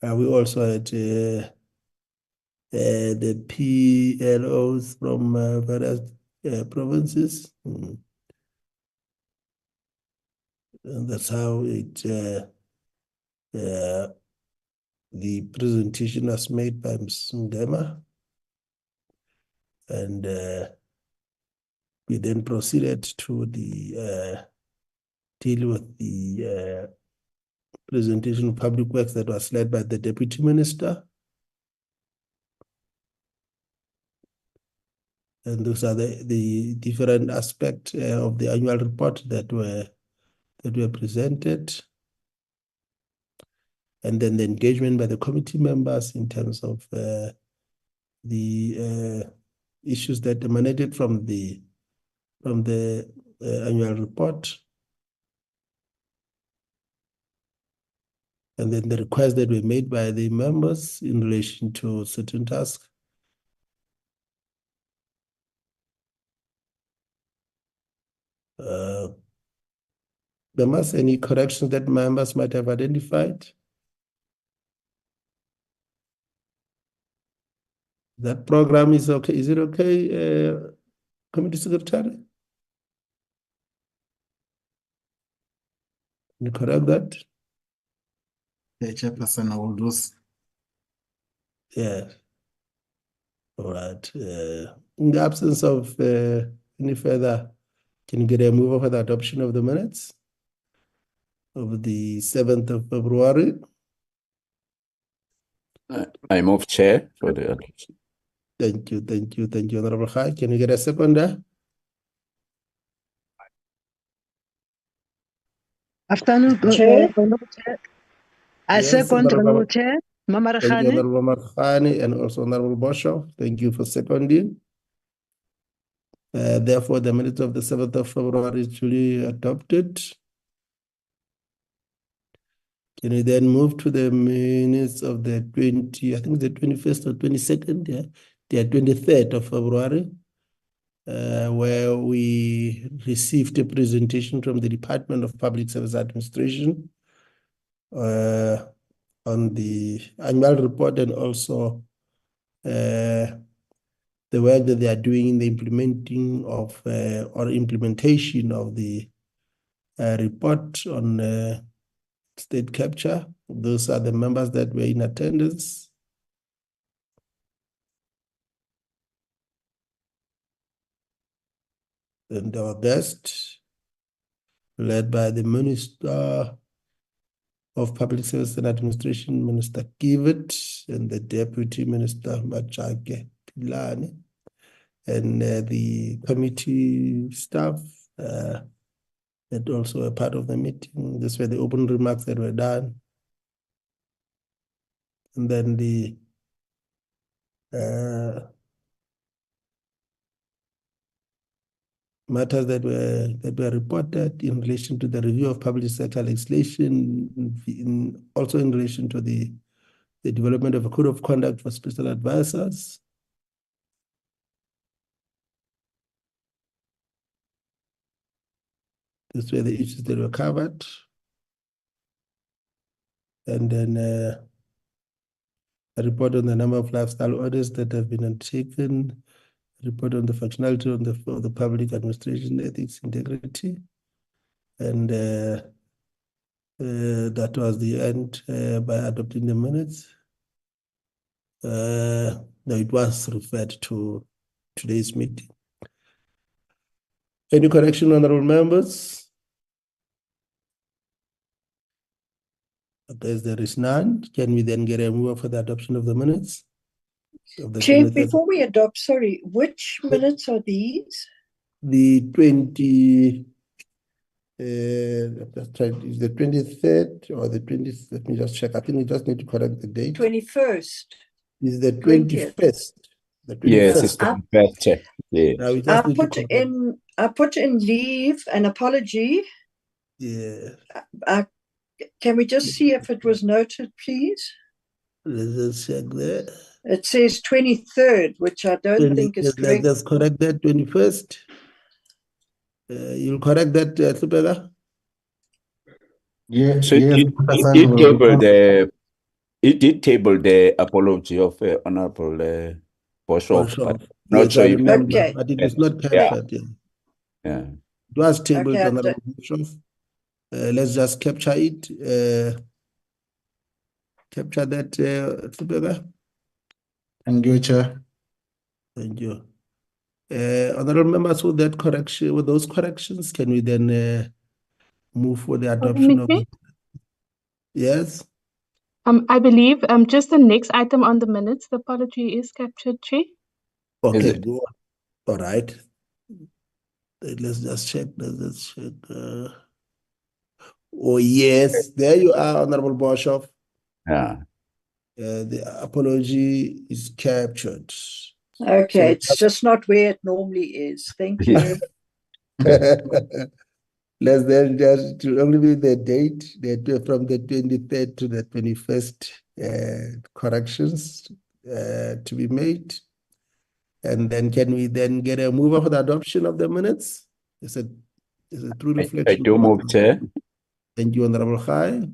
Speaker 2: We also had the PLOs from various provinces. And that's how the presentation was made by Ms. Ngema. And we then proceeded to deal with the presentation of public works that was led by the Deputy Minister. And those are the different aspects of the annual report that were presented. And then the engagement by the committee members in terms of the issues that emanated from the annual report. And then the requests that were made by the members in relation to certain tasks. Members, any corrections that members might have identified? That program is okay. Is it okay, Committee Secretary? Can you correct that?
Speaker 1: The chairperson, I will do.
Speaker 2: Yeah. All right. In the absence of any further, can you get a move for the adoption of the minutes of the 7th of February?
Speaker 10: I move, Chair, for the adoption.
Speaker 2: Thank you, Honorable Khai. Can you get a second there?
Speaker 14: Afternoon,
Speaker 13: Chair.
Speaker 14: Honorable Chair. I
Speaker 2: Yes,
Speaker 14: second,
Speaker 2: Honorable-
Speaker 14: Honorable Chair. Mama
Speaker 2: Thank you,
Speaker 14: Rakhane.
Speaker 2: Honorable Markhani, and also Honorable Bosho. Thank you for seconding. Therefore, the minutes of the 7th of February is duly adopted. Can we then move to the minutes of the 21st or 22nd, yeah? The 23rd of February, where we received a presentation from the Department of Public Service Administration on the annual report, and also the work that they are doing in the implementation of the report on state capture. Those are the members that were in attendance. And our guest, led by the Minister of Public Service and Administration, Minister Kivet, and the Deputy Minister Machake Pilani, and the committee staff that also a part of the meeting. These were the open remarks that were done. And then the matters that were reported in relation to the review of public sector legislation, also in relation to the development of a code of conduct for special advisors. These were the issues that were covered. And then a report on the number of lifestyle audits that have been undertaken, a report on the functionality of the public administration ethics integrity. And that was the end by adopting the minutes. No, it was referred to today's meeting. Any correction, honorable members? Okay, there is none. Can we then get a move for the adoption of the minutes? of the
Speaker 13: Chair,
Speaker 2: 23rd.
Speaker 13: before we adopt, sorry, which minutes are these?
Speaker 2: The 20, let's try, is the 23rd or the 20th? Let me just check. I think we just need to correct the date.
Speaker 13: 21st.
Speaker 2: Is the
Speaker 13: 20th.
Speaker 2: 21st? The 21st.
Speaker 10: Yes, it's the best. Yeah.
Speaker 2: Now we
Speaker 13: I
Speaker 2: just need to
Speaker 13: put
Speaker 2: correct.
Speaker 13: I put in leave an apology.
Speaker 2: Yeah.
Speaker 13: Can we just see if it was noted, please?
Speaker 2: Let's just check there.
Speaker 13: It says 23rd, which I don't think is correct.
Speaker 2: Let's correct that 21st. You'll correct that, Subeda?
Speaker 1: Yeah,
Speaker 10: So
Speaker 1: yes,
Speaker 10: it
Speaker 1: Chairperson will report.
Speaker 10: it did table the apology of Honorable Boshoff, but not
Speaker 2: Yes,
Speaker 10: sure
Speaker 2: I
Speaker 10: if
Speaker 2: remember,
Speaker 13: Okay.
Speaker 2: but it is not
Speaker 10: yeah.
Speaker 2: captured. Yeah.
Speaker 10: Yeah.
Speaker 2: It was tabled,
Speaker 13: Okay,
Speaker 2: Honorable Boshoff. Let's just capture it. Capture that, Subeda.
Speaker 1: Thank you, Chair.
Speaker 2: Thank you. Honorable members, with that correction, with those corrections, can we then move for the adoption of the? Yes.
Speaker 15: I believe just the next item on the minutes, the apology is captured, Chair.
Speaker 2: Okay,
Speaker 10: it?
Speaker 2: good. All right. Let's just check. Let's just check. Oh, yes. There you are, Honorable Boshoff.
Speaker 10: Yeah.
Speaker 2: The apology is captured.
Speaker 13: Okay, it's just not where it normally is. Thank you.
Speaker 2: Let's then just to only be the date that from the 23rd to the 21st corrections to be made. And then can we then get a mover for the adoption of the minutes? Is it true reflection?
Speaker 10: I do move, Chair.
Speaker 2: Thank you, Honorable Khai.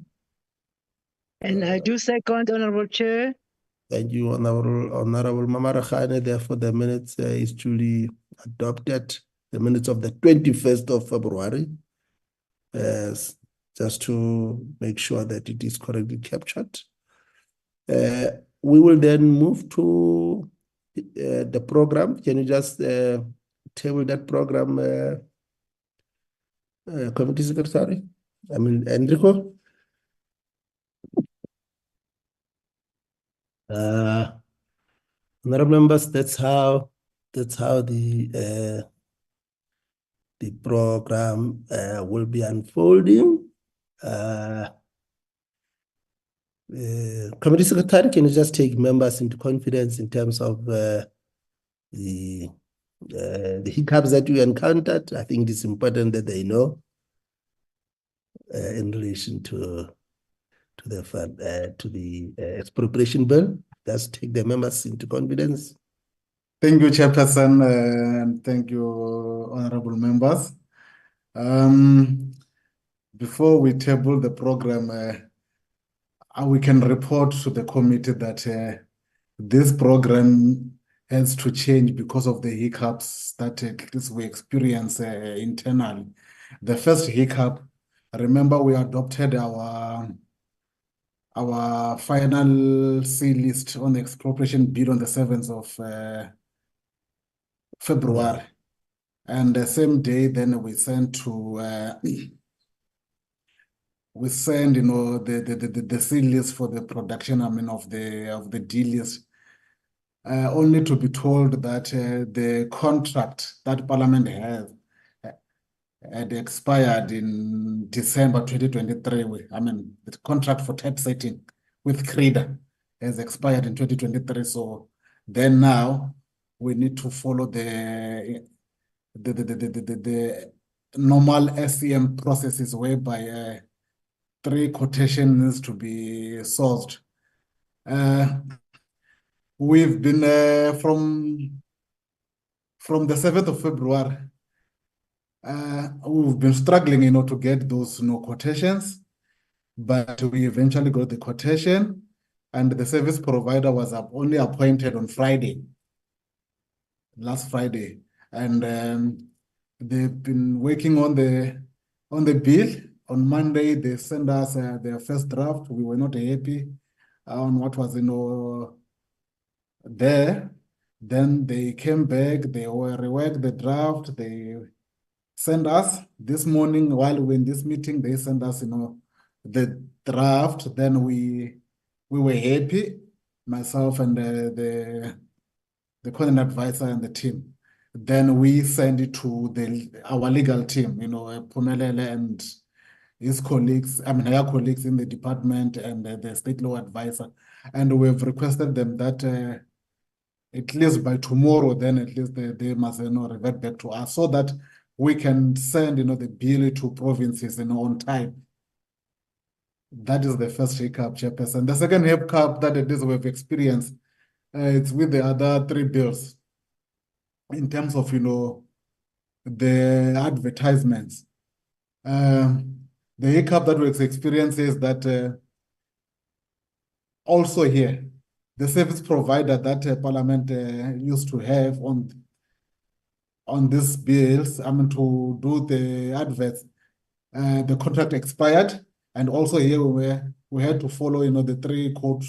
Speaker 14: And I do second, Honorable Chair.
Speaker 2: Thank you, Honorable Mamara Khane. Therefore, the minutes is truly adopted. The minutes of the 21st of February. Just to make sure that it is correctly captured. We will then move to the program. Can you just table that program, Committee Secretary? I mean, Enrico? Honorable members, that's how the program will be unfolding. Committee Secretary, can you just take members into confidence in terms of the hiccups that you encountered? I think it is important that they know in relation to the expropriation bill. Just take the members into confidence.
Speaker 1: Thank you, Chairperson, and thank you, honorable members. Before we table the program, we can report to the committee that this program has to change because of the hiccups that at least we experience internally. The first hiccup, remember we adopted our final C list on the expropriation bill on the 7th of February. And the same day, then we sent to we send, the C list for the production, of the D list, only to be told that the contract that Parliament has had expired in December 2023. The contract for typesetting with CREDA has expired in 2023. So then now we need to follow the normal SCM processes whereby 3 quotations needs to be sourced. We've been from the 7th of February. We've been struggling, to get those quotations, but we eventually got the quotation, and the service provider was only appointed on Friday, last Friday, and they've been working on the bill. On Monday, they sent us their first draft. We were not happy on what was there. Then they came back. They reworked the draft. They sent us this morning while we were in this meeting. They sent us, the draft. Then we were happy. myself and the coordinating advisor and the team. Then we send it to our legal team, Pumelele and his colleagues, her colleagues in the department and the state law advisor. And we've requested them that at least by tomorrow, then at least they must revert back to us so that we can send the bill to provinces on time. That is the first hiccup, Chairperson. The second hiccup that it is we've experienced, it's with the other three bills in terms of the advertisements. The hiccup that we've experienced is that also here, the service provider that Parliament used to have on these bills, to do the adverts, the contract expired, and also here we had to follow the three court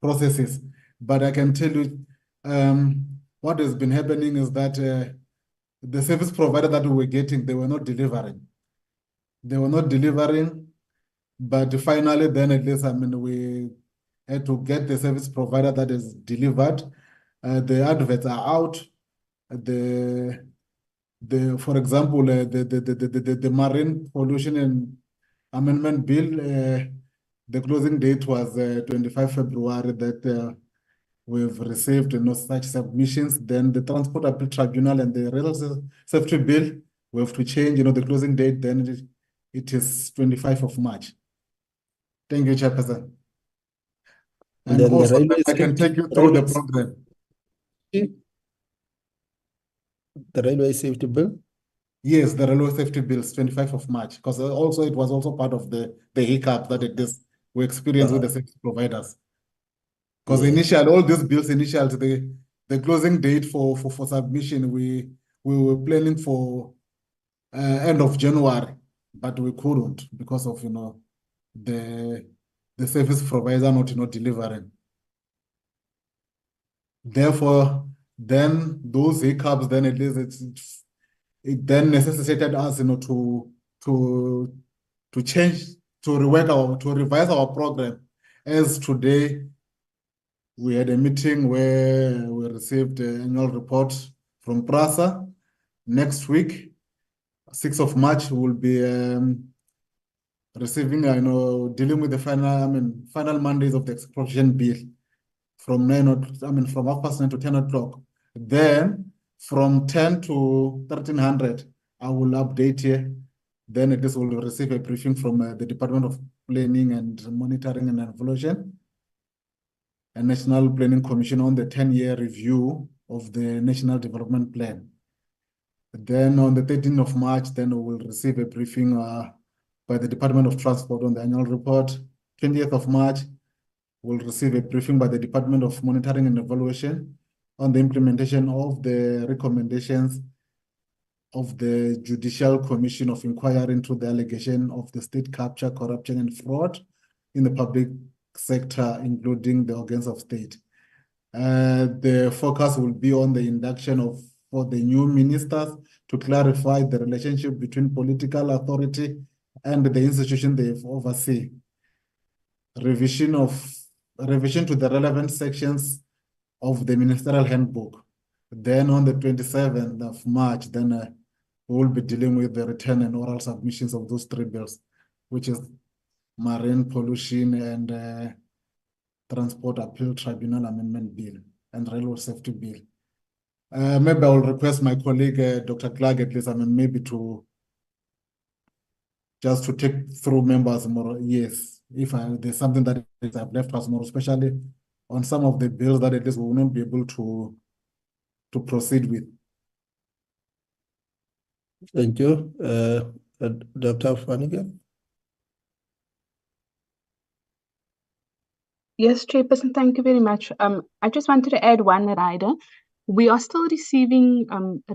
Speaker 1: processes. But I can tell you what has been happening is that the service provider that we were getting, they were not delivering. They were not delivering, but finally then at least we had to get the service provider that is delivered. The adverts are out. For example, the marine pollution and amendment bill, the closing date was 25 February that we've received such submissions. Then the Transport Appeal Tribunal and the Rail Safety Bill, we have to change the closing date, then it is 25 of March. Thank you, Chairperson. And
Speaker 2: then
Speaker 1: also, I can take you through the program.
Speaker 2: The railway safety bill?
Speaker 1: Yes, the railway safety bill is 25 of March, because also it was also part of the hiccup that we experienced with the service providers. Because initially, all these bills initially, the closing date for submission, we were planning for end of January, but we couldn't because of the service provider not delivering. Therefore, then those hiccups, then at least it then necessitated us to change, to revise our program. As today we had a meeting where we received an annual report from PRASA. Next week, 6th of March, we'll be receiving, dealing with the final Mondays of the expropriation bill from 9, from 9:30 to 10 o'clock. Then from 10 to 1300, I will update here. Then this will receive a briefing from the Department of Planning and Monitoring and Evaluation and National Planning Commission on the 10-year review of the National Development Plan. Then on the 13th of March, then we will receive a briefing by the Department of Transport on the annual report. 20th of March, we'll receive a briefing by the Department of Monitoring and Evaluation on the implementation of the recommendations of the Judicial Commission of Inquiry into the allegation of the state capture, corruption, and fraud in the public sector, including the organs of state. The focus will be on the induction for the new ministers to clarify the relationship between political authority and the institution they oversee. Revision to the relevant sections of the ministerial handbook. Then on the 27th of March, then we will be dealing with the return and oral submissions of those three bills, which is Marine Pollution and Transport Appeal Tribunal Amendment Bill and Railway Safety Bill. Maybe I will request my colleague, Dr. Clark, at least, maybe just to take through members more. Yes, if there's something that I've left us more, especially on some of the bills that at least we will not be able to proceed with.
Speaker 2: Thank you. Dr. Fanigan?
Speaker 15: Yes, Chairperson, thank you very much. I just wanted to add one rider. We are still receiving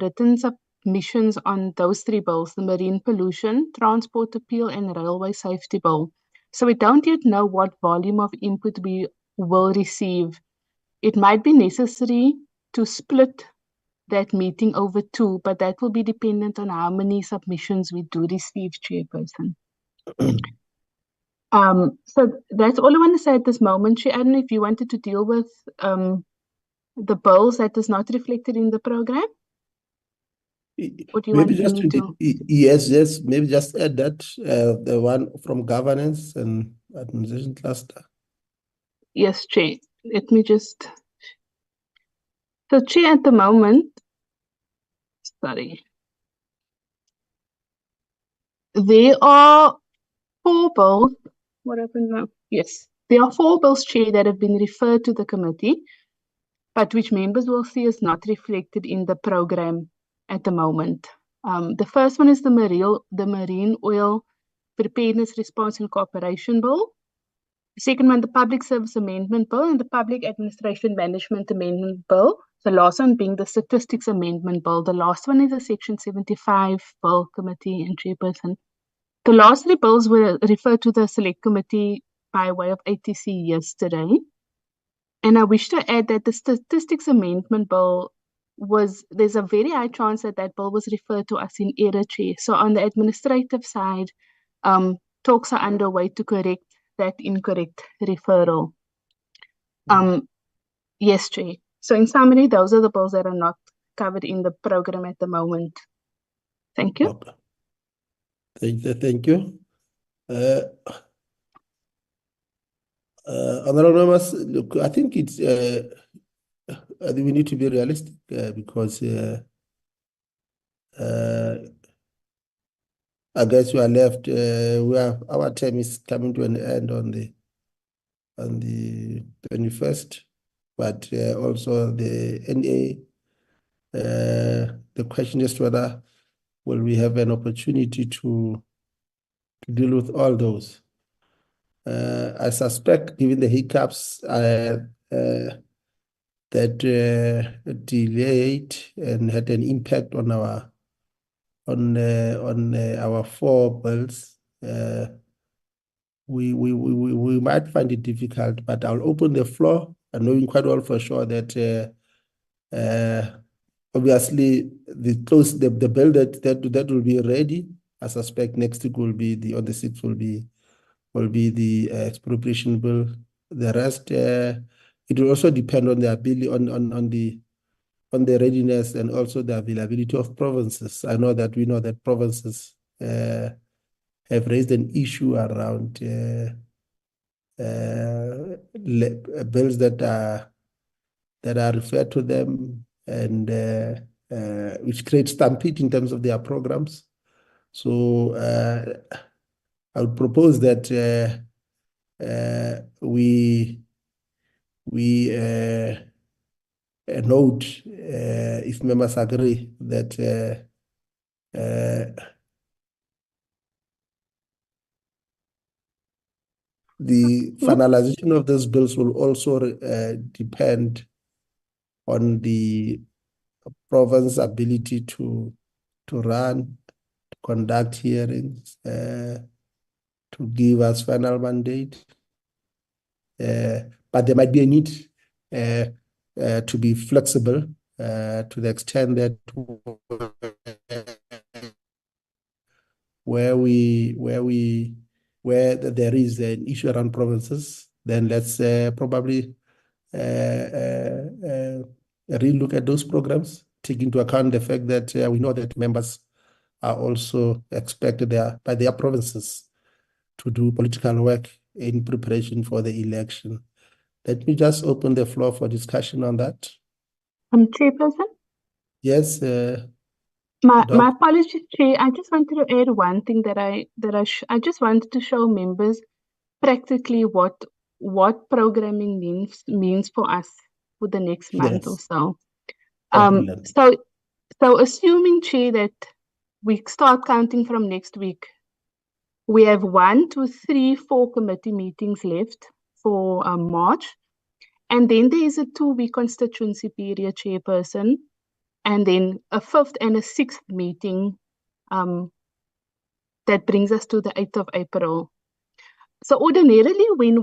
Speaker 15: written submissions on those three bills, the Marine Pollution, Transport Appeal, and Railway Safety Bill. So we don't yet know what volume of input we will receive. It might be necessary to split that meeting over two, but that will be dependent on how many submissions we do receive, Chairperson. So that's all I want to say at this moment. Chair, I don't know if you wanted to deal with the bills that is not reflected in the program. What do you
Speaker 2: Maybe
Speaker 15: want
Speaker 2: just
Speaker 15: me to?
Speaker 2: yes, maybe just add that the one from governance and administration cluster.
Speaker 15: Yes, Chair. Let me just. So, Chair, at the moment, sorry, there are 4 bills. What happened now? Yes, there are 4 bills, Chair, that have been referred to the committee, but which members will see is not reflected in the program at the moment. The first one is the marine oil preparedness, response and cooperation bill. The second one, the public service amendment bill, and the public administration management amendment bill. The last one being the statistics amendment bill. The last one is the section 75 bill, committee and chairperson. The last 3 bills were referred to the select committee by way of ATC yesterday. And I wish to add that the statistics amendment bill there's a very high chance that that bill was referred to us in error, Chair. So on the administrative side, talks are underway to correct that incorrect referral. Yes, Chair. So in summary, those are the bills that are not covered in the program at the moment. Thank you.
Speaker 2: Okay. Thank you. Honorable members, look, I think I think we need to be realistic because I guess we are left. Our term is coming to an end on the 21st, but also the NA. The question is whether will we have an opportunity to deal with all those. I suspect, given the hiccups that delayed and had an impact on our 4 bills, we might find it difficult. But I'll open the floor, and knowing quite well for sure that obviously the bill that will be ready. I suspect next week will be on the 6th will be the expropriation bill. The rest, it will also depend on the ability on the readiness and also the availability of provinces. We know that provinces have raised an issue around bills that are referred to them, and which creates stampede in terms of their programs. So I would propose that we note, if members agree, that the finalization of those bills will also depend on the province's ability to run, to conduct hearings, to give us final mandate. But there might be a need to be flexible to the extent that where there is an issue around provinces, then let's probably relook at those programs, take into account the fact that we know that members are also expected by their provinces to do political work in preparation for the election. Let me just open the floor for discussion on that.
Speaker 15: Chairperson?
Speaker 2: Yes.
Speaker 15: My apologies, Chair. I just wanted to add one thing that I just wanted to show members practically what programming means for us for the next month or so. So assuming, Chair, that we start counting from next week, we have 1, 2, 3, 4 committee meetings left for March, and then there is a 2-week constituency period, Chairperson, and then a 5th and a 6th meeting that brings us to the 8th of April. So ordinarily, when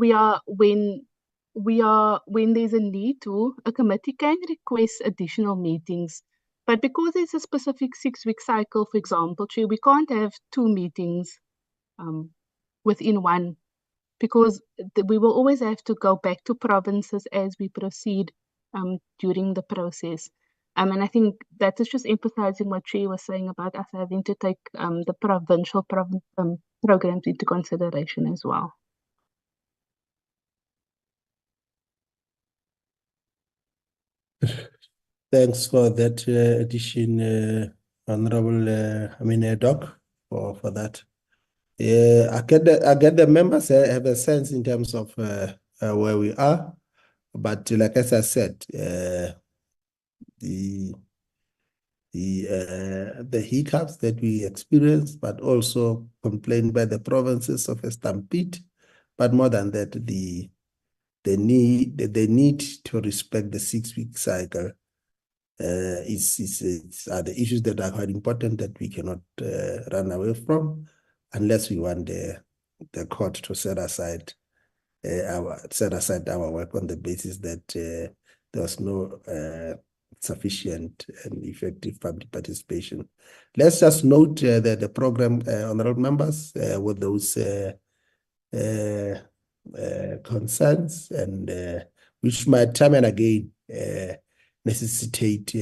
Speaker 15: there's a need to, a committee can request additional meetings. But because there's a specific 6-week cycle, for example, Chair, we can't have 2 meetings within one because we will always have to go back to provinces as we proceed during the process. And I think that is just emphasizing what she was saying about us having to take the provincial programs into consideration as well.
Speaker 2: Thanks for that addition, Honorable Doc, for that. I get the members have a sense in terms of where we are, but like as I said, the hiccups that we experienced, but also complained by the provinces of a stampede, but more than that, the need to respect the 6-week cycle are the issues that are quite important that we cannot run away from, unless we want the court to set aside our work on the basis that there was no sufficient and effective public participation. Let's just note that the program, honorable members, with those concerns, and which might time and again necessitate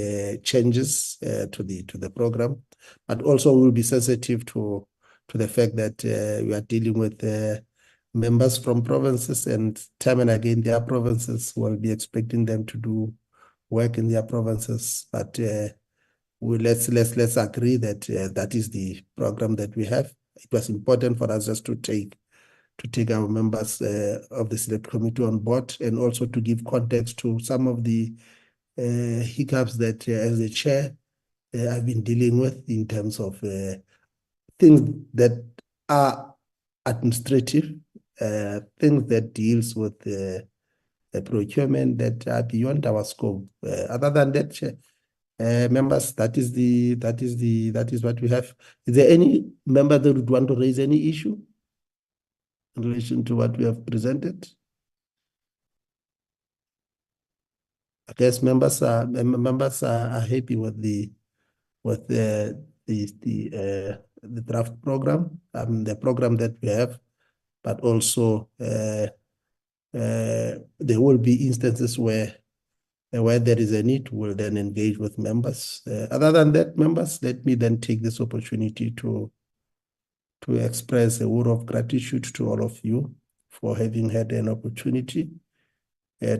Speaker 2: changes to the program, but also we'll be sensitive to the fact that we are dealing with members from provinces, and time and again their provinces will be expecting them to do work in their provinces. But let's agree that that is the program that we have. It was important for us just to take our members of the select committee on board, and also to give context to some of the hiccups that as a chair I've been dealing with in terms of things that are administrative, things that deals with procurement that are beyond our scope. Other than that, Chair, members, that is what we have. Is there any member that would want to raise any issue in relation to what we have presented? I guess members are happy with the draft program, the program that we have, but also there will be instances where there is a need, we'll then engage with members. Other than that, members, let me then take this opportunity to express a word of gratitude to all of you for having had an opportunity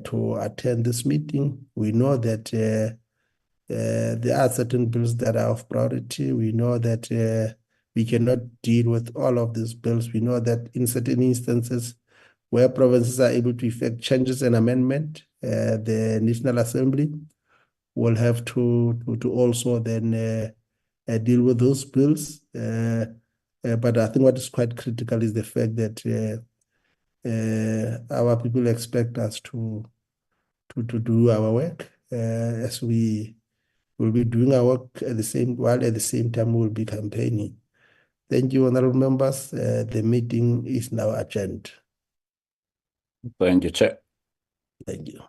Speaker 2: to attend this meeting. We know that there are certain bills that are of priority. We know that we cannot deal with all of these bills. We know that in certain instances where provinces are able to effect changes and amendment, the National Assembly will have to also then deal with those bills. But I think what is quite critical is the fact that our people expect us to do our work as we will be doing our work at the same time we'll be campaigning. Thank you, honorable members. The meeting is now adjourned.
Speaker 10: Thank you, Chair.
Speaker 2: Thank you.